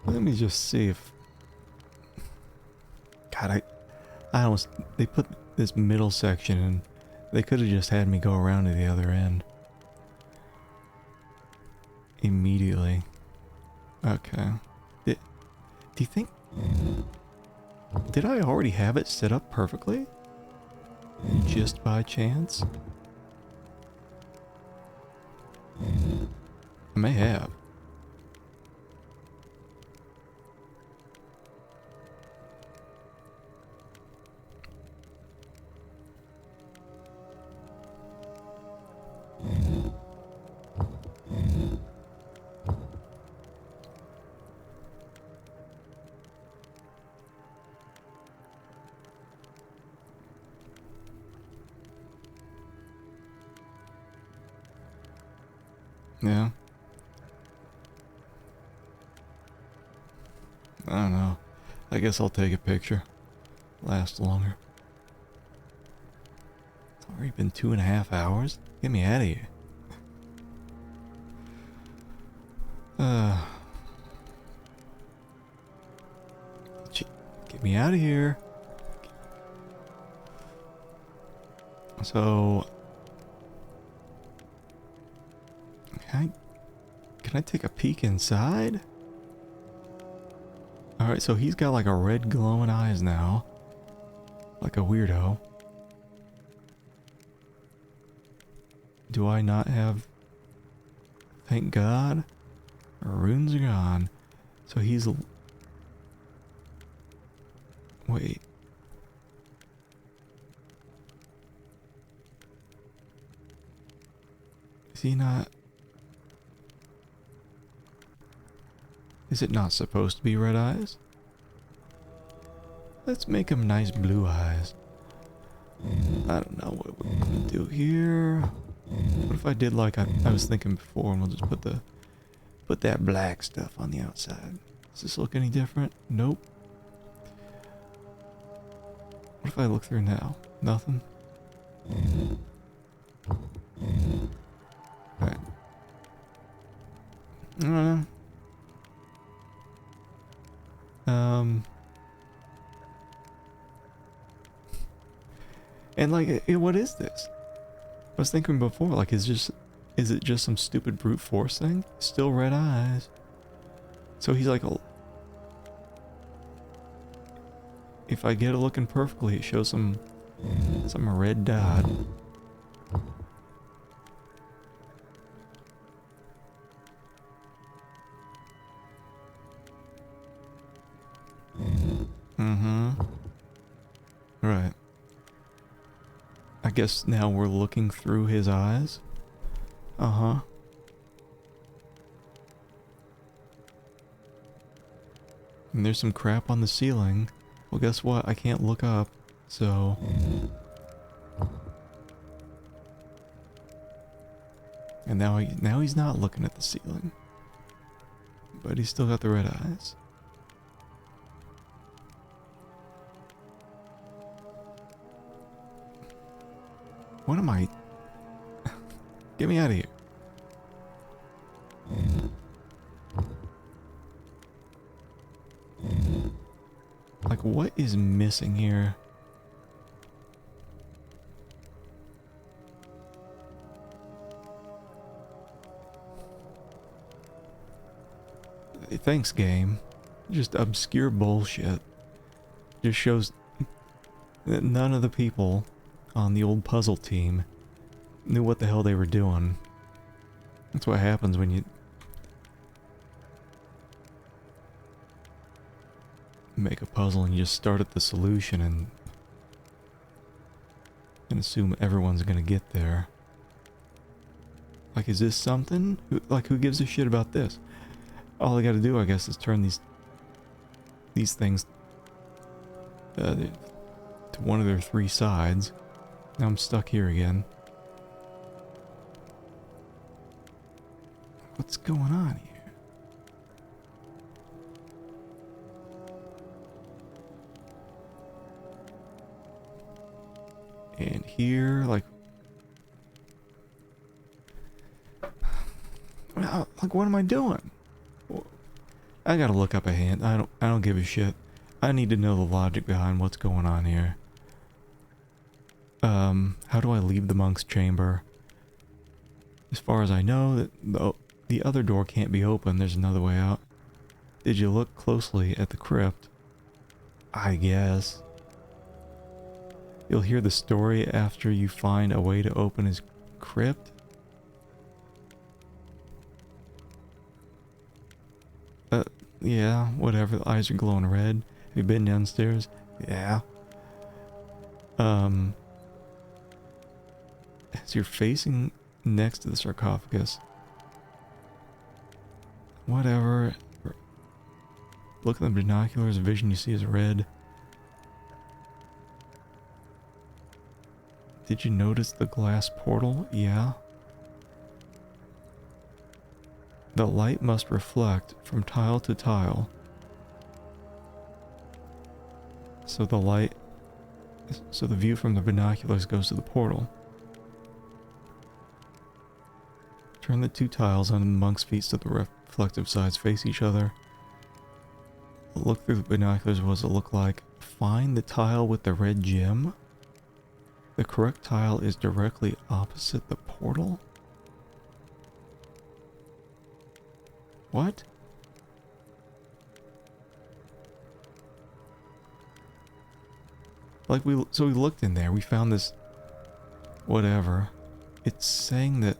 Let me just see if... God, I almost... They put this middle section in. They could have just had me go around to the other end. Immediately. Okay. Do you think... Did I already have it set up perfectly? Just by chance? I may have. Yeah. I don't know. I guess I'll take a picture. Last longer. It's already been 2.5 hours? Get me out of here. Get me out of here. So... Can I take a peek inside? Alright, so he's got like a red glowing eyes now. Like a weirdo. Do I not have... Thank God? Our runes are gone. So he's... Wait. Is he not... Is it not supposed to be red eyes? Let's make him nice blue eyes. I don't know what we're gonna do here. What if I did like I was thinking before, and we'll just put that black stuff on the outside. Does this look any different? Nope. What if I look through now? Nothing? Alright. I don't know. And like, what is this? I was thinking before, like, is it just some stupid brute force thing? Still red eyes. So he's like if I get it looking perfectly, it shows some red dot. Right. I guess now we're looking through his eyes. Uh-huh. And there's some crap on the ceiling. Well, guess what? I can't look up, so... And now he's not looking at the ceiling. But he's still got the red eyes. What am I... Get me out of here. Like, what is missing here? Thanks, game. Just obscure bullshit. Just shows that none of the people on the old puzzle team knew what the hell they were doing. That's what happens when you make a puzzle and you just start at the solution and assume everyone's gonna get there. Like, is this something? Who gives a shit about this? All I gotta do, I guess, is turn these things to one of their three sides. Now I'm stuck here again. What's going on here? And here, like what am I doing? I gotta look up a hint. I don't give a shit. I need to know the logic behind what's going on here. How do I leave the monk's chamber? As far as I know, that the other door can't be open. There's another way out. Did you look closely at the crypt? I guess. You'll hear the story after you find a way to open his crypt? Yeah, whatever. The eyes are glowing red. Have you been downstairs? Yeah. As you're facing next to the sarcophagus. Whatever. Look at the binoculars. The vision you see is red. Did you notice the glass portal? Yeah. The light must reflect from tile to tile. So the view from the binoculars goes to the portal. Turn the two tiles on the monk's feet so the reflective sides face each other. Look through the binoculars. What does it look like? Find the tile with the red gem. The correct tile is directly opposite the portal? What? So we looked in there, we found this whatever. It's saying that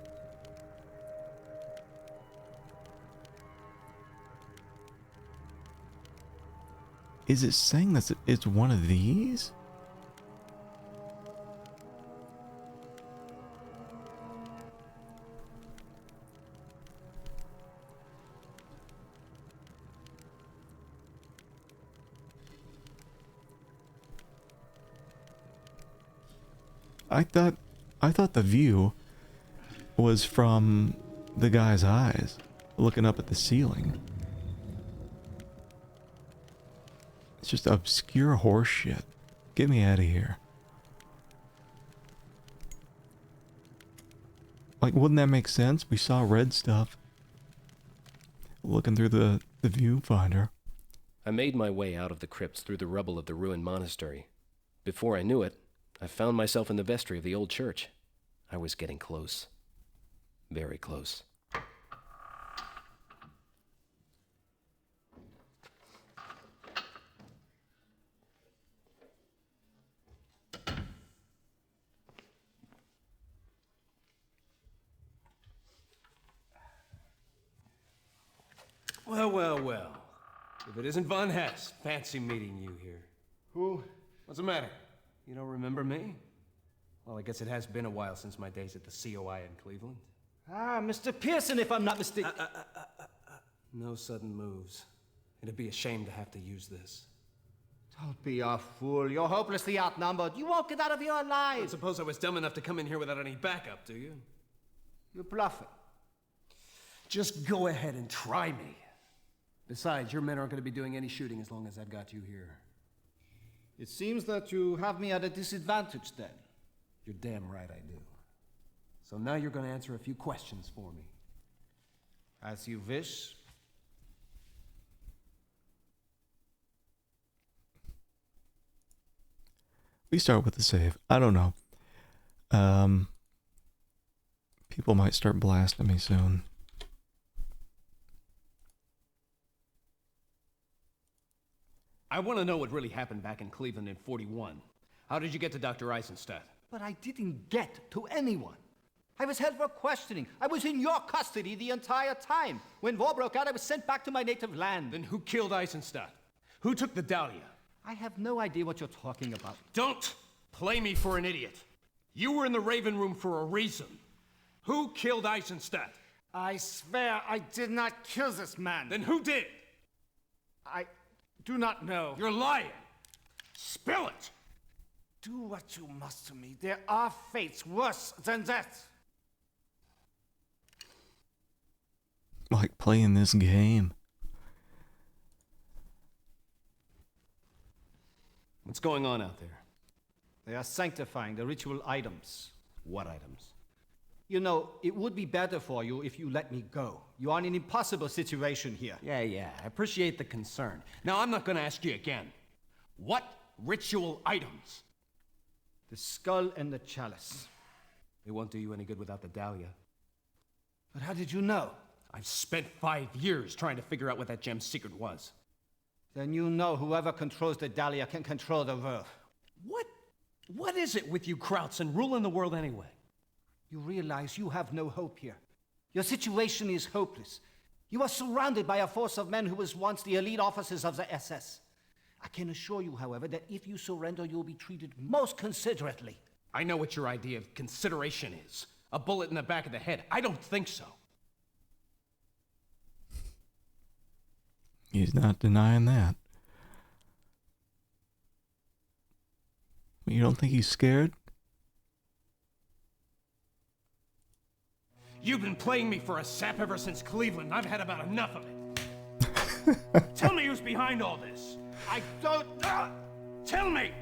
is it saying that it's one of these? I thought the view was from the guy's eyes, looking up at the ceiling. It's just obscure horse shit. Get me out of here. Like, wouldn't that make sense? We saw red stuff. Looking through the viewfinder.
I made my way out of the crypts through the rubble of the ruined monastery. Before I knew it, I found myself in the vestry of the old church. I was getting close. Very close. Well. If it isn't Von Hess, fancy meeting you here.
Who?
What's the matter? You don't remember me? Well, I guess it has been a while since my days at the COI in Cleveland.
Ah, Mr. Pearson, if I'm not mistaken.
No sudden moves. It'd be a shame to have to use this.
Don't be a fool. You're hopelessly outnumbered. You won't get out of here
I
alive.
suppose I was dumb enough to come in here without any backup, do you?
You're bluffing.
Just go ahead and try me. Besides, your men aren't going to be doing any shooting as long as I've got you here.
It seems that you have me at a disadvantage then.
You're damn right I do. So now you're going to answer a few questions for me.
As you wish.
We start with the save. I don't know. People might start blasting me soon.
I want to know what really happened back in Cleveland in '41. How did you get to Dr. Eisenstadt?
But I didn't get to anyone. I was held for questioning. I was in your custody the entire time. When war broke out, I was sent back to my native land.
Then who killed Eisenstadt? Who took the Dahlia?
I have no idea what you're talking about.
Don't play me for an idiot. You were in the Raven Room for a reason. Who killed Eisenstadt?
I swear I did not kill this man.
Then who did?
I do not know.
You're lying. Spill it.
Do what you must to me. There are fates worse than that.
Like playing this game.
What's going on out there?
They are sanctifying the ritual items.
What items?
You know, it would be better for you if you let me go. You are in an impossible situation here.
Yeah, I appreciate the concern. Now, I'm not going to ask you again. What ritual items?
The skull and the chalice.
It won't do you any good without the Dahlia.
But how did you know?
I've spent 5 years trying to figure out what that gem's secret was.
Then you know whoever controls the Dahlia can control the world.
What is it with you Krauts and ruling the world anyway?
You realize you have no hope here. Your situation is hopeless. You are surrounded by a force of men who was once the elite officers of the SS. I can assure you, however, that if you surrender, you'll be treated most considerately.
I know what your idea of consideration is. A bullet in the back of the head. I don't think so.
He's not denying that. You don't think he's scared?
You've been playing me for a sap ever since Cleveland. I've had about enough of it. Tell me who's behind all this.
I don't...
Tell me!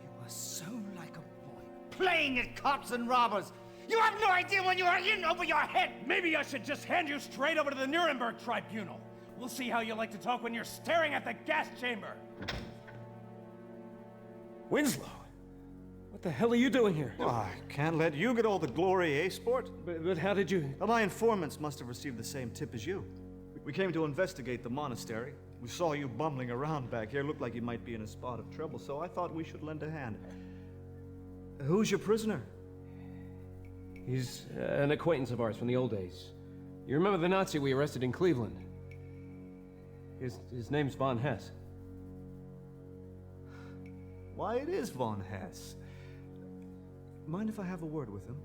You are so like a boy, playing at cops and robbers. You have no idea when you are in over your head.
Maybe I should just hand you straight over to the Nuremberg tribunal. We'll see how you like to talk when you're staring at the gas chamber. Winslow, what the hell are you doing here?
Well, I can't let you get all the glory, eh, sport?
But how did you...
Well, my informants must have received the same tip as you. We came to investigate the monastery. We saw you bumbling around back here. Looked like you might be in a spot of trouble, so I thought we should lend a hand. Who's your prisoner?
He's an acquaintance of ours from the old days. You remember the Nazi we arrested in Cleveland? His name's Von Hess.
Why, it is Von Hess. Mind if I have a word with him?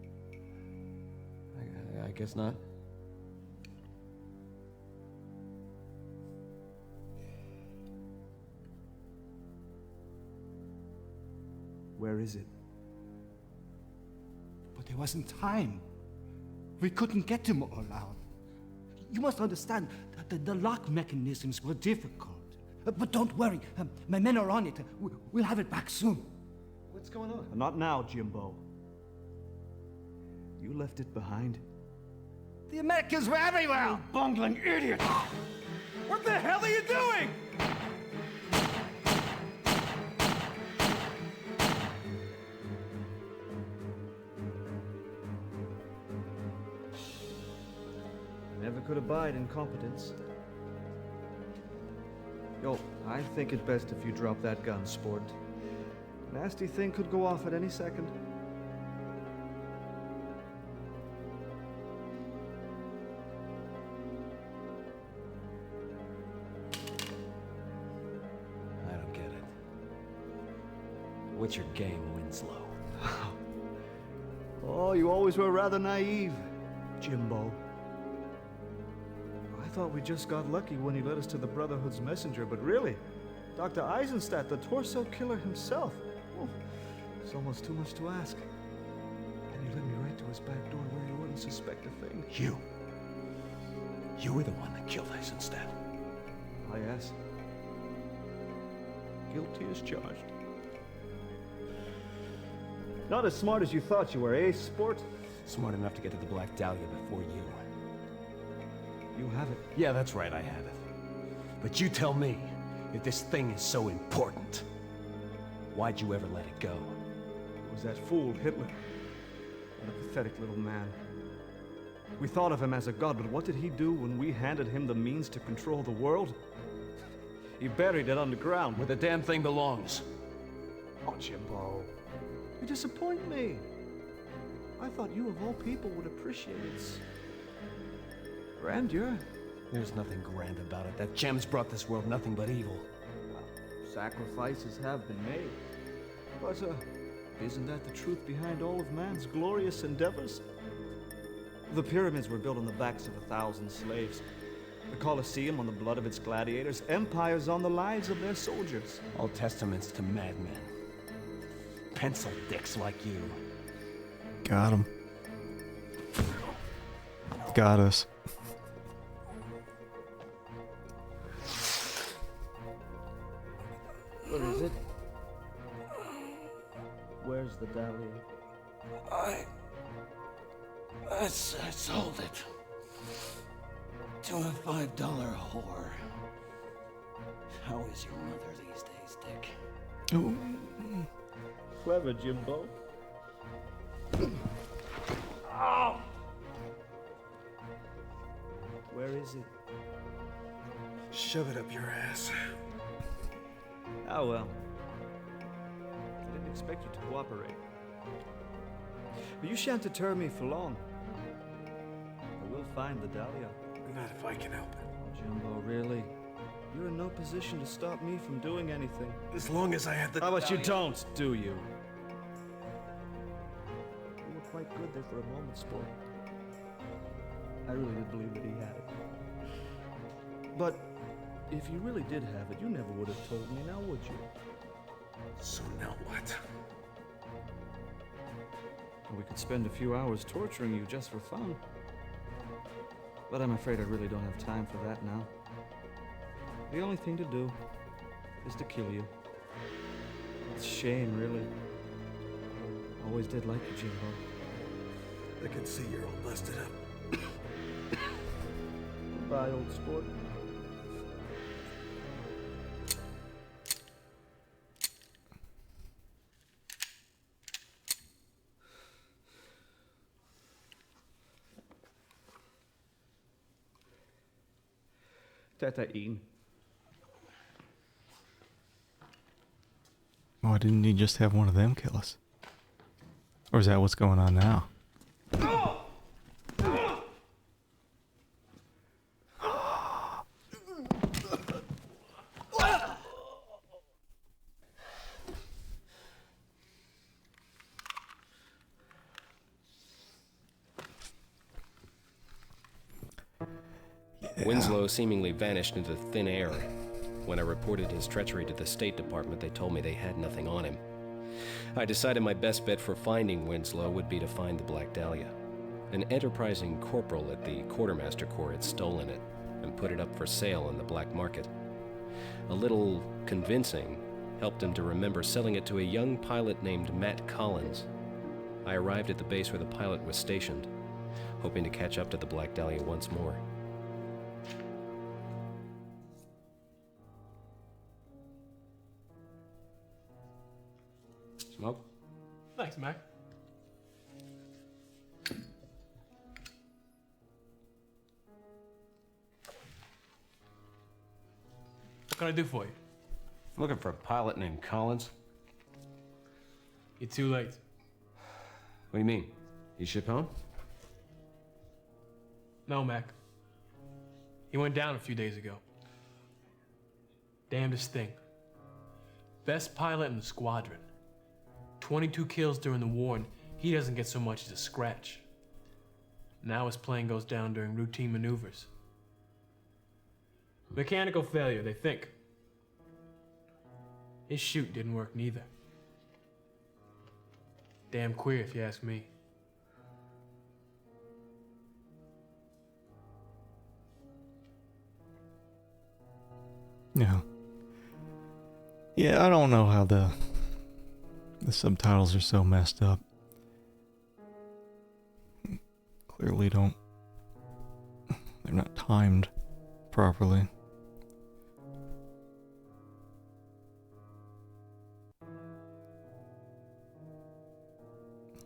I guess not.
Where is it?
But there wasn't time. We couldn't get him all out. You must understand that the lock mechanisms were difficult. But don't worry, my men are on it. We'll have it back soon.
What's going on?
Not now, Jimbo. You left it behind.
The Americans were everywhere!
You bungling idiot! What the hell are you doing?
Never could abide incompetence. Yo, I think it best if you drop that gun, sport. Nasty thing could go off at any second.
I don't get it. What's your game, Winslow?
Oh, you always were rather naive, Jimbo. I thought we just got lucky when he led us to the Brotherhood's messenger, but really, Dr. Eisenstadt, the torso killer himself. Oh, it's almost too much to ask. And he led me right to his back door where you wouldn't suspect a thing.
You were the one that killed Eisenstadt.
Ah, yes. Guilty as charged. Not as smart as you thought you were, eh, sport?
Smart enough to get to the Black Dahlia before you.
You have it.
Yeah, that's right, I have it. But you tell me, if this thing is so important, why'd you ever let it go?
It was that fool, Hitler. What a pathetic little man. We thought of him as a god, but what did he do when we handed him the means to control the world? He buried it underground.
Where the damn thing belongs.
Oh, Jimbo. You disappoint me. I thought you of all people would appreciate its grandeur.
There's nothing grand about it. That gem's brought this world nothing but evil.
Sacrifices have been made. But, isn't that the truth behind all of man's glorious endeavors? The pyramids were built on the backs of 1,000 slaves. The Colosseum on the blood of its gladiators. Empires on the lives of their soldiers.
All testaments to madmen. Pencil dicks like you.
Got him. Got us.
What is it? Where's the Dahlia?
I sold it to a $5 whore. How is your mother these days, Dick?
Ooh.
Clever, Jimbo. Where is it?
Shove it up your ass.
Oh well. I didn't expect you to cooperate. But you shan't deter me for long. I will find the Dahlia.
Not if I can help it.
Oh, Jimbo, really? You're in no position to stop me from doing anything.
As long as I have the
How about you
Dahlia.
don't, do you? You were quite good there for a moment, sport. I really did believe that he had it. But if you really did have it, you never would have told me, now would you?
So now what?
We could spend a few hours torturing you just for fun. But I'm afraid I really don't have time for that now. The only thing to do is to kill you. It's a shame, really. Always did like you, Jimbo.
I can see you're all busted up.
Goodbye, old sport. Tata Ian.
Why didn't he just have one of them kill us? Or is that what's going on now?
Winslow seemingly vanished into thin air. When I reported his treachery to the State Department, they told me they had nothing on him. I decided my best bet for finding Winslow would be to find the Black Dahlia. An enterprising corporal at the Quartermaster Corps had stolen it and put it up for sale on the black market. A little convincing helped him to remember selling it to a young pilot named Matt Collins. I arrived at the base where the pilot was stationed, hoping to catch up to the Black Dahlia once more. Smoke?
Thanks, Mac. What can I do for you?
Looking for a pilot named Collins.
You're too late.
What do you mean? He ship home?
No, Mac. He went down a few days ago. Damnedest thing. Best pilot in the squadron. 22 kills during the war, and he doesn't get so much as a scratch. Now his plane goes down during routine maneuvers. Mechanical failure, they think. His chute didn't work neither. Damn queer, if you ask me.
Yeah. Yeah, I don't know how the subtitles are so messed up. Clearly don't. They're not timed properly.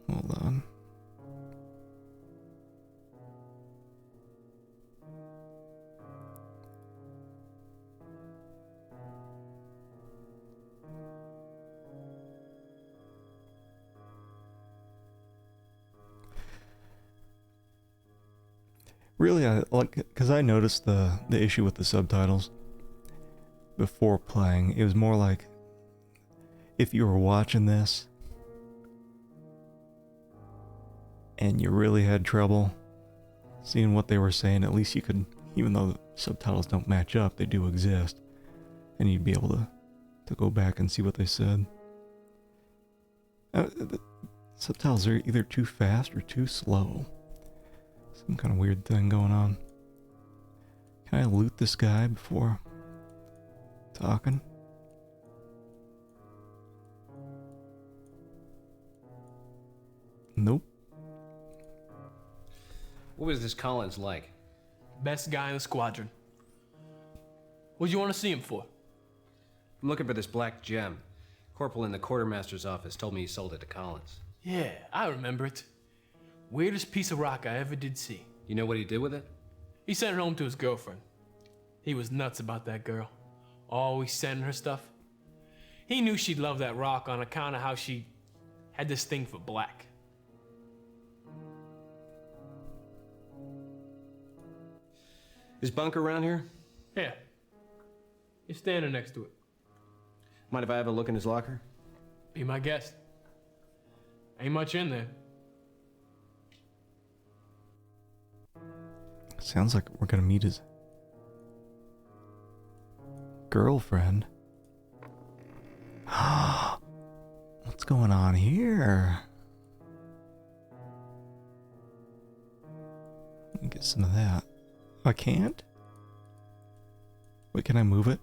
Hold on. Really, I like, because I noticed the issue with the subtitles before playing. It was more like, if you were watching this and you really had trouble seeing what they were saying, at least you could, even though the subtitles don't match up, they do exist, and you'd be able to go back and see what they said. The subtitles are either too fast or too slow. Some kind of weird thing going on. Can I loot this guy before talking? Nope.
What was this Collins like?
Best guy in the squadron. What do you want to see him for?
I'm looking for this black gem. Corporal in the quartermaster's office told me he sold it to Collins.
Yeah, I remember it. Weirdest piece of rock I ever did see.
You know what he did with it?
He sent it home to his girlfriend. He was nuts about that girl. Always sending her stuff. He knew she'd love that rock on account of how she had this thing for black.
His bunker around here?
Yeah. You're standing next to it.
Mind if I have a look in his locker?
Be my guest. Ain't much in there.
Sounds like we're gonna meet his girlfriend. What's going on here? Let me get some of that. I can't? Wait, can I move it?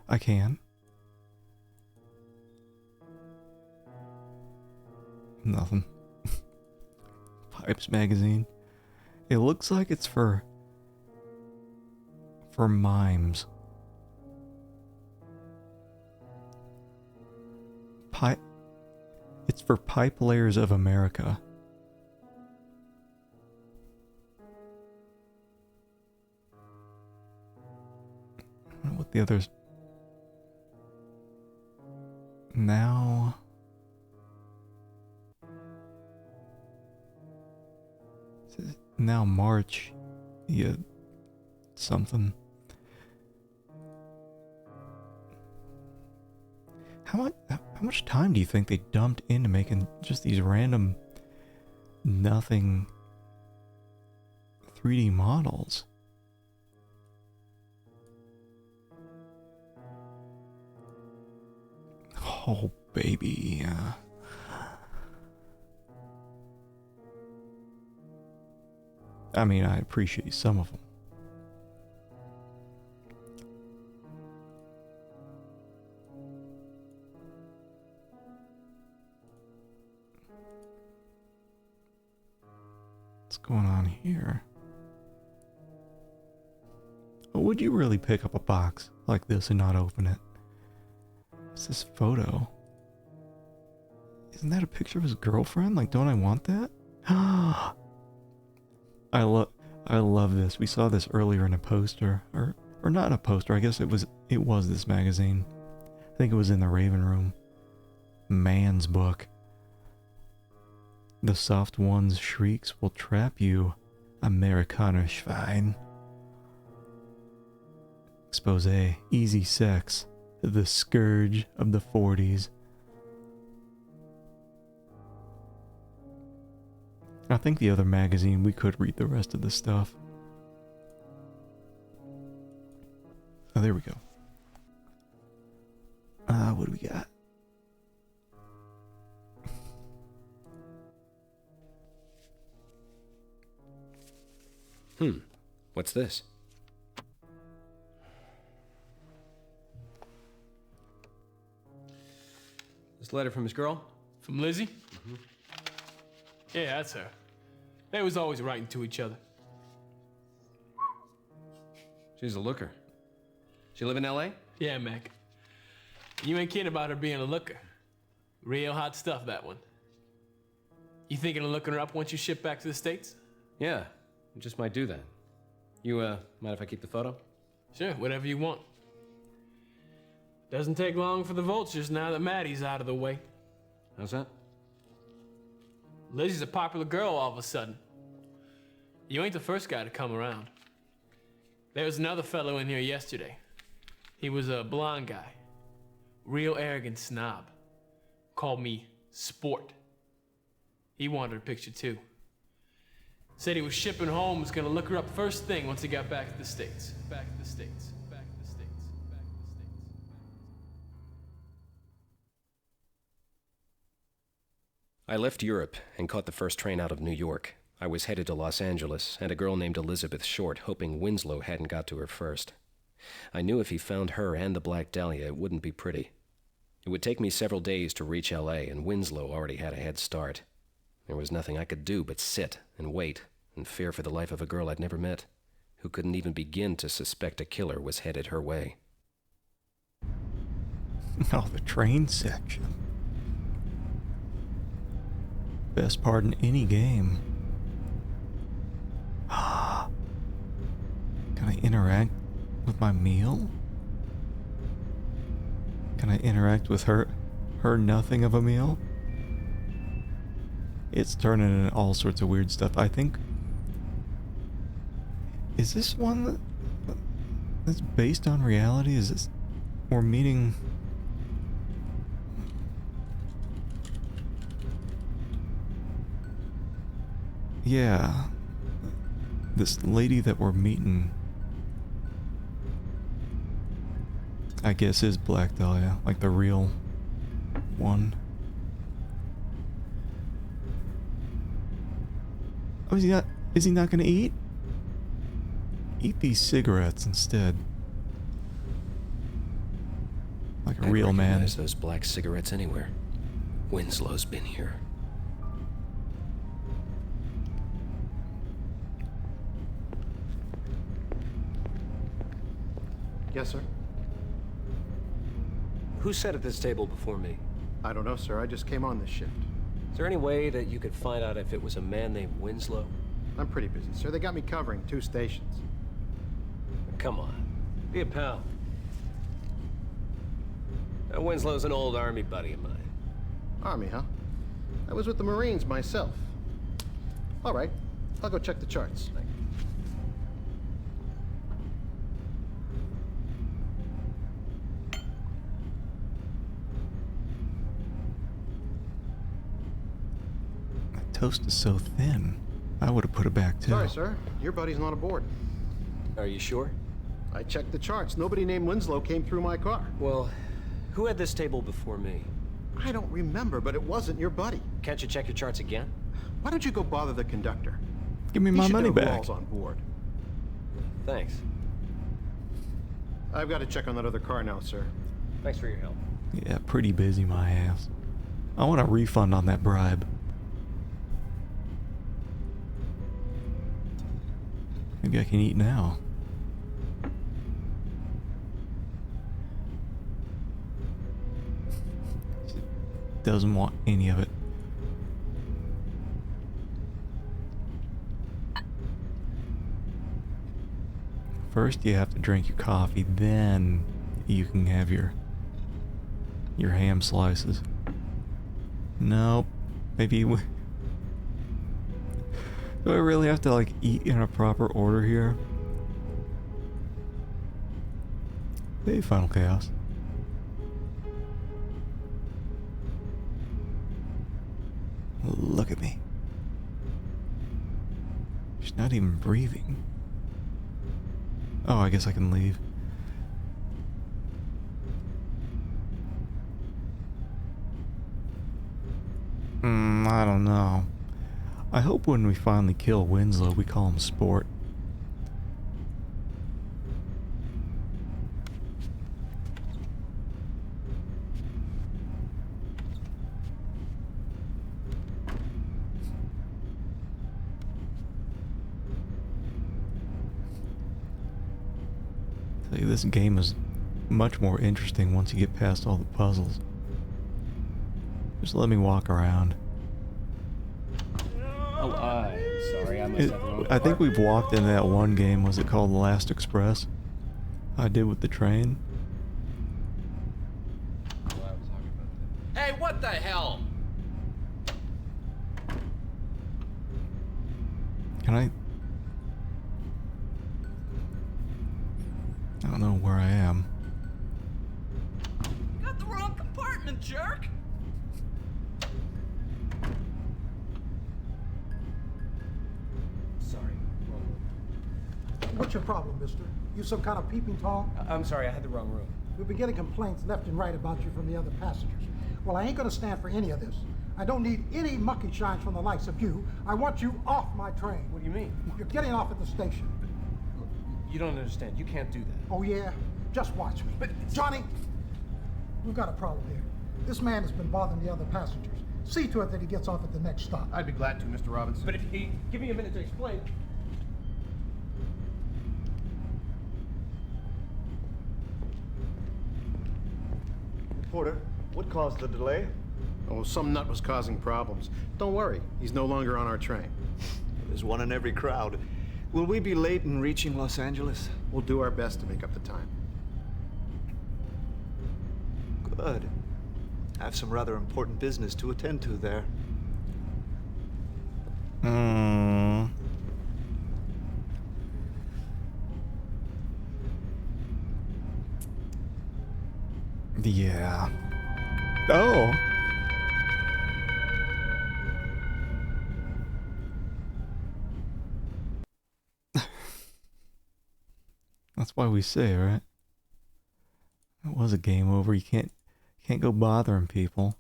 I can. Nothing. Pipes magazine. It looks like it's for mimes. It's for Pipe Layers of America. I don't know what the others. Now. Now March. Yeah. Something. How much time do you think they dumped into making just these random nothing 3D models? Oh, baby. I mean, I appreciate some of them. What's going on here? Would you really pick up a box like this and not open it? What's this photo? Isn't that a picture of his girlfriend? Like, don't I want that? I love this. We saw this earlier in a poster, or not in a poster. I guess it was this magazine. I think it was in the Raven Room. Man's book. The soft one's shrieks will trap you, Amerikaner Schwein. Expose, easy sex, the scourge of the 40s. I think the other magazine, we could read the rest of the stuff. Oh, there we go. What do we got?
What's this? This letter from his girl?
From Lizzie? Mm-hmm. Yeah, that's her. They was always writing to each other.
She's a looker. She live in L.A.?
Yeah, Mac. You ain't kidding about her being a looker. Real hot stuff, that one. You thinking of looking her up once you ship back to the States?
Yeah, I just might do that. You, mind if I keep the photo?
Sure, whatever you want. Doesn't take long for the vultures now that Maddie's out of the way.
How's that?
Lizzie's a popular girl all of a sudden. You ain't the first guy to come around. There was another fellow in here yesterday. He was a blonde guy. Real arrogant snob. Called me Sport. He wanted a picture too. Said he was shipping home, was gonna look her up first thing once he got back to the States. Back to the States. Back to the States. Back to the States.
I left Europe and caught the first train out of New York. I was headed to Los Angeles and a girl named Elizabeth Short, hoping Winslow hadn't got to her first. I knew if he found her and the Black Dahlia, it wouldn't be pretty. It would take me several days to reach L.A., and Winslow already had a head start. There was nothing I could do but sit and wait and fear for the life of a girl I'd never met, who couldn't even begin to suspect a killer was headed her way.
Oh, the train section. Best part in any game. Can I interact with my meal? Can I interact with her nothing of a meal? It's turning into all sorts of weird stuff. I think... Is this one that's based on reality? Is this... We're meeting... Yeah. This lady that we're meeting... I guess is Black Dahlia, like the real one. Oh, is he not gonna eat? Eat these cigarettes instead. Like a real man.
I'd recognize those black cigarettes anywhere. Winslow's been here.
Yes, sir.
Who sat at this table before me?
I don't know, sir. I just came on this shift.
Is there any way that you could find out if it was a man named Winslow?
I'm pretty busy, sir. They got me covering 2 stations.
Come on. Be a pal. Winslow's an old army buddy of mine.
Army, huh? I was with the Marines myself. All right. I'll go check the charts.
Toast is so thin. I would have put it back too.
Sorry, sir. Your buddy's not aboard.
Are you sure?
I checked the charts. Nobody named Winslow came through my car.
Well, who had this table before me?
I don't remember, but it wasn't your buddy.
Can't you check your charts again?
Why don't you go bother the conductor?
Give me my money
He should know who
back.
all's on board.
Thanks.
I've got to check on that other car now, sir.
Thanks for your help.
Yeah, pretty busy, my ass. I want a refund on that bribe. Maybe I can eat now. Doesn't want any of it. First you have to drink your coffee, then you can have your ham slices. Nope. Maybe we... Do I really have to, like, eat in a proper order here? Hey, Final Chaos. Look at me. She's not even breathing. Oh, I guess I can leave. I don't know. I hope when we finally kill Winslow, we call him Sport. Tell you, this game is much more interesting once you get past all the puzzles. Just let me walk around.
Oh, sorry, I must have the wrong
I think we've walked in that one game, was it called The Last Express? I did with the train.
Hey, what the hell?
Can I I don't know where I am.
You got the wrong compartment, jerk!
Sorry, wrong room.
What's your problem, mister? You some kind of peeping Tom?
I'm sorry, I had the wrong room.
We've been getting complaints left and right about you from the other passengers. Well, I ain't gonna stand for any of this. I don't need any mucky shines from the likes of you. I want you off my train.
What do you mean?
You're getting off at the station.
You don't understand. You can't do that.
Oh, yeah? Just watch me.
But
Johnny, we've got a problem here. This man has been bothering the other passengers. See to it that he gets off at the next stop.
I'd be glad to, Mr. Robinson.
But if you give me a minute to explain.
Porter, what caused the delay?
Oh, some nut was causing problems. Don't worry, he's no longer on our train.
There's one in every crowd. Will we be late in reaching Los Angeles?
We'll do our best to make up the time.
Good. I have some rather important business to attend to there.
Yeah. Oh. That's why we say, right? It was a game over. You can't go bothering people.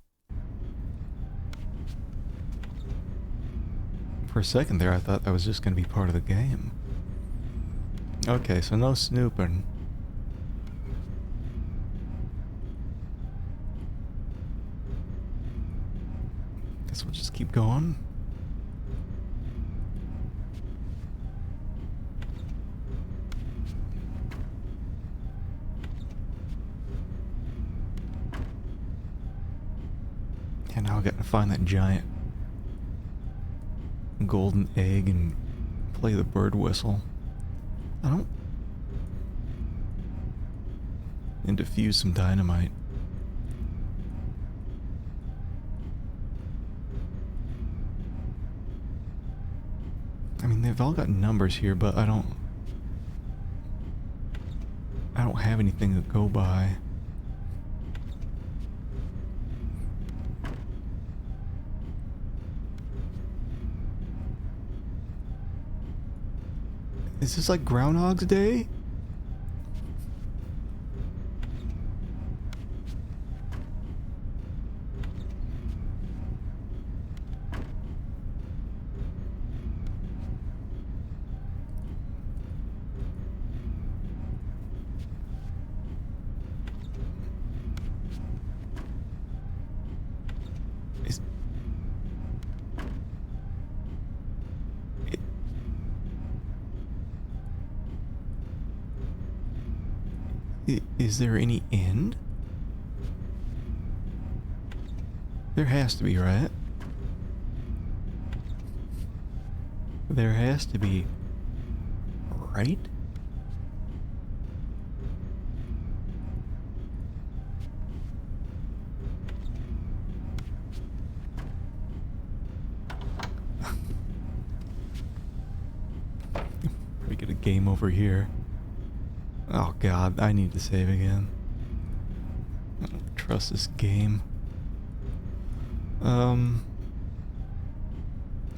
For a second there, I thought that was just going to be part of the game. Okay, so no snooping. Guess we'll just keep going. And now I got to find that giant golden egg and play the bird whistle. And defuse some dynamite. I mean, they've all got numbers here, but I don't have anything to go by. Is this like Groundhog's Day? Is there any end? There has to be, right? There has to be, right? We get a game over here. Oh god, I need to save again. I don't trust this game.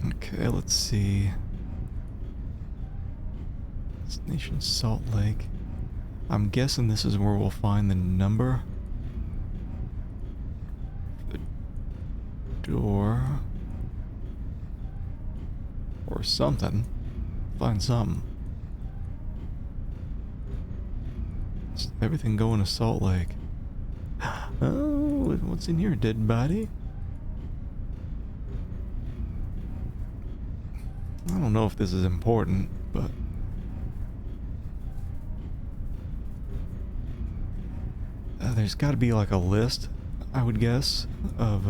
Okay, let's see. Destination Salt Lake. I'm guessing this is where we'll find the number. The door. Or something. Find something. Everything going to Salt Lake. Oh, what's in here, dead body? I don't know if this is important, but there's got to be like a list, I would guess, of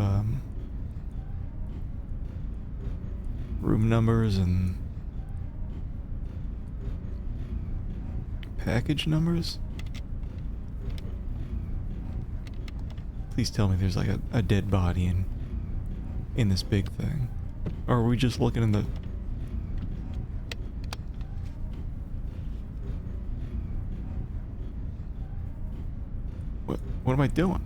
room numbers and package numbers. Please tell me there's like a dead body in this big thing. Or are we just looking in the... What am I doing?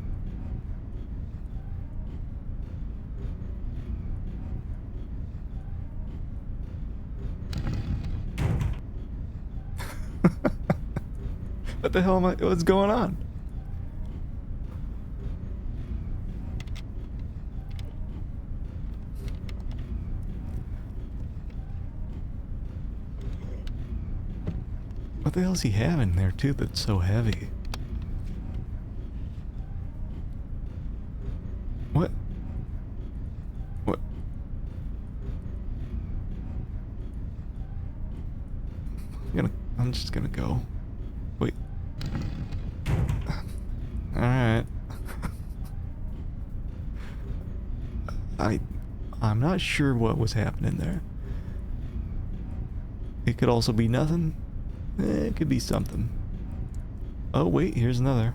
What the hell am I? What's going on? What the hell is he having there too that's so heavy? What? What? I'm just gonna go. Wait. Alright. I'm not sure what was happening there. It could also be nothing. It could be something. Oh wait, here's another.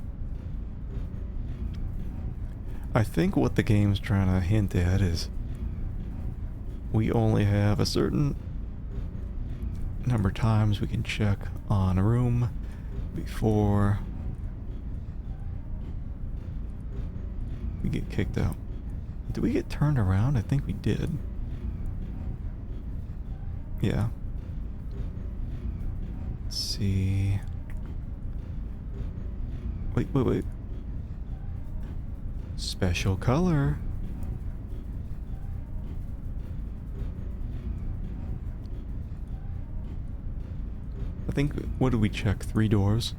I think what the game's trying to hint at is we only have a certain number of times we can check on a room before we get kicked out. Did we get turned around? I think we did. Yeah. Let's see. Wait. Special color. I think, what did we check? 3 doors.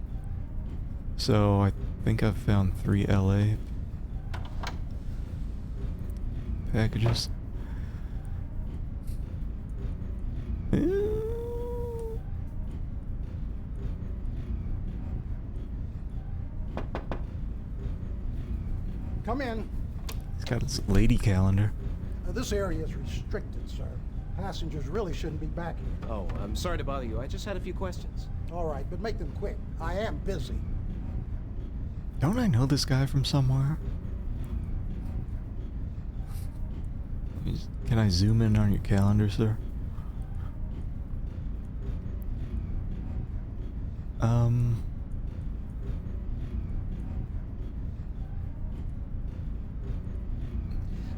So I think I've found 3 LA packages.
Come in.
He's got his lady calendar.
This area is restricted, sir. Passengers really shouldn't be back here.
Oh, I'm sorry to bother you. I just had a few questions.
All right, but make them quick. I am busy.
Don't I know this guy from somewhere? Can I zoom in on your calendar, sir?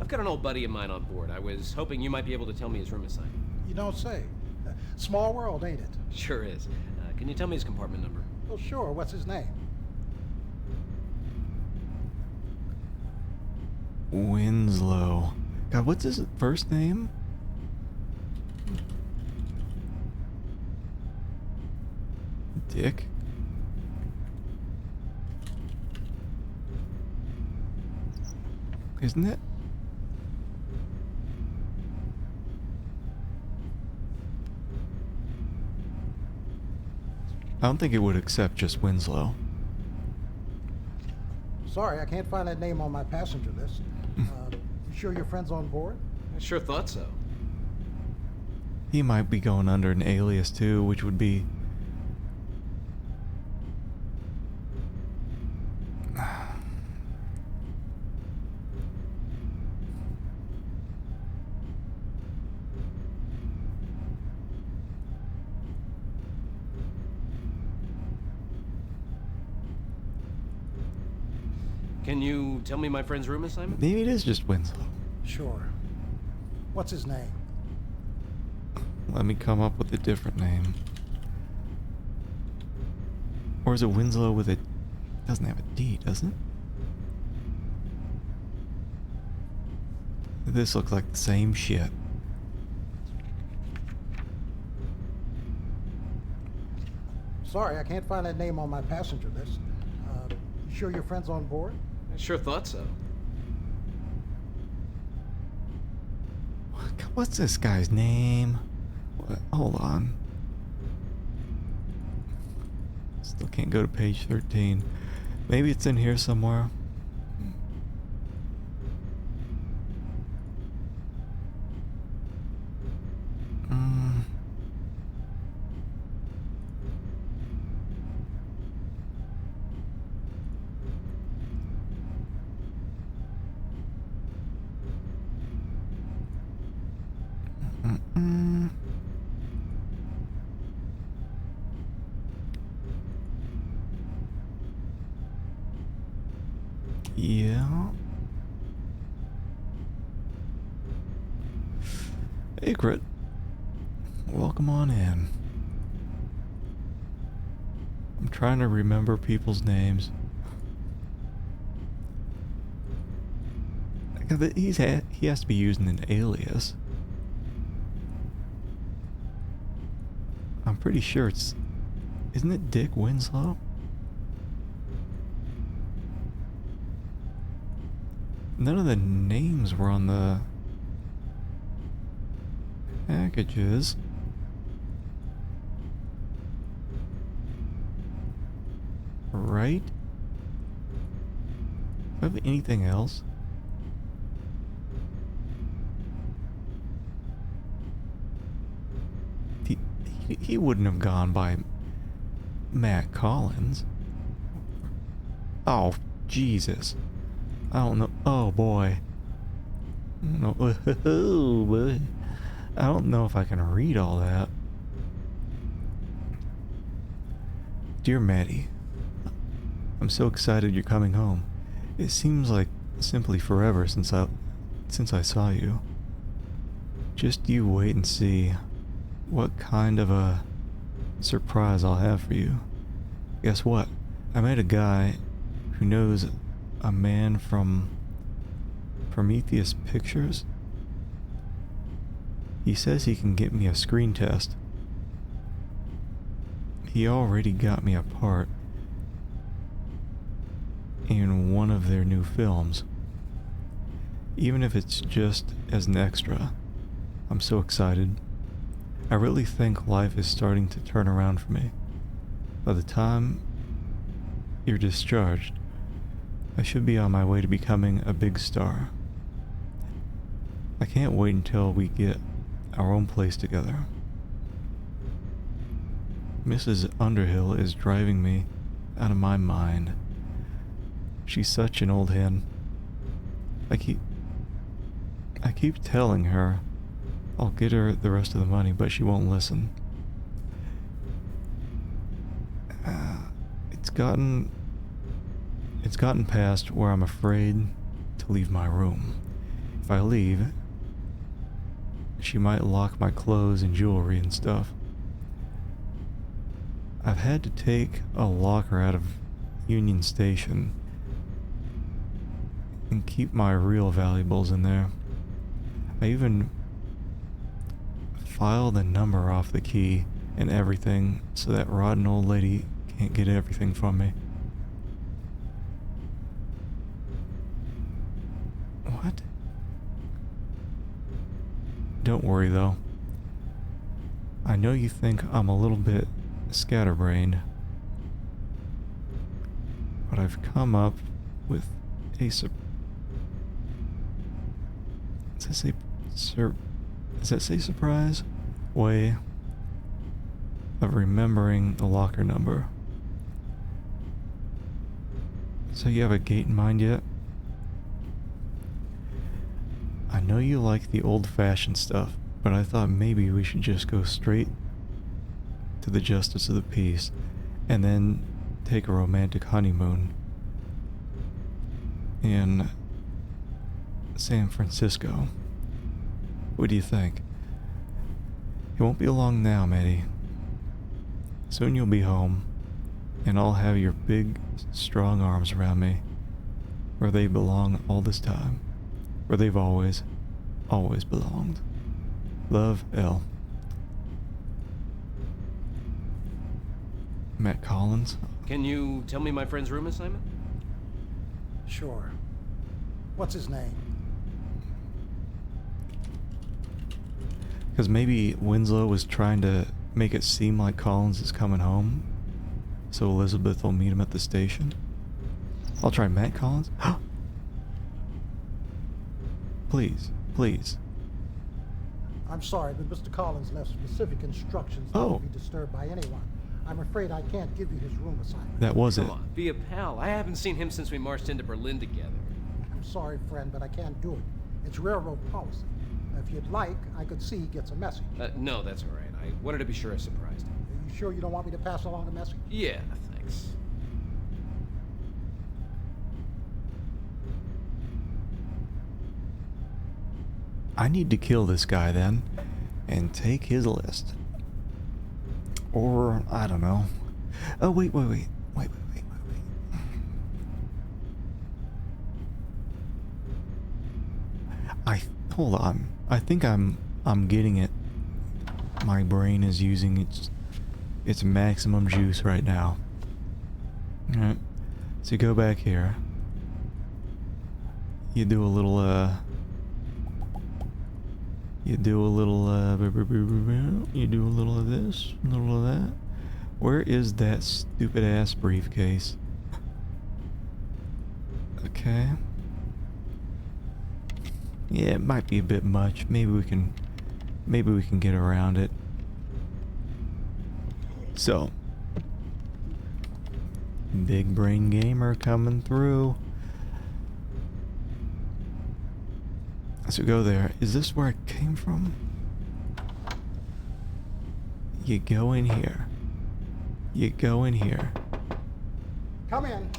I've got an old buddy of mine on board. I was hoping you might be able to tell me his room assignment.
You don't say. Small world, ain't it?
Sure is. Can you tell me his compartment number?
Oh, sure. What's his name?
Winslow. God, what's his first name? Dick? Isn't it? I don't think it would accept just Winslow.
Sorry, I can't find that name on my passenger list. You sure your friend's on board?
I sure thought so.
He might be going under an alias too, which would be...
Can you tell me my friend's room assignment?
Maybe it is just Winslow.
Sure. What's his name?
Let me come up with a different name. Or is it Winslow with a... Doesn't have a D, does it? This looks like the same shit.
Sorry, I can't find that name on my passenger list. You sure your friend's on board?
I sure thought so.
What's this guy's name? What? Hold on. Still can't go to page 13. Maybe it's in here somewhere. Secret. Welcome on in. I'm trying to remember people's names. He has to be using an alias. I'm pretty sure isn't it Dick Winslow? None of the names were on the packages. Right? Do I have anything else? He wouldn't have gone by Matt Collins. Oh, Jesus. I don't know. Oh, boy. Oh, boy. I don't know if I can read all that. Dear Maddie, I'm so excited you're coming home. It seems like simply forever since I saw you. Just you wait and see what kind of a surprise I'll have for you. Guess what? I met a guy who knows a man from Prometheus Pictures. He says he can get me a screen test. He already got me a part in one of their new films. Even if it's just as an extra. I'm so excited. I really think life is starting to turn around for me. By the time you're discharged, I should be on my way to becoming a big star. I can't wait until we get our own place together. Mrs. Underhill is driving me out of my mind. She's such an old hen. I keep telling her I'll get her the rest of the money, but she won't listen. It's gotten past where I'm afraid to leave my room. If I leave, she might lock my clothes and jewelry and stuff. I've had to take a locker out of Union Station and keep my real valuables in there. I even file the number off the key and everything so that rotten old lady can't get everything from me. What? Don't worry though. I know you think I'm a little bit scatterbrained, but I've come up with a does that say surprise? Way of remembering the locker number. So you have a gate in mind yet? I know you like the old-fashioned stuff, but I thought maybe we should just go straight to the justice of the peace and then take a romantic honeymoon in San Francisco. What do you think? It won't be long now, Maddie. Soon you'll be home, and I'll have your big, strong arms around me, where they belong all this time, where they've always belonged. Love, L. Matt Collins.
Can you tell me my friend's room assignment?
Sure. What's his name?
Because maybe Winslow was trying to make it seem like Collins is coming home, so Elizabeth will meet him at the station. I'll try Matt Collins. Please, please.
I'm sorry, but Mr. Collins left specific instructions not to be disturbed by anyone. I'm afraid I can't give you his room assignment.
That was it.
Come on, be a pal. I haven't seen him since we marched into Berlin together.
I'm sorry, friend, but I can't do it. It's railroad policy. If you'd like, I could see he gets a message.
No, that's all right. I wanted to be sure I surprised him.
Are you sure you don't want me to pass along the message?
Yeah, thanks.
I need to kill this guy then. and take his list. Or, I don't know. Oh, wait. Hold on. I think I'm getting it. My brain is using its maximum juice right now. Alright. So you go back here. You do a little, you do a little of this, a little of that. Where is that stupid ass briefcase? Okay. Yeah, it might be a bit much. Maybe we can get around it. So, big brain gamer coming through. So go there. Is this where it came from? You go in here. You go in here.
Come in.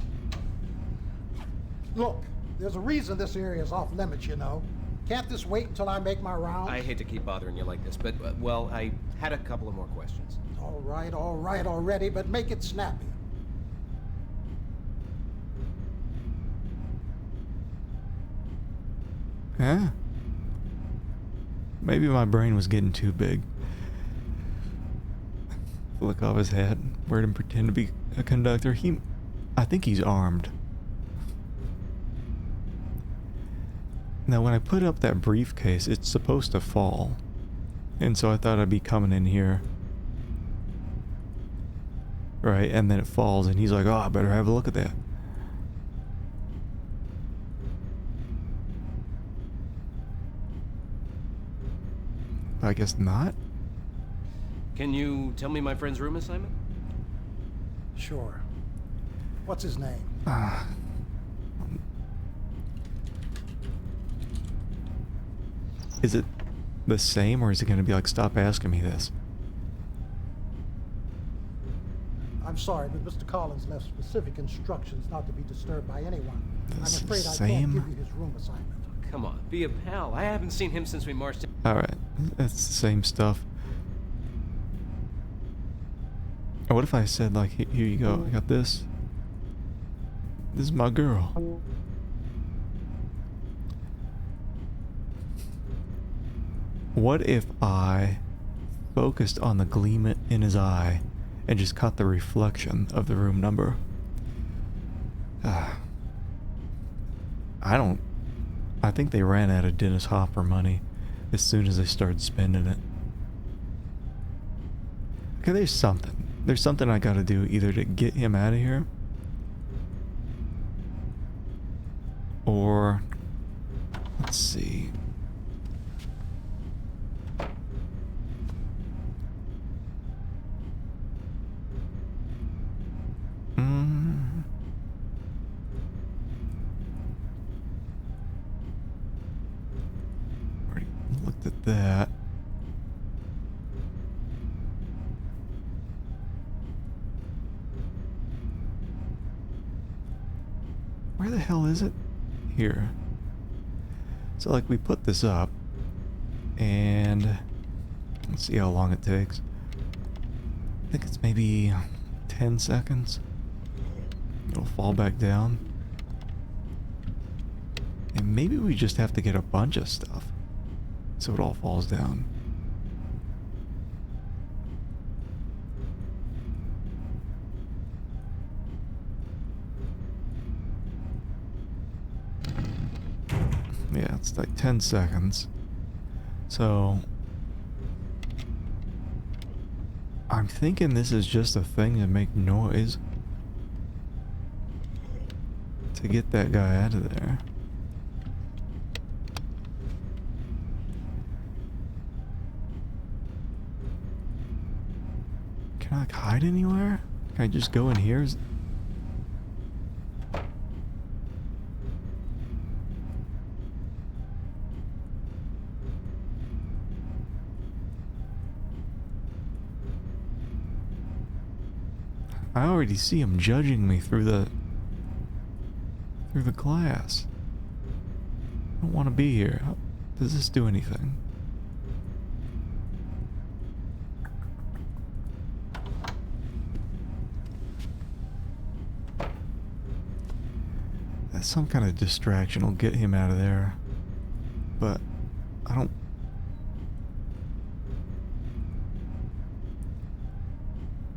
Look, there's a reason this area is off limits, you know. Can't this wait until I make my rounds?
I hate to keep bothering you like this, but, well, I had a couple of more questions.
All right already, but make it snappy.
Huh? Maybe my brain was getting too big. Flick off his hat, wear him pretend to be a conductor. I think he's armed. Now when I put up that briefcase, it's supposed to fall. And so I thought I'd be coming in here. Right, and then it falls and he's like, oh, I better have a look at that. I guess not.
Can you tell me my friend's room assignment?
Sure. What's his name?
Is it the same, or is it going to be like, stop asking me this?
I'm sorry, but Mr. Collins left specific instructions not to be disturbed by anyone. I'm
The
afraid I
same?
can't give you his room assignment.
Come on, be a pal. I haven't seen him since we marched in.
Alright, that's the same stuff. Or what if I said, like, here you go, I got this. This is my girl. What if I focused on the gleam in his eye and just caught the reflection of the room number? I think they ran out of Dennis Hopper money as soon as they started spending it. Okay, there's something. There's something I gotta do either to get him out of here, or let's see. Already looked at that. Where the hell is it? Here. So like we put this up and let's see how long it takes. I think it's maybe 10 seconds. It'll fall back down. And maybe we just have to get a bunch of stuff so it all falls down. Yeah, it's like 10 seconds. So I'm thinking this is just a thing to make noise to get that guy out of there. Can I like hide anywhere? Can I just go in here? I already see him judging me through the glass. I don't want to be here. Does this do anything? some kind of distraction will get him out of there. But I don't...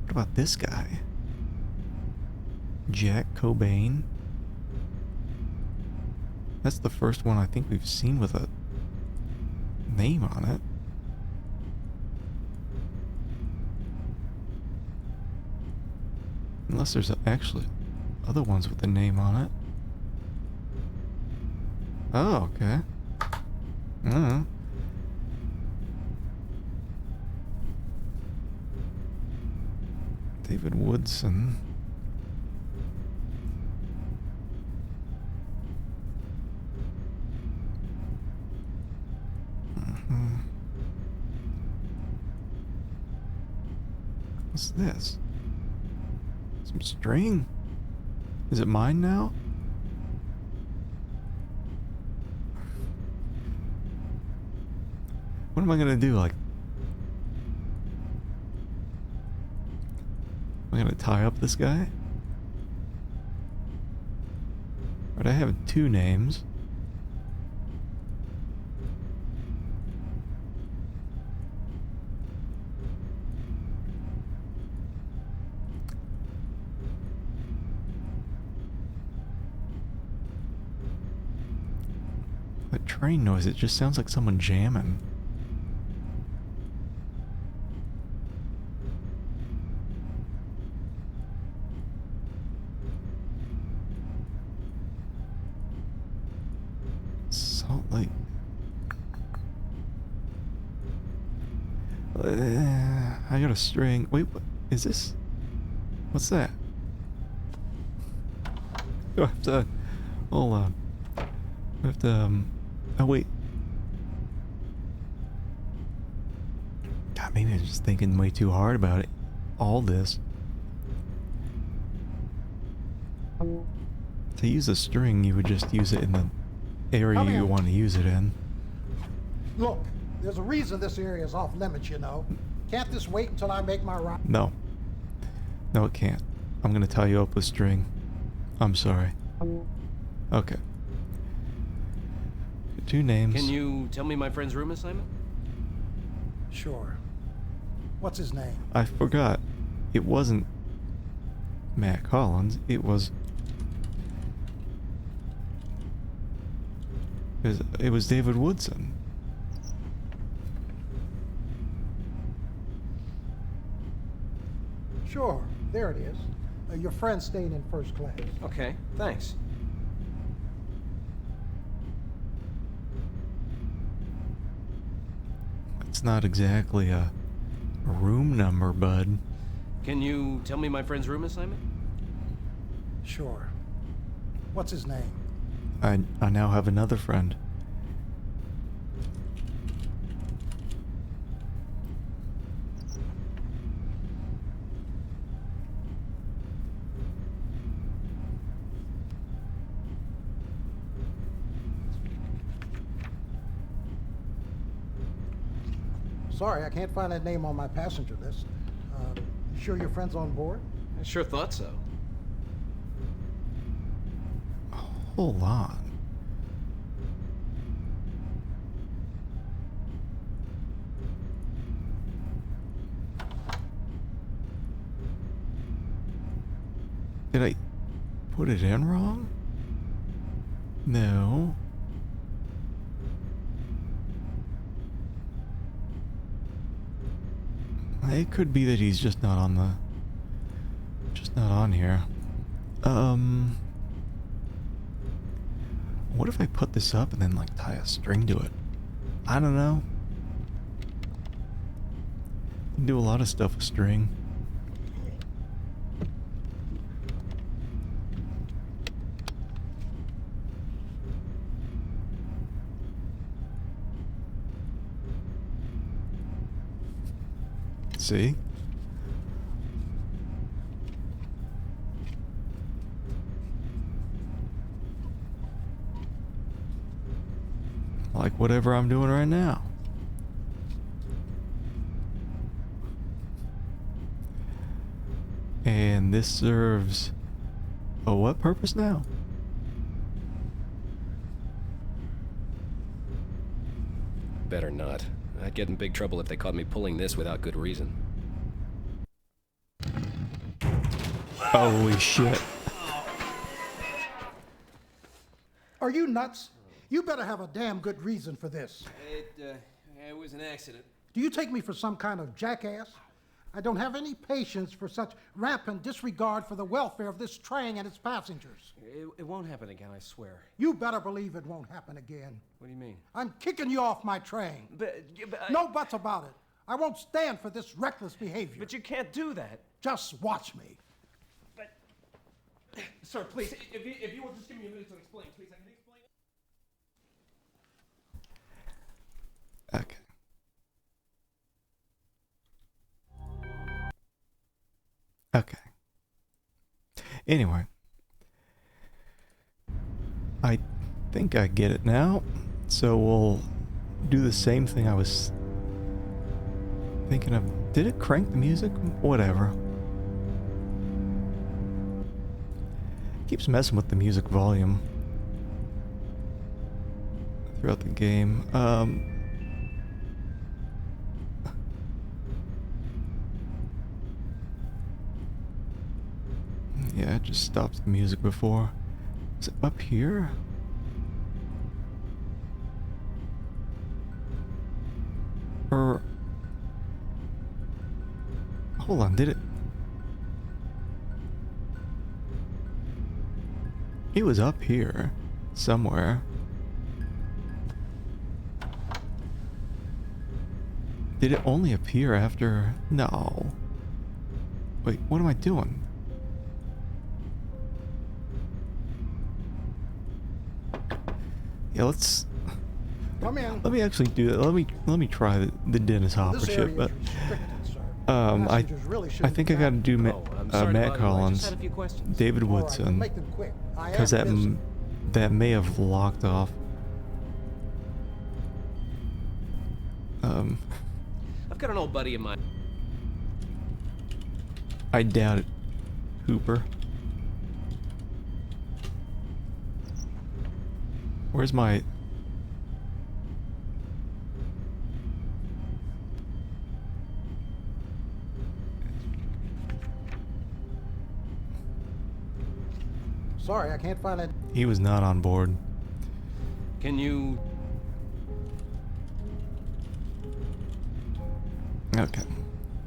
What about this guy? Jack Cobain? That's the first one I think we've seen with a name on it. Unless there's actually other ones with a name on it. Oh, okay. I don't know. David Woodson. What's this? Some string? Is it mine now? What am I gonna do? Like, am I gonna tie up this guy? But I have two names. That train noise, it just sounds like someone jamming. Salt Lake. I got a string. Wait, what is this? What's that? Do I have to... Hold on. I have to, oh, wait. God, maybe I'm just thinking way too hard about it. All this. To use a string, you would just use it in the area you want to use it in.
Look, there's a reason this area is off limits, you know. Can't this wait until I make my round?
No. No, it can't. I'm gonna tie you up with string. I'm sorry. Okay. Two names.
Can you tell me my friend's room assignment?
Sure. What's his name?
I forgot. It wasn't Matt Collins. It was David Woodson.
Sure, there it is. Your friend stayed in first class.
Okay, thanks.
It's not exactly a room number, bud.
Can you tell me my friend's room assignment?
Sure. What's his name?
I now have another friend.
Sorry, I can't find that name on my passenger list. You sure your friend's on board?
I sure thought so.
Hold on. Did I put it in wrong? No. It could be that he's just not on the... just not on here. What if I put this up and then, like, tie a string to it? I don't know. You can do a lot of stuff with string. See? Like whatever I'm doing right now. And this serves a what purpose now?
Better not. I'd get in big trouble if they caught me pulling this without good reason.
Holy shit.
Are you nuts? You better have a damn good reason for this.
It was an accident.
Do you take me for some kind of jackass? I don't have any patience for such rampant disregard for the welfare of this train and its passengers.
It won't happen again, I swear.
You better believe it won't happen again.
What do you mean?
I'm kicking you off my train.
But
No buts about it. I won't stand for this reckless behavior.
But you can't do that.
Just watch me.
But, sir, please, if you will just give me a minute to explain, please, I can explain it.
Okay. Okay. Anyway. I think I get it now. So we'll do the same thing I was thinking of. Did it crank the music? Whatever. Keeps messing with the music volume throughout the game. Yeah, it just stopped the music before. Is it up here? Or... Hold on, did it... It was up here, somewhere. Did it only appear after... No. Wait, what am I doing? Yeah, let's...
Come in.
Let me actually do it. Let me try the Dennis Hopper
This
shit,
area
but...
is restricted, sir.
I
Passengers really
I
shouldn't
think I
be
gotta do
I'm sorry to
Matt
bother you. I just
Collins,
had a few questions.
David
All right,
Woodson,
make them quick. I
because
am busy.
that may have locked off.
I've got an old buddy of mine.
I doubt it, Hooper. Where's my...
Sorry, I can't find that.
He was not on board.
Can you...
Okay.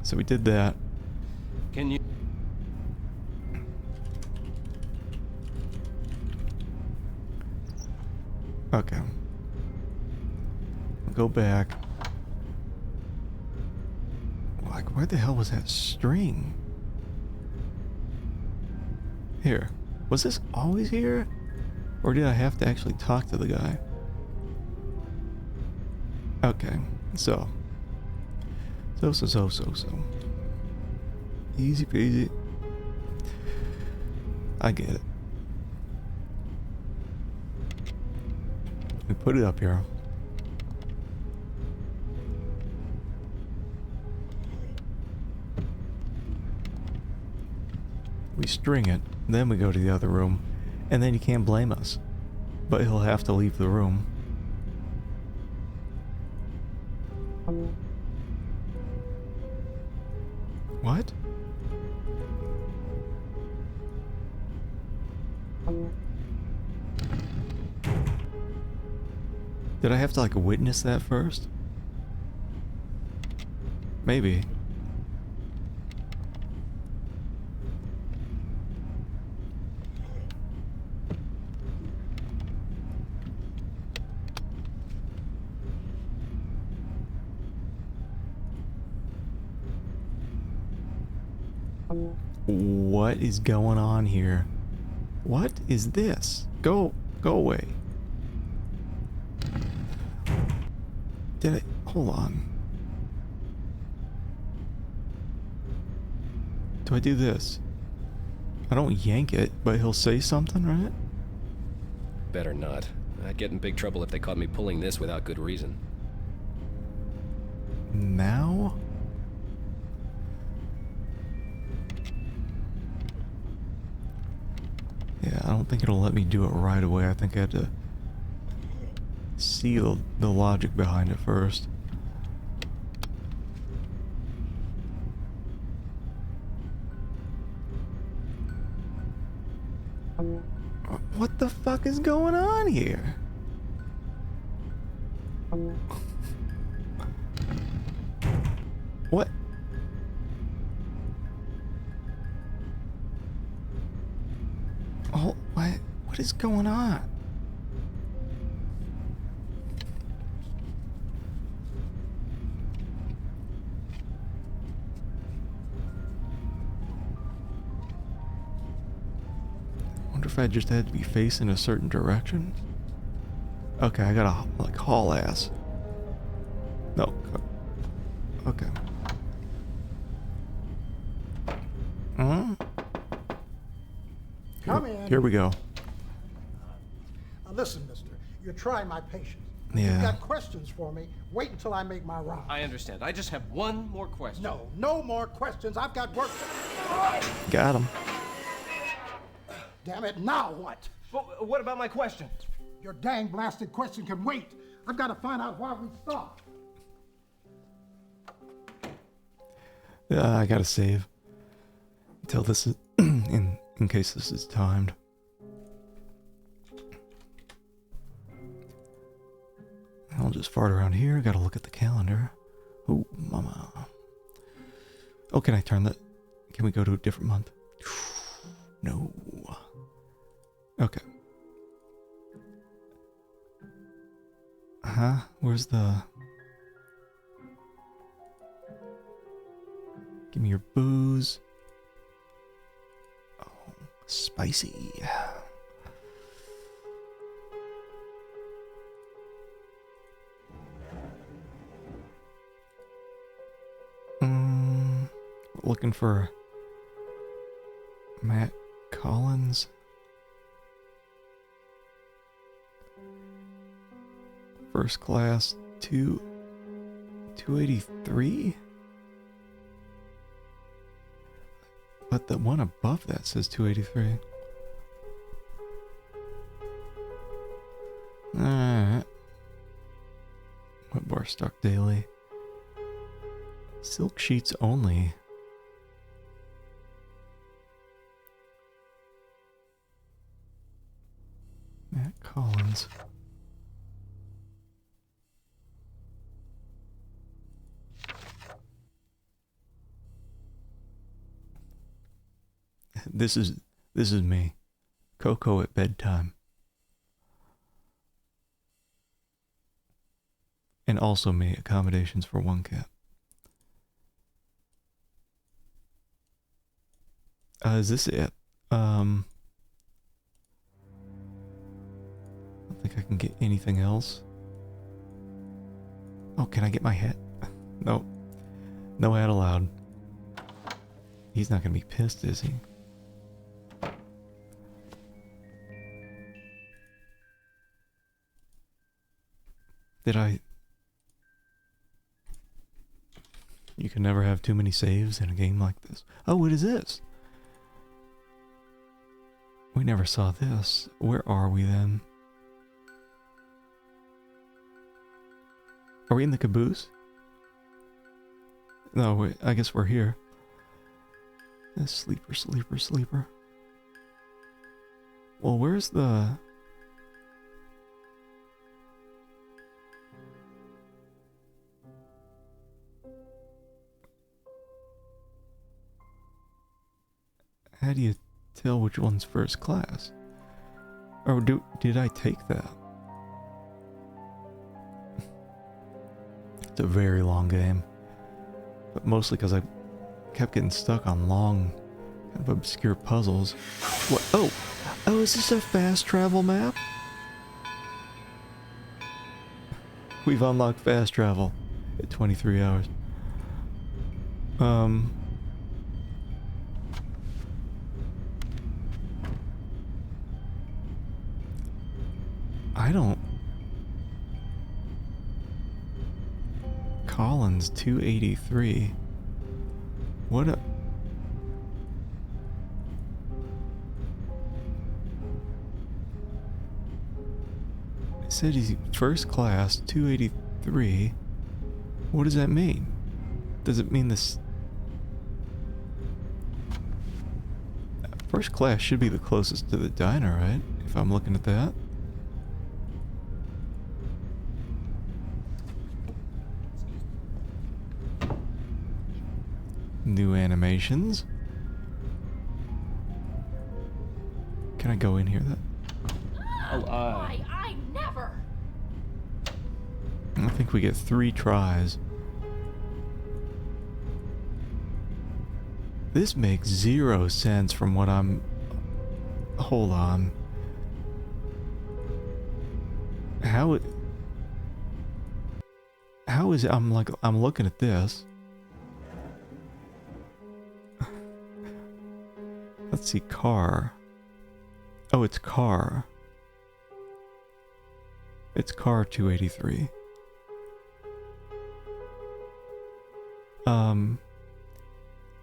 So we did that.
Can you...
Okay. We'll go back. Like, where the hell was that string? Here. Was this always here? Or did I have to actually talk to the guy? Okay. So. So. Easy peasy. I get it. We put it up here. We string it, then we go to the other room, and then you can't blame us. But he'll have to leave the room. What? Did I have to, like, witness that first? Maybe. What is going on here? What is this? Go away. Did it? Hold on. Do I do this? I don't yank it, but he'll say something, right?
Better not. I'd get in big trouble if they caught me pulling this without good reason.
Now? Yeah, I don't think it'll let me do it right away. I think I had to see the logic behind it first. What the fuck is going on here? What? Oh, what is going on? Wonder if I just had to be facing a certain direction. Okay, I gotta like haul ass. No. Okay.
Come in.
Here we go.
Now listen, mister, you're trying my patience.
Yeah.
You've got questions for me. Wait until I make my round.
I understand. I just have one more question.
No more questions. I've got work to...
Got him.
Damn it, now what?
But what about my question?
Your dang blasted question can wait. I've got to find out why we stopped.
I gotta save until this is in case this is timed. I'll just fart around here. Gotta look at the calendar. Oh, mama. Oh, can I turn that? Can we go to a different month? No. Okay. Where's the... Give me your booze. Oh, spicy. Looking for Matt Collins. First class 283. But the one above that says 283. Alright. Wet bar stock daily. Silk sheets only. Matt Collins. This is me. Cocoa at bedtime. And also me, accommodations for one cat. Is this it? I don't think I can get anything else. Oh, can I get my hat? No. No hat allowed. He's not gonna be pissed, is he? Did I... You can never have too many saves in a game like this. Oh, what is this? We never saw this. Where are we then? Are we in the caboose? No, wait, I guess we're here. Sleeper, sleeper, sleeper. Well, where's the... How do you tell which one's first class? Or did I take that? It's a very long game. But mostly because I kept getting stuck on long, kind of obscure puzzles. What? Oh! Oh, is this a fast travel map? We've unlocked fast travel at 23 hours. I don't... Collins 283. What a... It said he's first class, 283. What does that mean? Does it mean this... First class should be the closest to the diner, right? If I'm looking at that. New animations. Can I go in here?
I never.
I think we get 3 tries. This makes 0 sense from what I'm... Hold on. How is it... I'm looking at this. Let's see, car. Oh, it's car. It's car 283.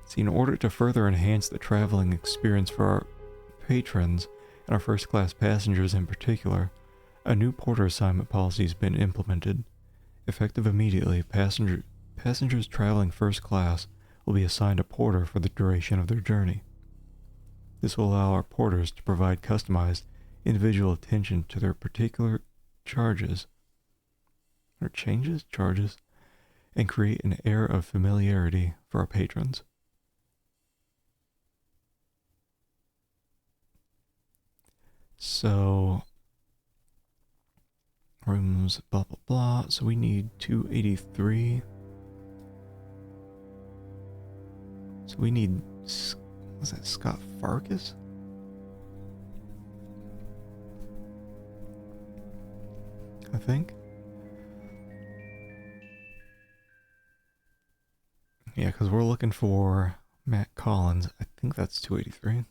See, in order to further enhance the traveling experience for our patrons and our first-class passengers in particular, a new porter assignment policy has been implemented. Effective immediately, passengers traveling first class will be assigned a porter for the duration of their journey. This will allow our porters to provide customized, individual attention to their particular charges, and create an air of familiarity for our patrons. So, rooms, blah, blah, blah. So we need 283. So we need, was that Scott Farkas? I think. Yeah, because we're looking for Matt Collins. I think that's 283.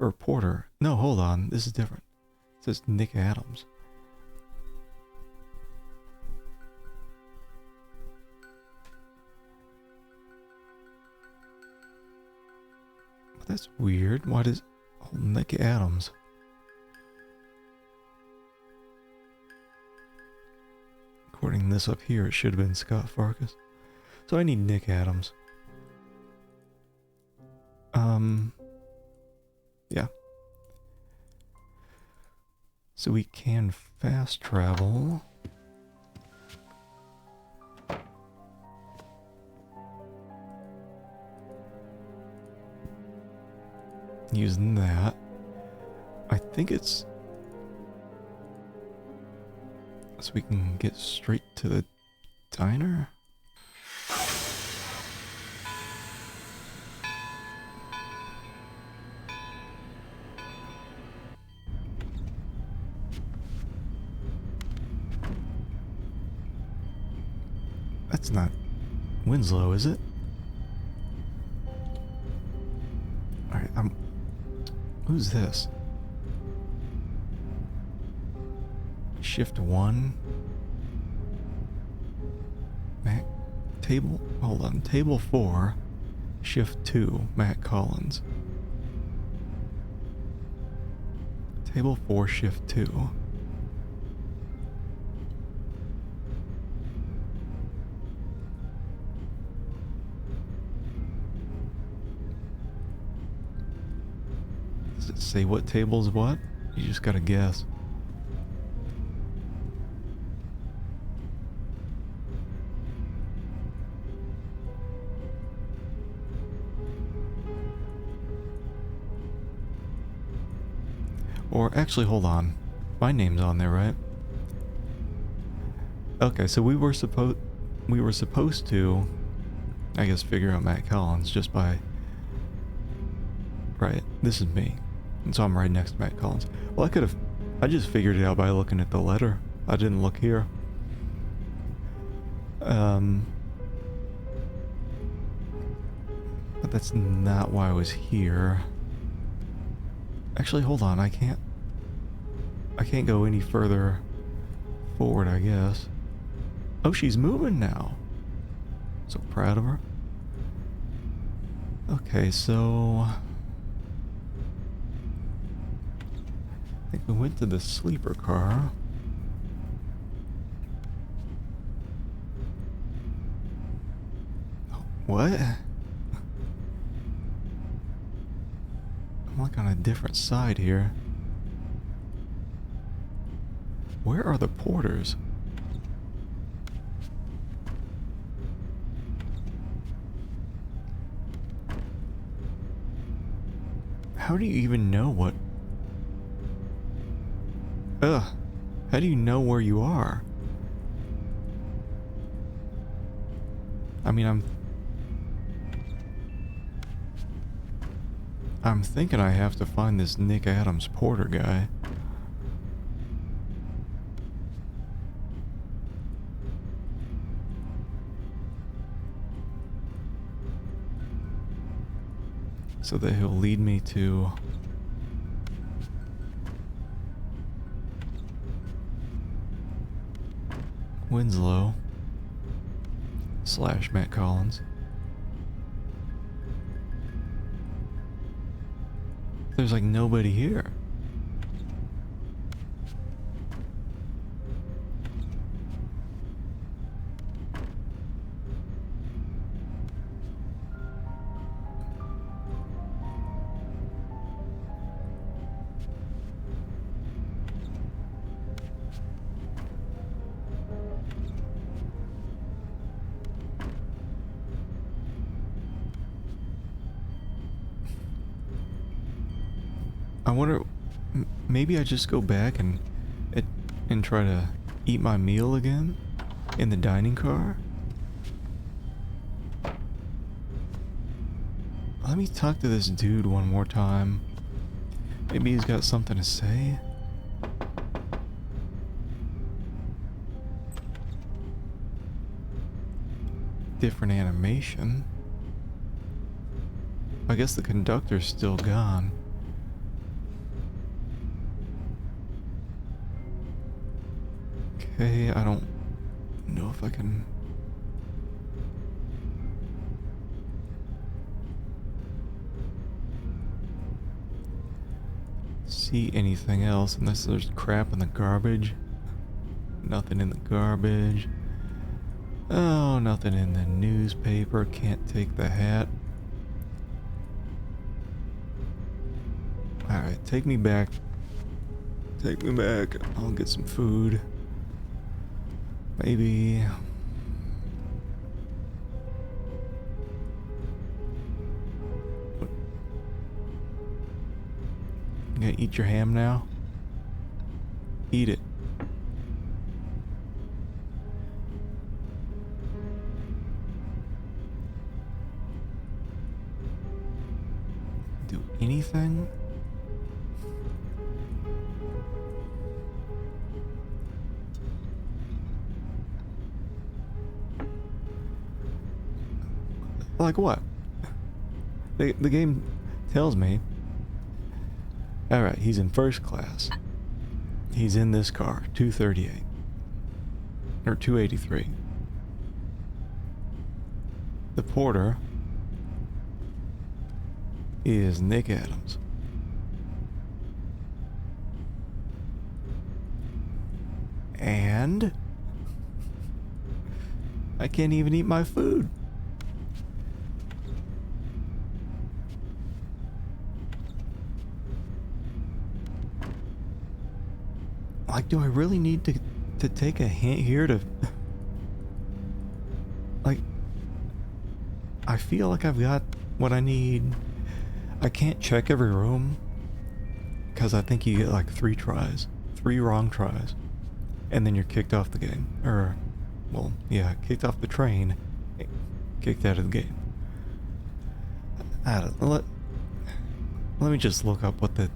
Or Porter. No, hold on. This is different. It says Nick Adams. That's weird. Why does... Oh, Nick Adams. According to this up here, it should have been Scott Farkas. So I need Nick Adams. Yeah. So we can fast travel. Using that. I think it's... So we can get straight to the diner? That's not Winslow, is it? Alright, who's this? Shift 1. Matt, table, hold on, table 4, shift 2, Matt Collins. Table 4, shift 2. Does it say what table's what? You just gotta guess. Or actually, hold on. My name's on there, right? Okay, so we were supposed to, I guess, figure out Matt Collins just by... Right, this is me. And so I'm right next to Matt Collins. Well, I just figured it out by looking at the letter. I didn't look here. But that's not why I was here. Actually, hold on, I can't go any further forward, I guess. Oh, she's moving now. So proud of her. Okay, so... I think we went to the sleeper car. What? I'm like on a different side here. Where are the porters? How do you even know what... Ugh. How do you know where you are? I mean, I'm thinking I have to find this Nick Adams porter guy. So that he'll lead me to... Winslow / Matt Collins. There's like nobody here. I wonder, maybe I just go back and try to eat my meal again in the dining car. Let me talk to this dude one more time. Maybe he's got something to say. Different animation. I guess the conductor's still gone. Okay, I don't know if I can... see anything else unless there's crap in the garbage. Nothing in the garbage. Oh, nothing in the newspaper. Can't take the hat. Alright, take me back. Take me back. I'll get some food. Maybe... You gonna eat your ham now? Eat it. Do anything? Like what? The game tells me. Alright, he's in first class. He's in this car, 238. Or 283. The porter is Nick Adams. And I can't even eat my food. Like, do I really need to take a hint here to... Like, I feel like I've got what I need. I can't check every room, because I think you get like 3 tries. 3 wrong tries. And then you're kicked off the game. Or, well, yeah, kicked off the train. Kicked out of the game. Let me just look up what the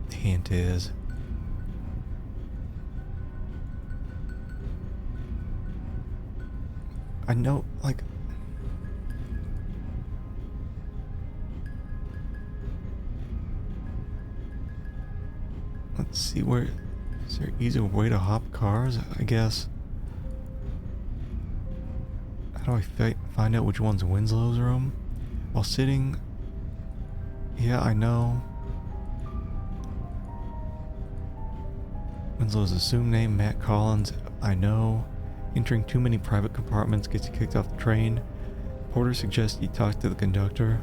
hint is. I know, like... Let's see, where... Is there an easier way to hop cars? I guess. How do I find out which one's Winslow's room? While sitting... Yeah, I know. Winslow's assumed name, Matt Collins. I know. Entering too many private compartments gets you kicked off the train. Reporter suggests you talk to the conductor.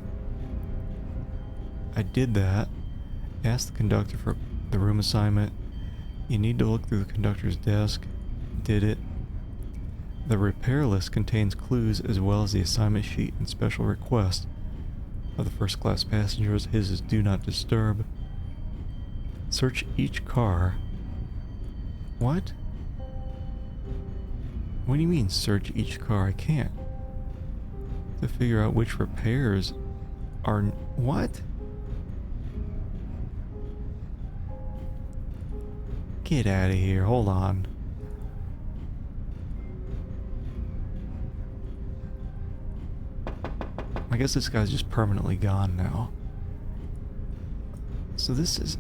I did that. Asked the conductor for the room assignment. You need to look through the conductor's desk. Did it. The repair list contains clues as well as the assignment sheet and special request of the first class passengers. His is do not disturb. Search each car. What? What do you mean search each car? I can't. To figure out which repairs are... What? Get out of here. Hold on. I guess this guy's just permanently gone now. So this is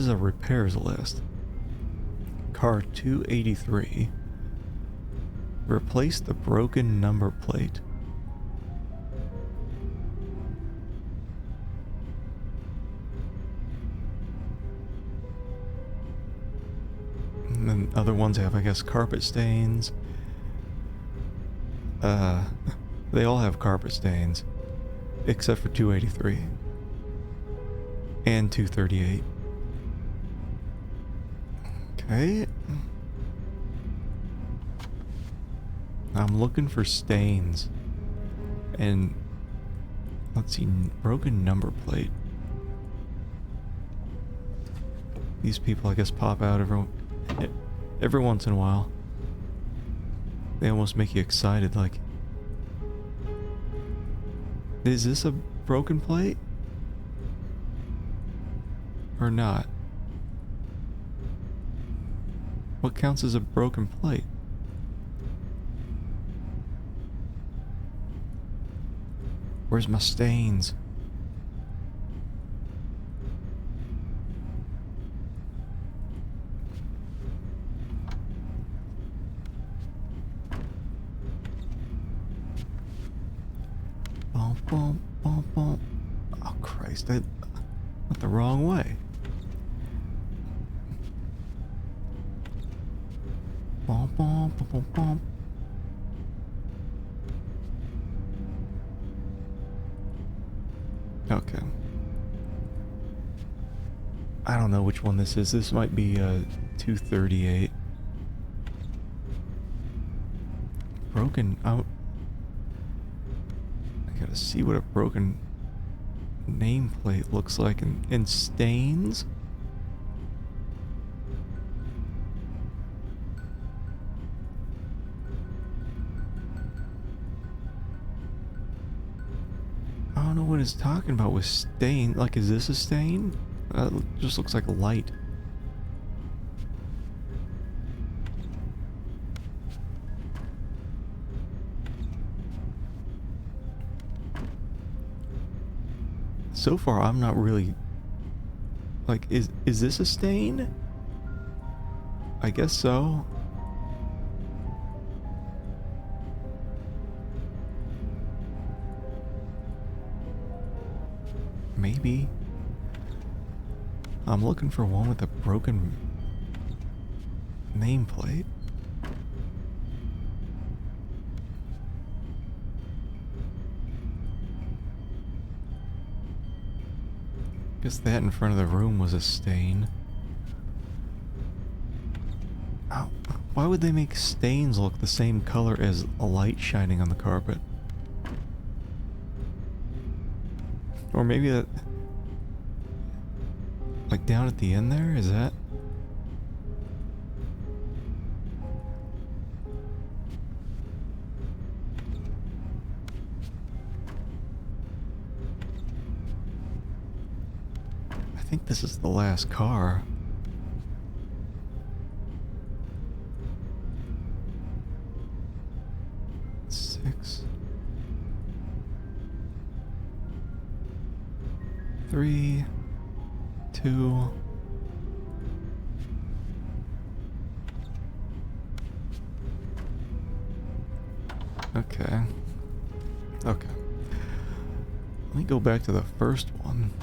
a repairs list. Car 283. Replace the broken number plate. And then other ones have, I guess, carpet stains. They all have carpet stains. Except for 283. And 238. Okay. I'm looking for stains. And let's see, broken number plate. These people, I guess, pop out every once in a while. They almost make you excited, like, is this a broken plate? Or not? What counts as a broken plate? Where's my stains? Bum, bum, bum, bum. Oh Christ, I went the wrong way. Bum, bum, bum, bum, bum. Okay. I don't know which one this is. This might be 238. Broken out. I gotta see what a broken nameplate looks like in stains. I don't know what it's talking about with stain. Like, is this a stain? Just looks like light. So far, I'm not really... Like, is this a stain? I guess so. Maybe. I'm looking for one with a broken nameplate. Guess that in front of the room was a stain. Oh, why would they make stains look the same color as a light shining on the carpet? Or maybe that... Like down at the end there? Is that... I think this is the last car. Six. 3, 2. Okay. Okay. Let me go back to the first one.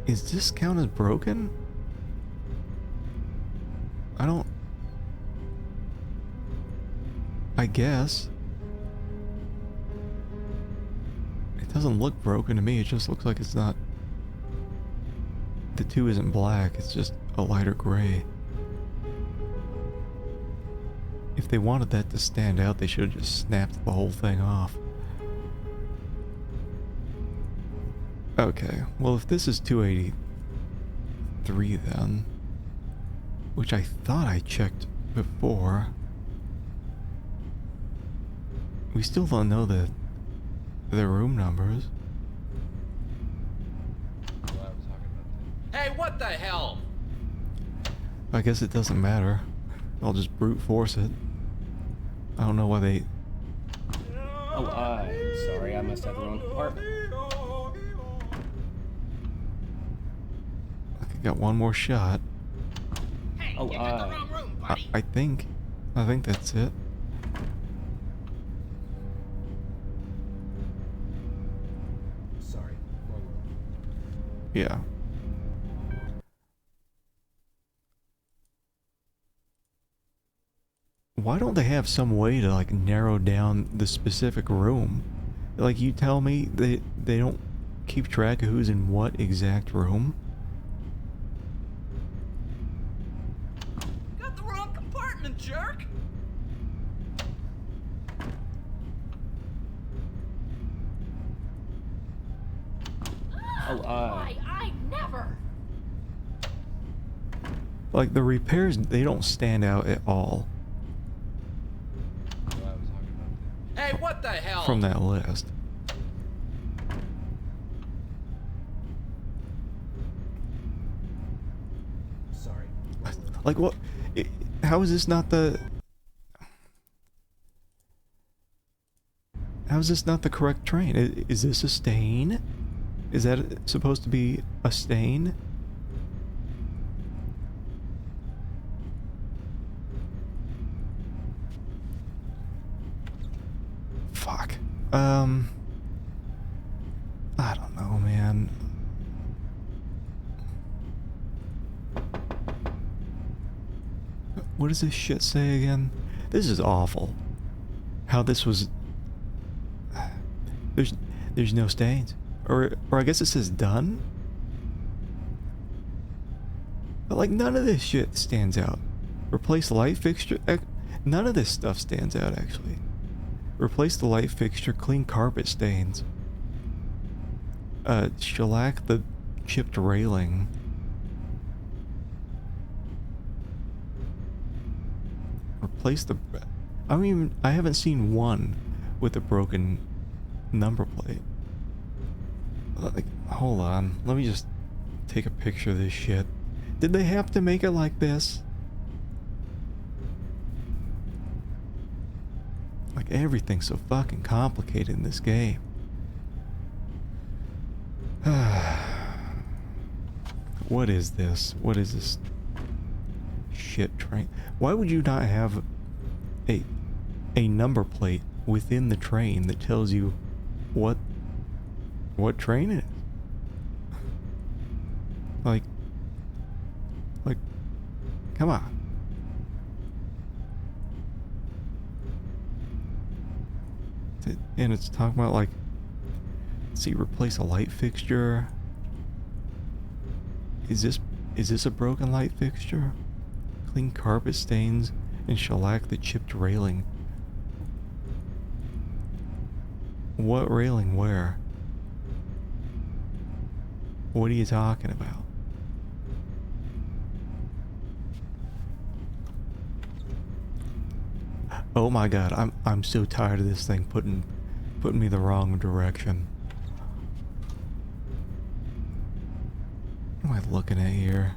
Is this count as broken? I don't... I guess. It doesn't look broken to me, it just looks like it's not... The 2 isn't black, it's just a lighter gray. If they wanted that to stand out, they should have just snapped the whole thing off. Okay, well if this is 283 then, which I thought I checked before, we still don't know the room numbers.
Hey, what the hell?
I guess it doesn't matter. I'll just brute force it. I don't know why they...
Oh, I'm sorry, I must have the wrong compartment.
I got one more shot.
Hey, you got the wrong room, buddy.
I think that's it.
Sorry, wrong room.
Yeah. Why don't they have some way to like narrow down the specific room? Like you tell me they don't keep track of who's in what exact room?
Got the wrong compartment, jerk!
Oh,
I never.
Like the repairs, they don't stand out at all
Hey, what the hell?
from that list.
Sorry, wrong room.
Like what? How is this not the... How is this not the correct train? Is this a stain? Is that supposed to be a stain? Fuck. I don't know, man. What does this shit say again? This is awful. How this was... There's no stains. Or I guess it says done? But like none of this shit stands out. Replace light fixture... None of this stuff stands out actually. Replace the light fixture, clean carpet stains. Shellac the chipped railing. Replace the... I haven't seen one with a broken number plate. Like, hold on. Let me just take a picture of this shit. Did they have to make it like this? Like, everything's so fucking complicated in this game. What is this? What is this shit train? Why would you not have a number plate within the train that tells you what train it is? Like, come on. And it's talking about like, let's see, replace a light fixture. Is this a broken light fixture? Clean carpet stains and shellac the chipped railing. What railing where? What are you talking about? Oh my god, I'm so tired of this thing putting me the wrong direction. What am I looking at here?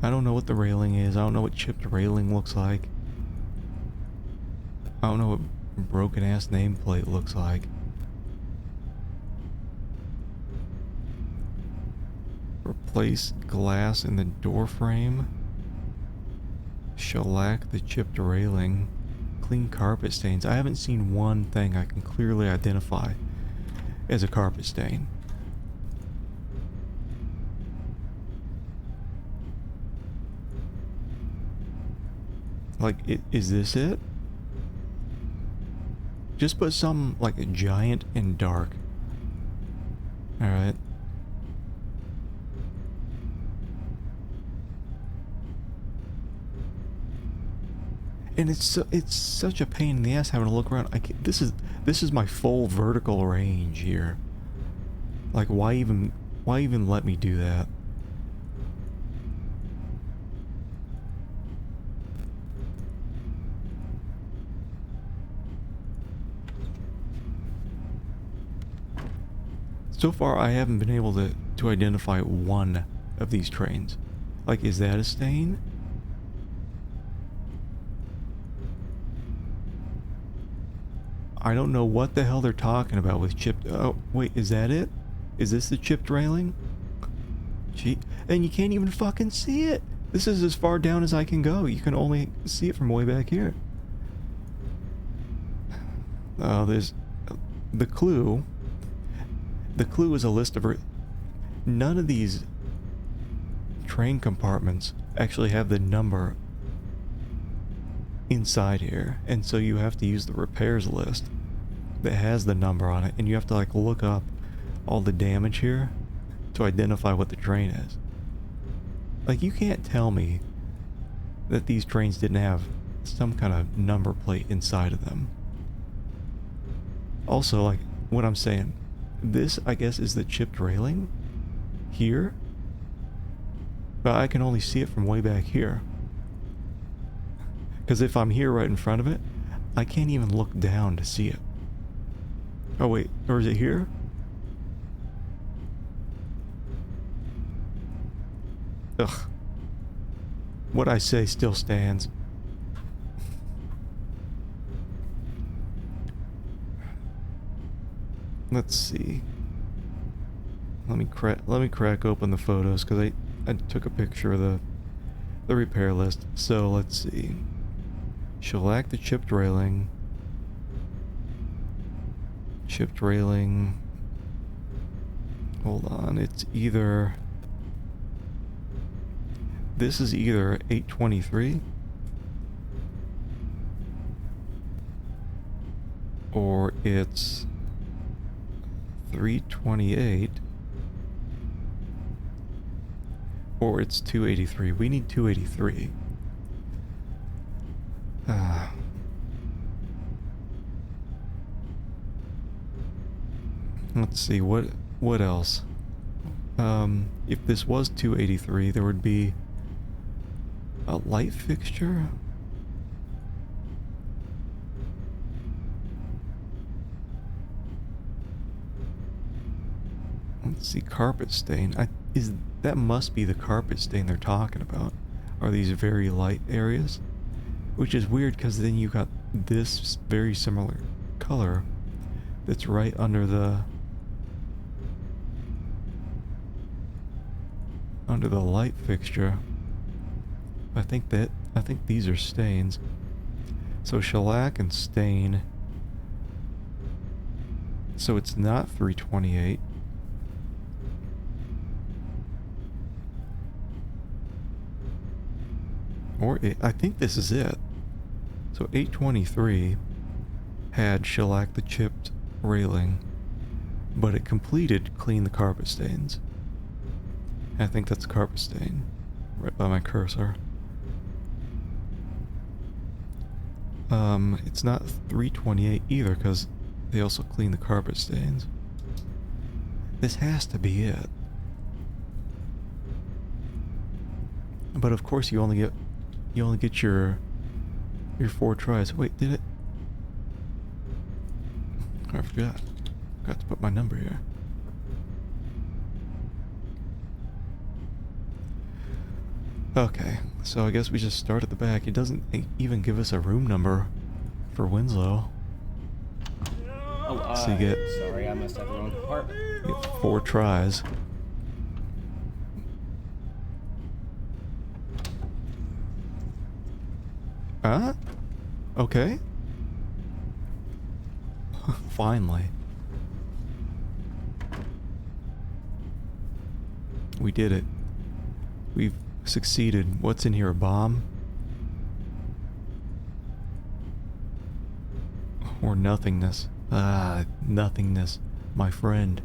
I don't know what the railing is. I don't know what chipped railing looks like. I don't know what broken ass nameplate looks like. Replace glass in the door frame. Shellac the chipped railing. Clean carpet stains. I haven't seen one thing I can clearly identify as a carpet stain. Like, is this it? Just put something like a giant and dark. Alright. And it's such a pain in the ass having to look around. This is my full vertical range here. Like, why even let me do that? So far, I haven't been able to identify one of these trains. Like, is that a stain? I don't know what the hell they're talking about with chipped... Oh, wait, is that it? Is this the chipped railing? Gee, and you can't even fucking see it! This is as far down as I can go. You can only see it from way back here. Oh, there's... The clue... The clue is a list of... None of these train compartments actually have the number inside here, and so you have to use the repairs list that has the number on it, and you have to like look up all the damage here to identify what the train is. Like, you can't tell me that these trains didn't have some kind of number plate inside of them. Also, like, what I'm saying, this, I guess, is the chipped railing here, but I can only see it from way back here. Because if I'm here right in front of it, I can't even look down to see it. Oh wait, or is it here? Ugh. What I say still stands. Let's see. Let me crack open the photos because I took a picture of the repair list. So let's see. Shellac the chipped railing. Chipped railing. Hold on, it's either... This is either 823 or it's 328 or it's 283. We need 283. Let's see, what else? If this was 283, there would be a light fixture. Let's see, carpet stain. That must be the carpet stain they're talking about. Are these very light areas? Which is weird because then you got this very similar color that's right under the light fixture. I think these are stains. So shellac and stain. So it's not 328. Or I think this is it. So 823 had shellac the chipped railing, but it completed clean the carpet stains. I think that's carpet stain, right by my cursor. It's not 328 either, because they also clean the carpet stains. This has to be it. But of course you only get your 4 tries. Wait, did it? I forgot. Forgot to put my number here. Okay, so I guess we just start at the back. It doesn't even give us a room number for Winslow.
Oh,
so you get...
Sorry, I must have the wrong compartment.
You get 4 tries. Huh? Okay. Finally. We did it. We've succeeded. What's in here? A bomb? Or nothingness. Ah, nothingness. My friend.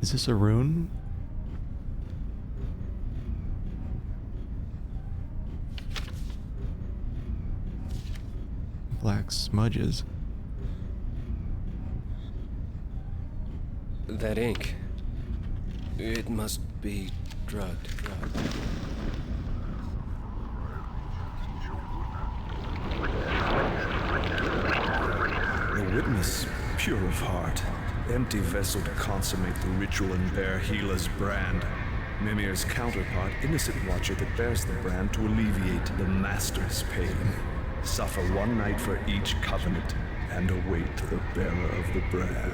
Is this a rune? Black smudges.
That ink. It must be drugged.
The witness, pure of heart, empty vessel to consummate the ritual and bear Gila's brand. Mimir's counterpart, innocent watcher that bears the brand to alleviate the master's pain. Suffer one night for each covenant, and await the bearer of the brand.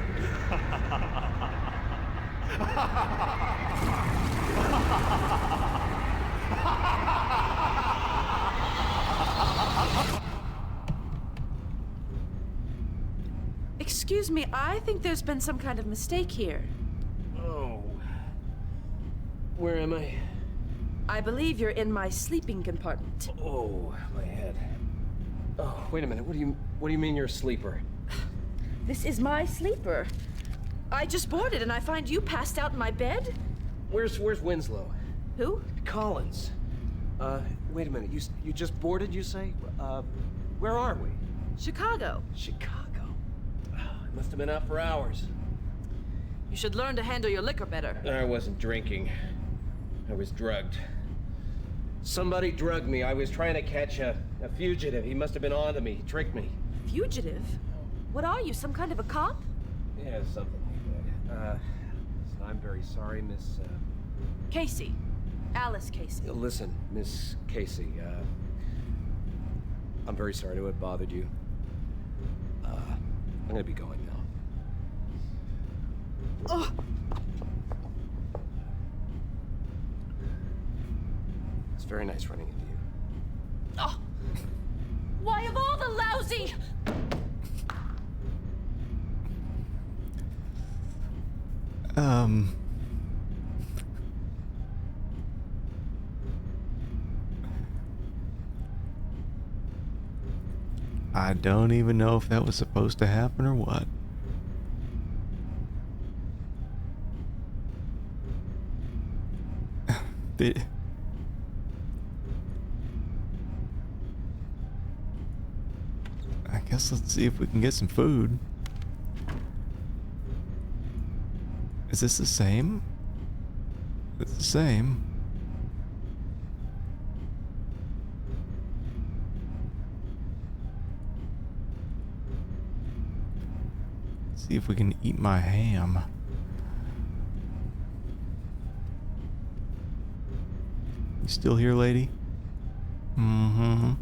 Excuse me, I think there's been some kind of mistake here.
Oh. Where am I?
I believe you're in my sleeping compartment.
Oh, my head. Oh, wait a minute. What do you mean you're a sleeper?
This is my sleeper. I just boarded and I find you passed out in my bed?
Where's Winslow?
Who?
Collins. Wait a minute. You just boarded, you say? Where are we?
Chicago.
Chicago. I must have been out for hours.
You should learn to handle your liquor better.
I wasn't drinking. I was drugged. Somebody drugged me. I was trying to catch a fugitive. He must have been onto me. He tricked me.
Fugitive? What are you, some kind of a cop?
Yeah, something like that. Listen, I'm very sorry, Miss,
Casey. Alice Casey.
Listen, Miss Casey, I'm very sorry to have bothered you. I'm gonna be going now.
Oh.
It's very nice running into you.
Oh. Why of all the lousy...
I don't even know if that was supposed to happen or what. I guess let's see if we can get some food. Is this the same? It's the same. See if we can eat my ham. You still here, lady? Mm-hmm.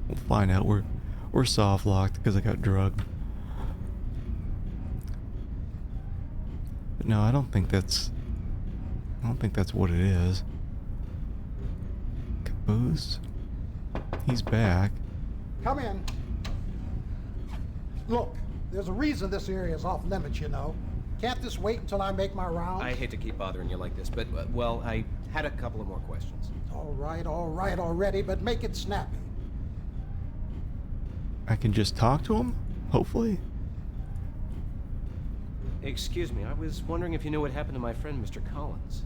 We'll find out. We're soft locked because I got drugged. But no, I don't think that's what it is. Caboose? He's back.
Come in. Look, there's a reason this area is off limits, you know. Can't this wait until I make my rounds?
I hate to keep bothering you like this, but, well, I had a couple of more questions.
All right already, but make it snappy.
I can just talk to him? Hopefully.
Excuse me, I was wondering if you knew what happened to my friend, Mr. Collins.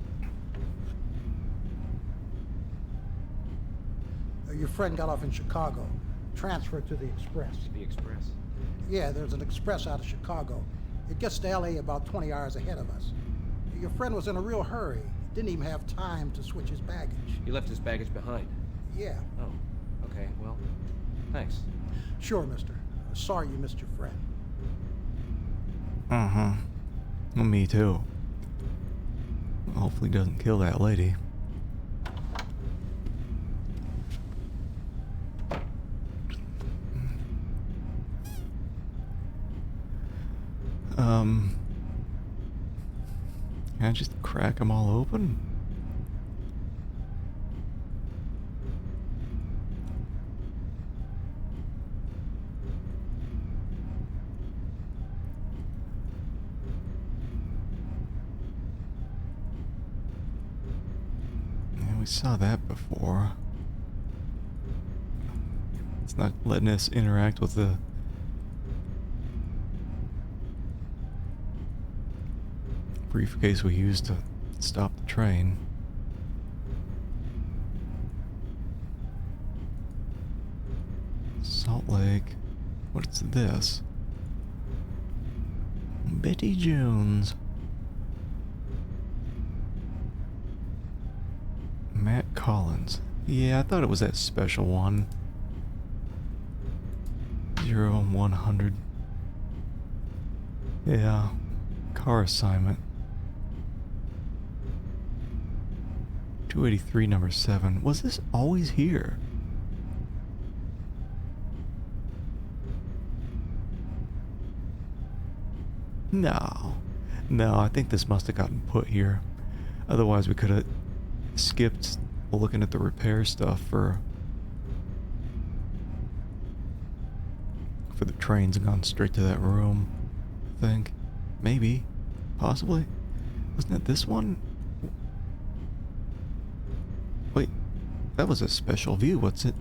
Your friend got off in Chicago, transferred to the Express.
The Express?
Yeah, there's an express out of Chicago. It gets to LA about 20 hours ahead of us. Your friend was in a real hurry. Didn't even have time to switch his baggage.
He left his baggage behind?
Yeah.
Oh, okay, well, thanks.
Sure, mister. Sorry you missed your friend.
Uh-huh. Well, me too. Hopefully he doesn't kill that lady. Can I just crack them all open? We saw that before. It's not letting us interact with the briefcase we used to stop the train. Salt Lake. What's this? Betty Jones. Matt Collins. Yeah, I thought it was that special one. 0 and 100. Yeah. Car assignment. 283, number 7. Was this always here? No. No, I think this must have gotten put here. Otherwise we could have skipped looking at the repair stuff for the trains and gone straight to that room. I think. Maybe. Possibly. Wasn't it this one? Wait. That was a special view. What's it?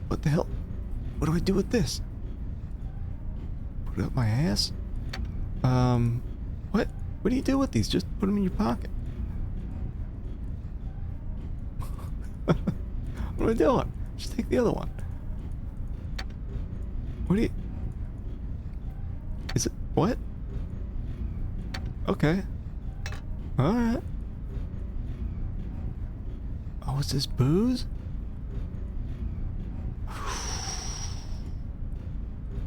What the hell? What do I do with this? Put it up my ass? What? What do you do with these? Just put them in your pocket. What am I doing? Just take the other one. What do you... Is it... What? Okay. Alright. Oh, is this booze?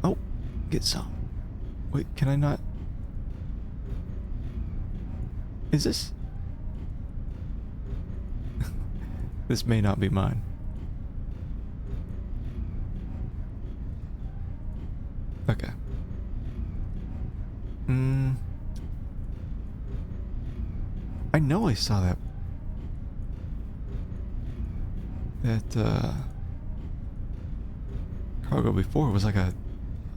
Oh, get some. Wait, can I not... Is this... This may not be mine. Okay. I know I saw that cargo before. It was like a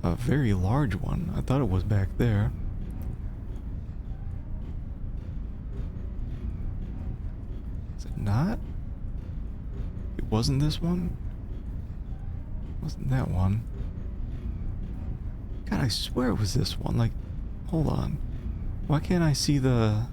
very large one. I thought it was back there. Is it not? It wasn't this one? It wasn't that one? God, I swear it was this one. Like, hold on. Why can't I see the...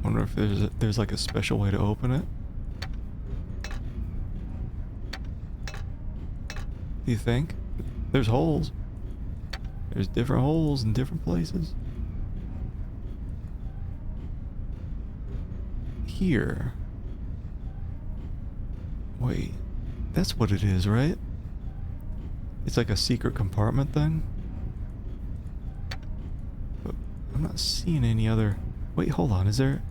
Wonder if there's like a special way to open it. Do you think? There's holes. There's different holes in different places. Here. Wait. That's what it is, right? It's like a secret compartment thing? But I'm not seeing any other... Wait, hold on. Is there...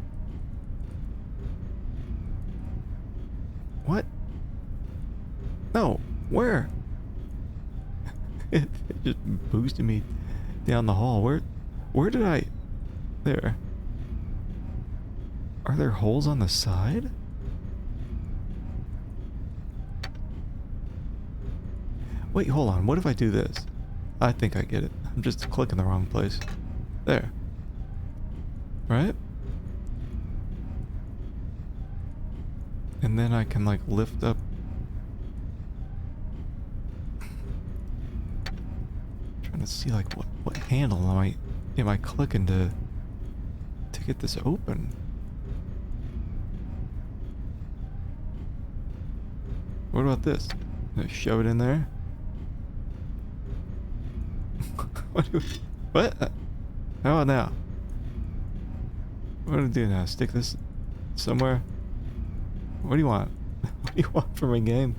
What? No. Where? It just boosted me down the hall. Where did I... There. Are there holes on the side? Wait, hold on. What if I do this? I think I get it. I'm just clicking the wrong place. There. Right? And then I can like lift up. Trying to see like what handle am I clicking to get this open? What about this? Shove it in there? What? How about now? What do I do now? Stick this somewhere? What do you want? What do you want from a game?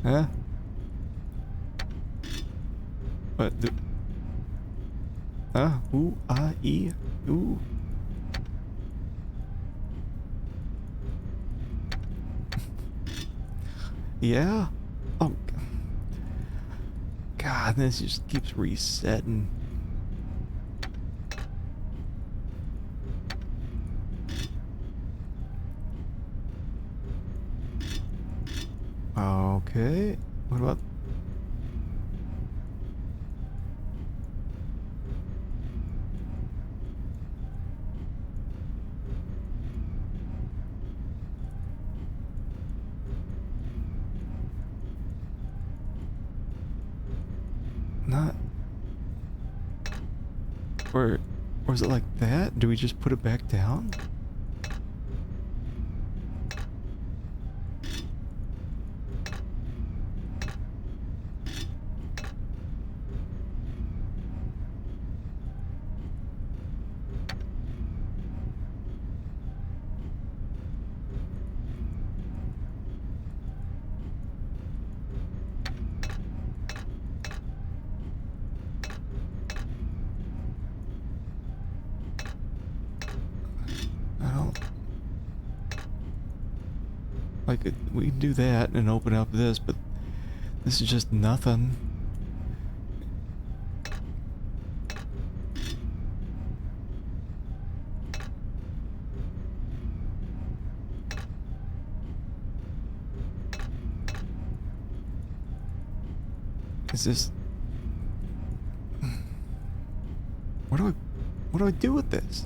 Huh? What? Huh? Ooh, ah, e, ooh. Yeah? Oh. God, this just keeps resetting. Okay. What about... Not... Or is it like that? Do we just put it back down? I don't... Like, we can do that and open up this, but this is just nothing. Is this... What do I do with this?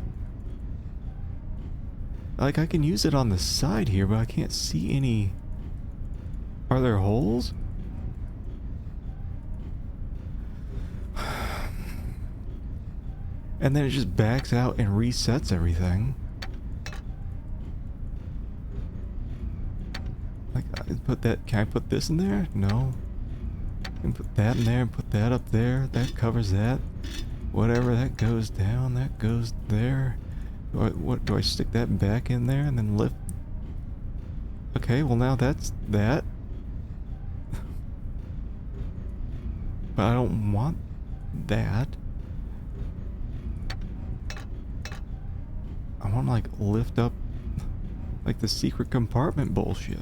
Like, I can use it on the side here, but I can't see any... Are there holes? And then it just backs out and resets everything. Like, I put that... Can I put this in there? No. I can put that in there and put that up there. That covers that. Whatever, that goes down, that goes there. What do I stick that back in there and then lift? Okay, well now that's that. But I don't want that. I want to like lift up like the secret compartment bullshit.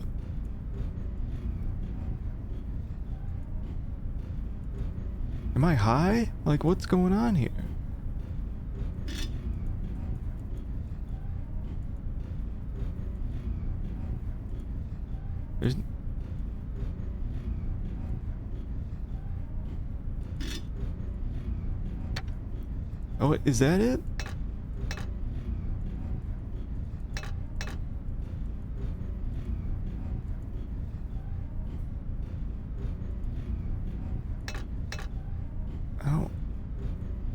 Am I high? Like, what's going on here? There's... Oh, is that it?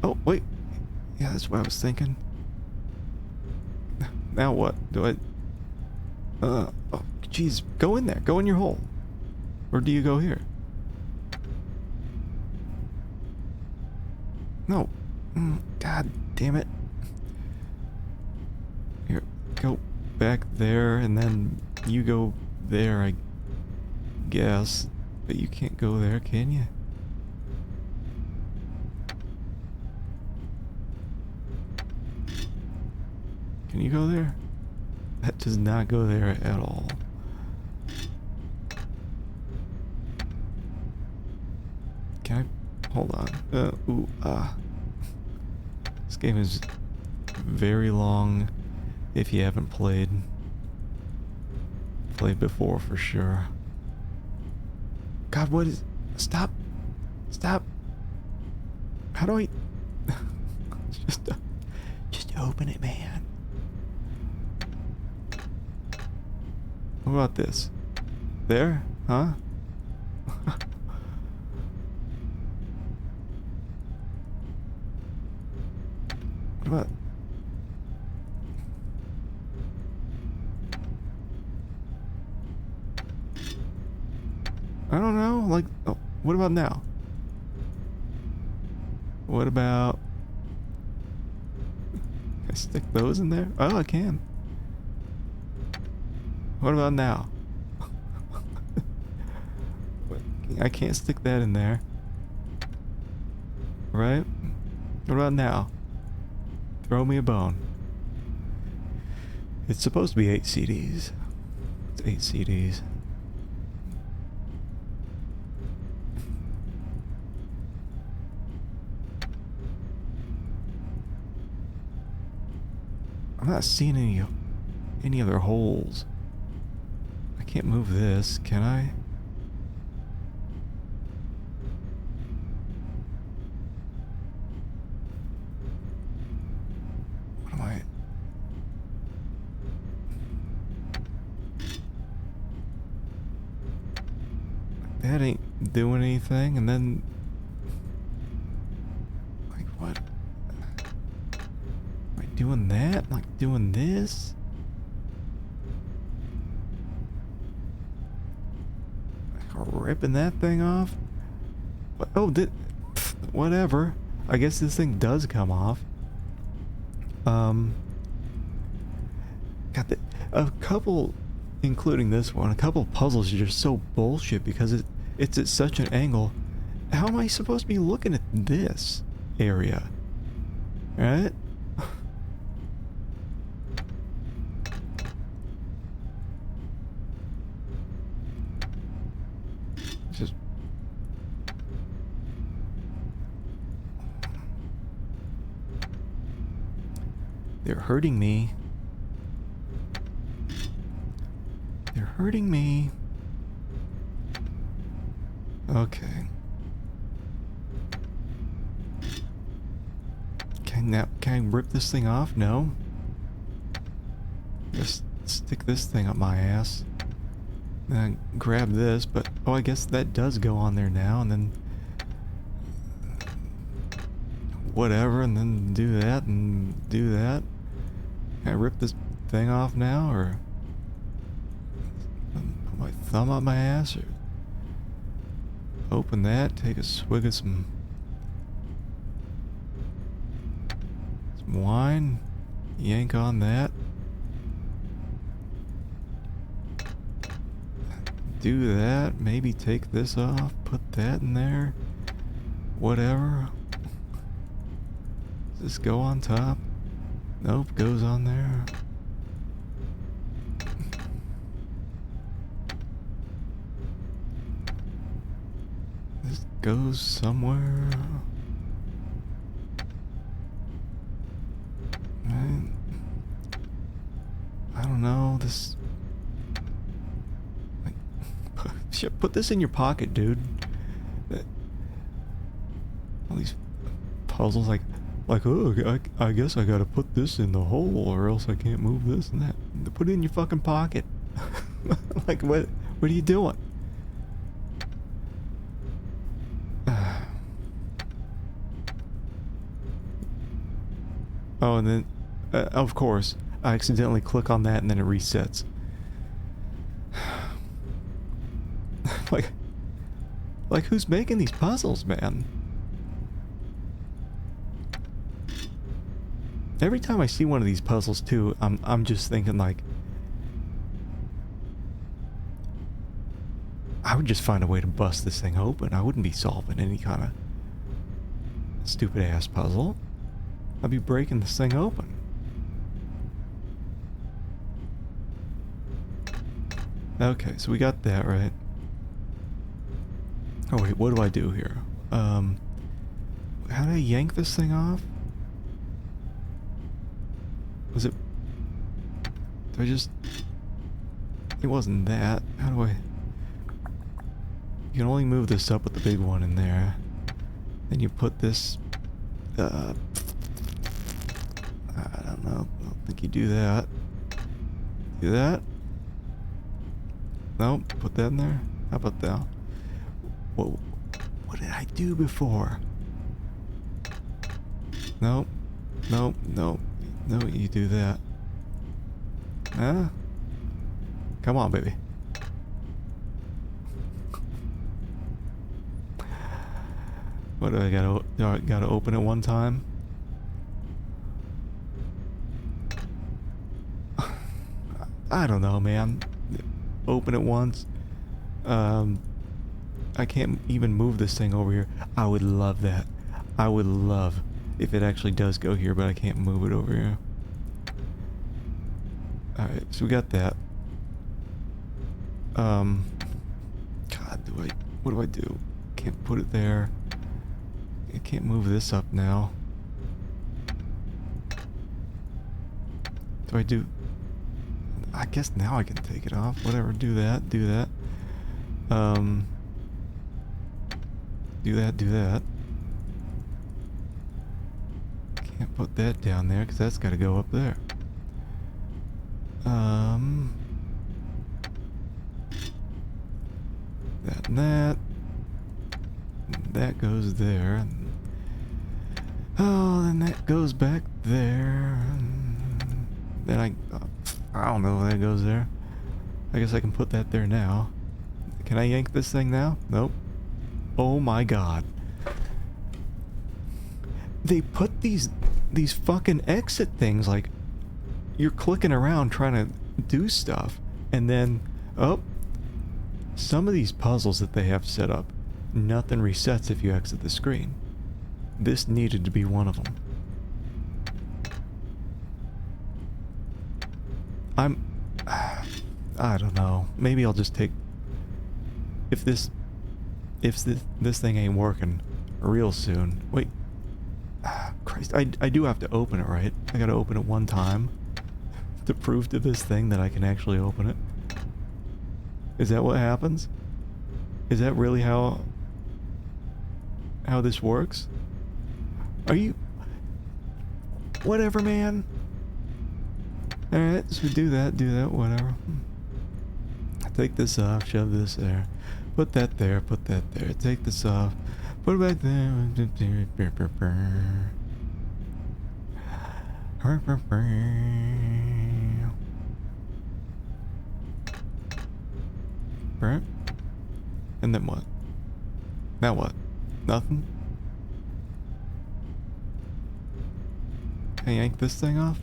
Oh, wait. Yeah, that's what I was thinking. Now what? Do I... oh, jeez. Go in there. Go in your hole. Or do you go here? No. God damn it. Here, go back there, and then you go there, I guess. But you can't go there, can you? Can you go there? That does not go there at all. Can I... Hold on. This game is very long if you haven't played before for sure. God, what is... Stop! Stop! How do I... just open it, man. What about this? There? Huh? What about... I don't know, like... Oh, what about now? What about... Can I stick those in there? Oh, I can. What about now? I can't stick that in there. Right? What about now? Throw me a bone. It's supposed to be 8 CDs. It's 8 CDs. I'm not seeing any other holes. I can't move this, can I? that ain't doing anything, and then... Like, what? Am I doing that? Like, doing this? Ripping that thing off? What? Oh, whatever. I guess this thing does come off. God, a couple, including this one, a couple puzzles are just so bullshit because it's at such an angle. How am I supposed to be looking at this area? Right? Just... They're hurting me. They're hurting me. Okay. Can I rip this thing off? No. Just stick this thing up my ass. Then grab this, but oh, I guess that does go on there now, and then whatever, and then do that and do that. Can I rip this thing off now, or put my thumb up my ass, or open that, take a swig of some wine, yank on that, do that, maybe take this off, put that in there, whatever. Does this go on top? Nope, goes on there. This goes somewhere. I don't know, this... Like, shit, put this in your pocket, dude. All these puzzles, like, oh, I guess I gotta put this in the hole or else I can't move this and that. Put it in your fucking pocket. Like, what are you doing? Oh, and then, of course, I accidentally click on that and then it resets. like who's making these puzzles, man? Every time I see one of these puzzles too, I'm just thinking like, I would just find a way to bust this thing open. I wouldn't be solving any kind of stupid ass puzzle. I'd be breaking this thing open. Okay, so we got that right. Oh wait, what do I do here? How do I yank this thing off? Was it... Do I just... It wasn't that. How do I... You can only move this up with the big one in there. Then you put this... I don't know. I don't think you do that. Do that? Nope. Put that in there. How about that? What did I do before? Nope. Nope. Nope. No, you do that. Huh? Come on, baby. What do I gotta open it one time? I don't know, man. Open it once. I can't even move this thing over here. I would love that. I would love if it actually does go here, but I can't move it over here. Alright, so we got that. God, what do I do? Can't put it there. I can't move this up now. Do I do... I guess now I can take it off. Whatever, do that, do that. Do that, do that. Can't put that down there because that's got to go up there. that and that. That goes there. Oh, then that goes back there. Then I don't know if that goes there. I guess I can put that there now. Can I yank this thing now? Nope. Oh my god. They put these fucking exit things, like, you're clicking around trying to do stuff, and then, oh, some of these puzzles that they have set up, nothing resets if you exit the screen. This needed to be one of them. I don't know. Maybe I'll just take... If this thing ain't working real soon... Wait. Christ, I do have to open it, right? I gotta open it one time to prove to this thing that I can actually open it. Is that what happens? Is that really how this works? Are you... Whatever, man. Alright, so do that, whatever. Take this off, shove this there. Put that there, put that there. Take this off, put it back there. Right? And then what? Now what? Nothing? Can I yank this thing off?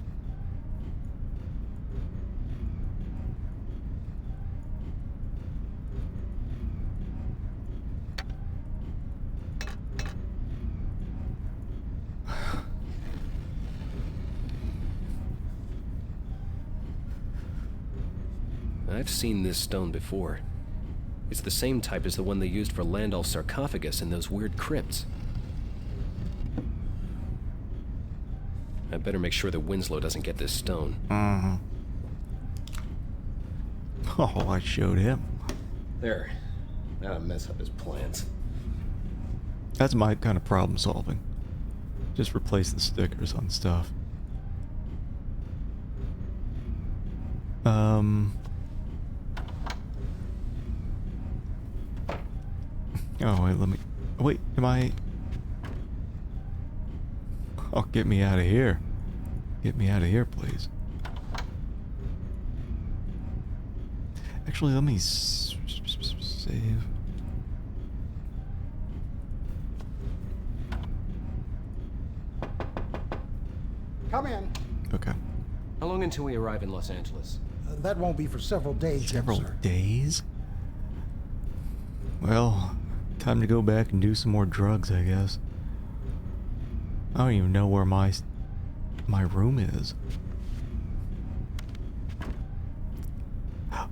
I've seen this stone before. It's the same type as the one they used for Landolf's sarcophagus in those weird crypts. I better make sure that Winslow doesn't get this stone.
Mm-hmm. Oh, I showed him.
There. Now I mess up his plans.
That's my kind of problem solving. Just replace the stickers on stuff. Oh, wait, let me... Wait, am I... Oh, get me out of here. Get me out of here, please. Actually, let me save.
Come in.
Okay.
How long until we arrive in Los Angeles?
That won't be for several days.
Several
sir.
days? Well, time to go back and do some more drugs, I guess. I don't even know where my room is.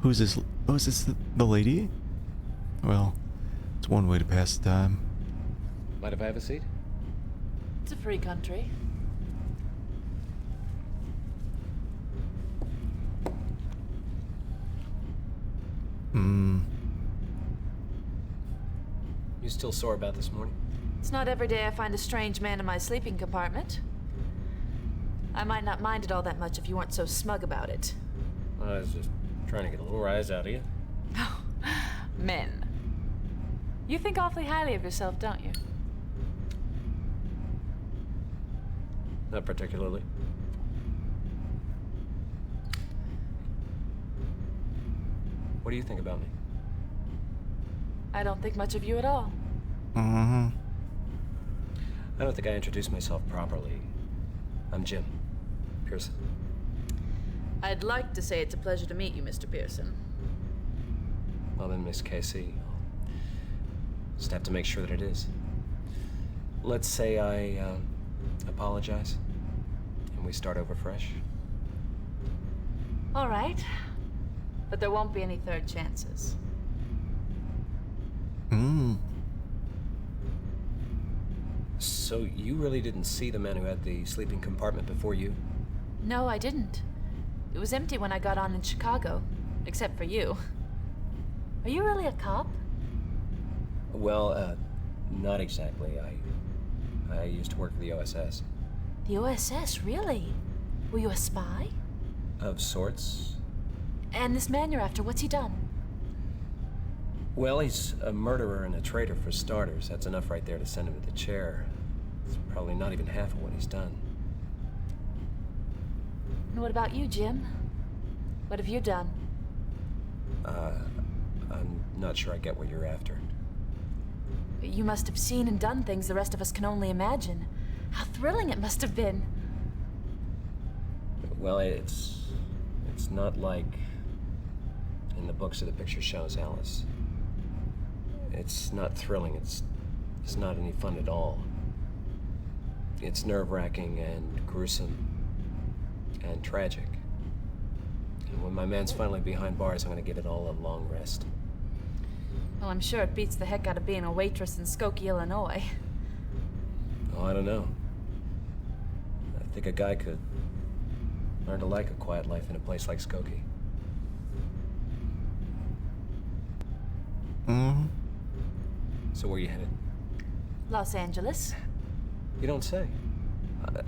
Who's this? Oh, is this the lady? Well, it's one way to pass the time.
Mind if I have a seat?
It's a free country.
You still sore about this morning?
It's not every day I find a strange man in my sleeping compartment. I might not mind it all that much if you weren't so smug about it.
I was just trying to get a little rise out of you.
Men. You think awfully highly of yourself, don't you?
Not particularly. What do you think about me?
I don't think much of you at all.
Mm-hmm.
I don't think I introduced myself properly. I'm Jim Pearson.
I'd like to say it's a pleasure to meet you, Mr. Pearson.
Well then, Miss Casey, I'll just have to make sure that it is. Let's say I apologize, and we start over fresh.
All right. But there won't be any third chances.
So you really didn't see the man who had the sleeping compartment before you?
No, I didn't. It was empty when I got on in Chicago, except for you. Are you really a cop?
Well, not exactly. I used to work for the OSS.
The OSS, really? Were you a spy?
Of sorts.
And this man you're after, what's he done?
Well, he's a murderer and a traitor for starters. That's enough right there to send him to the chair. It's probably not even half of what he's done.
And what about you, Jim? What have you done?
I'm not sure I get what you're after.
You must have seen and done things the rest of us can only imagine. How thrilling it must have been.
Well, it's not like in the books or the picture shows, Alice. It's not thrilling. It's not any fun at all. It's nerve-wracking and gruesome and tragic. And when my man's finally behind bars, I'm gonna give it all a long rest.
Well, I'm sure it beats the heck out of being a waitress in Skokie, Illinois.
Oh, I don't know. I think a guy could learn to like a quiet life in a place like Skokie.
Mm-hmm.
So where are you headed?
Los Angeles.
You don't say.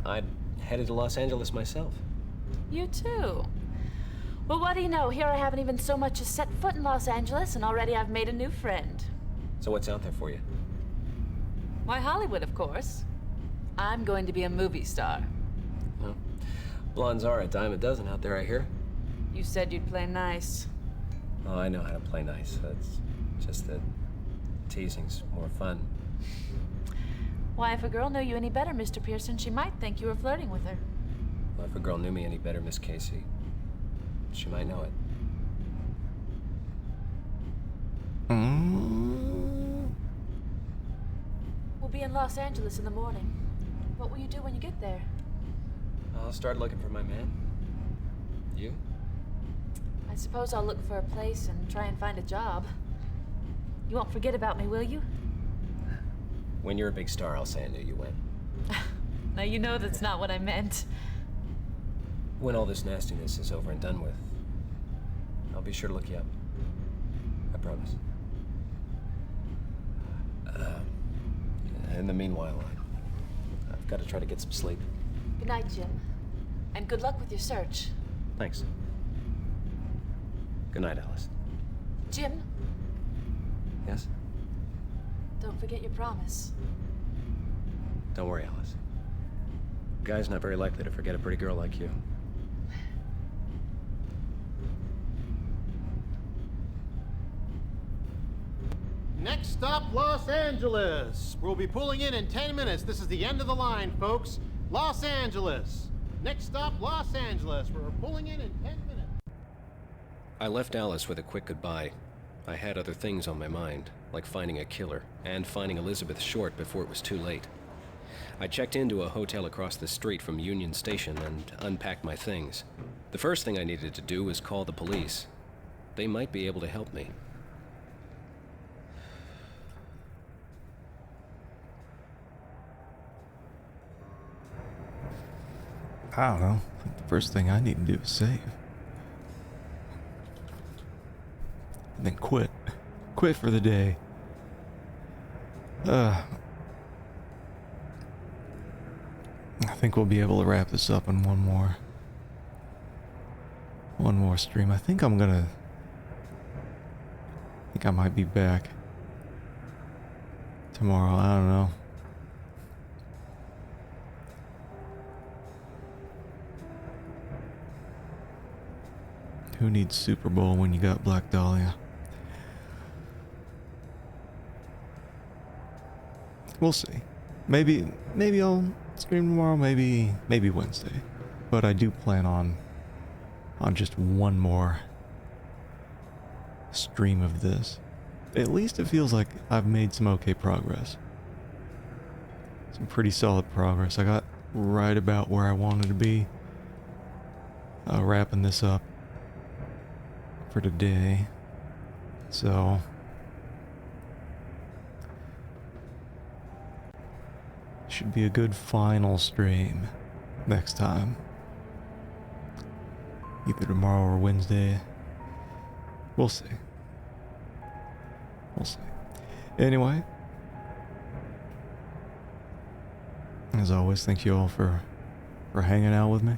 I'm headed to Los Angeles myself.
You too. Well, what do you know? Here I haven't even so much as set foot in Los Angeles, and already I've made a new friend.
So what's out there for you?
Why, Hollywood, of course. I'm going to be a movie star.
Well, blondes are a dime a dozen out there, I hear.
You said you'd play nice.
Oh, I know how to play nice. That's just that teasing's more fun.
Why, if a girl knew you any better, Mr. Pearson, she might think you were flirting with her.
Well, if a girl knew me any better, Miss Casey, she might know it.
We'll be in Los Angeles in the morning. What will you do when you get there?
I'll start looking for my man. You?
I suppose I'll look for a place and try and find a job. You won't forget about me, will you?
When you're a big star, I'll say I knew you when.
Now you know that's not what I meant.
When all this nastiness is over and done with, I'll be sure to look you up. I promise. In the meanwhile, I've got to try to get some sleep.
Good night, Jim. And good luck with your search.
Thanks. Good night, Alice.
Jim,
Yes?
don't forget your promise.
Don't worry, Alice. A guy's not very likely to forget a pretty girl like you.
Next stop, Los Angeles. We'll be pulling in 10 minutes. This is the end of the line, folks. Los Angeles. Next stop, Los Angeles. We're pulling in 10 minutes.
I left Alice with a quick goodbye. I had other things on my mind, like finding a killer and finding Elizabeth Short before it was too late. I checked into a hotel across the street from Union Station and unpacked my things. The first thing I needed to do was call the police. They might be able to help me.
I don't know. I think the first thing I need to do is save. And then quit. Quit for the day. I think we'll be able to wrap this up in one more stream. I think I might be back tomorrow. I don't know. Who needs Super Bowl when you got Black Dahlia? We'll see. Maybe I'll stream tomorrow, maybe Wednesday. But I do plan on just one more stream of this. At least it feels like I've made some okay progress. Some pretty solid progress. I got right about where I wanted to be. Wrapping this up for today. So should be a good final stream next time. Either tomorrow or Wednesday. We'll see. We'll see. Anyway, as always, thank you all for hanging out with me.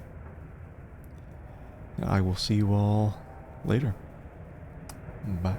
I will see you all later. Bye.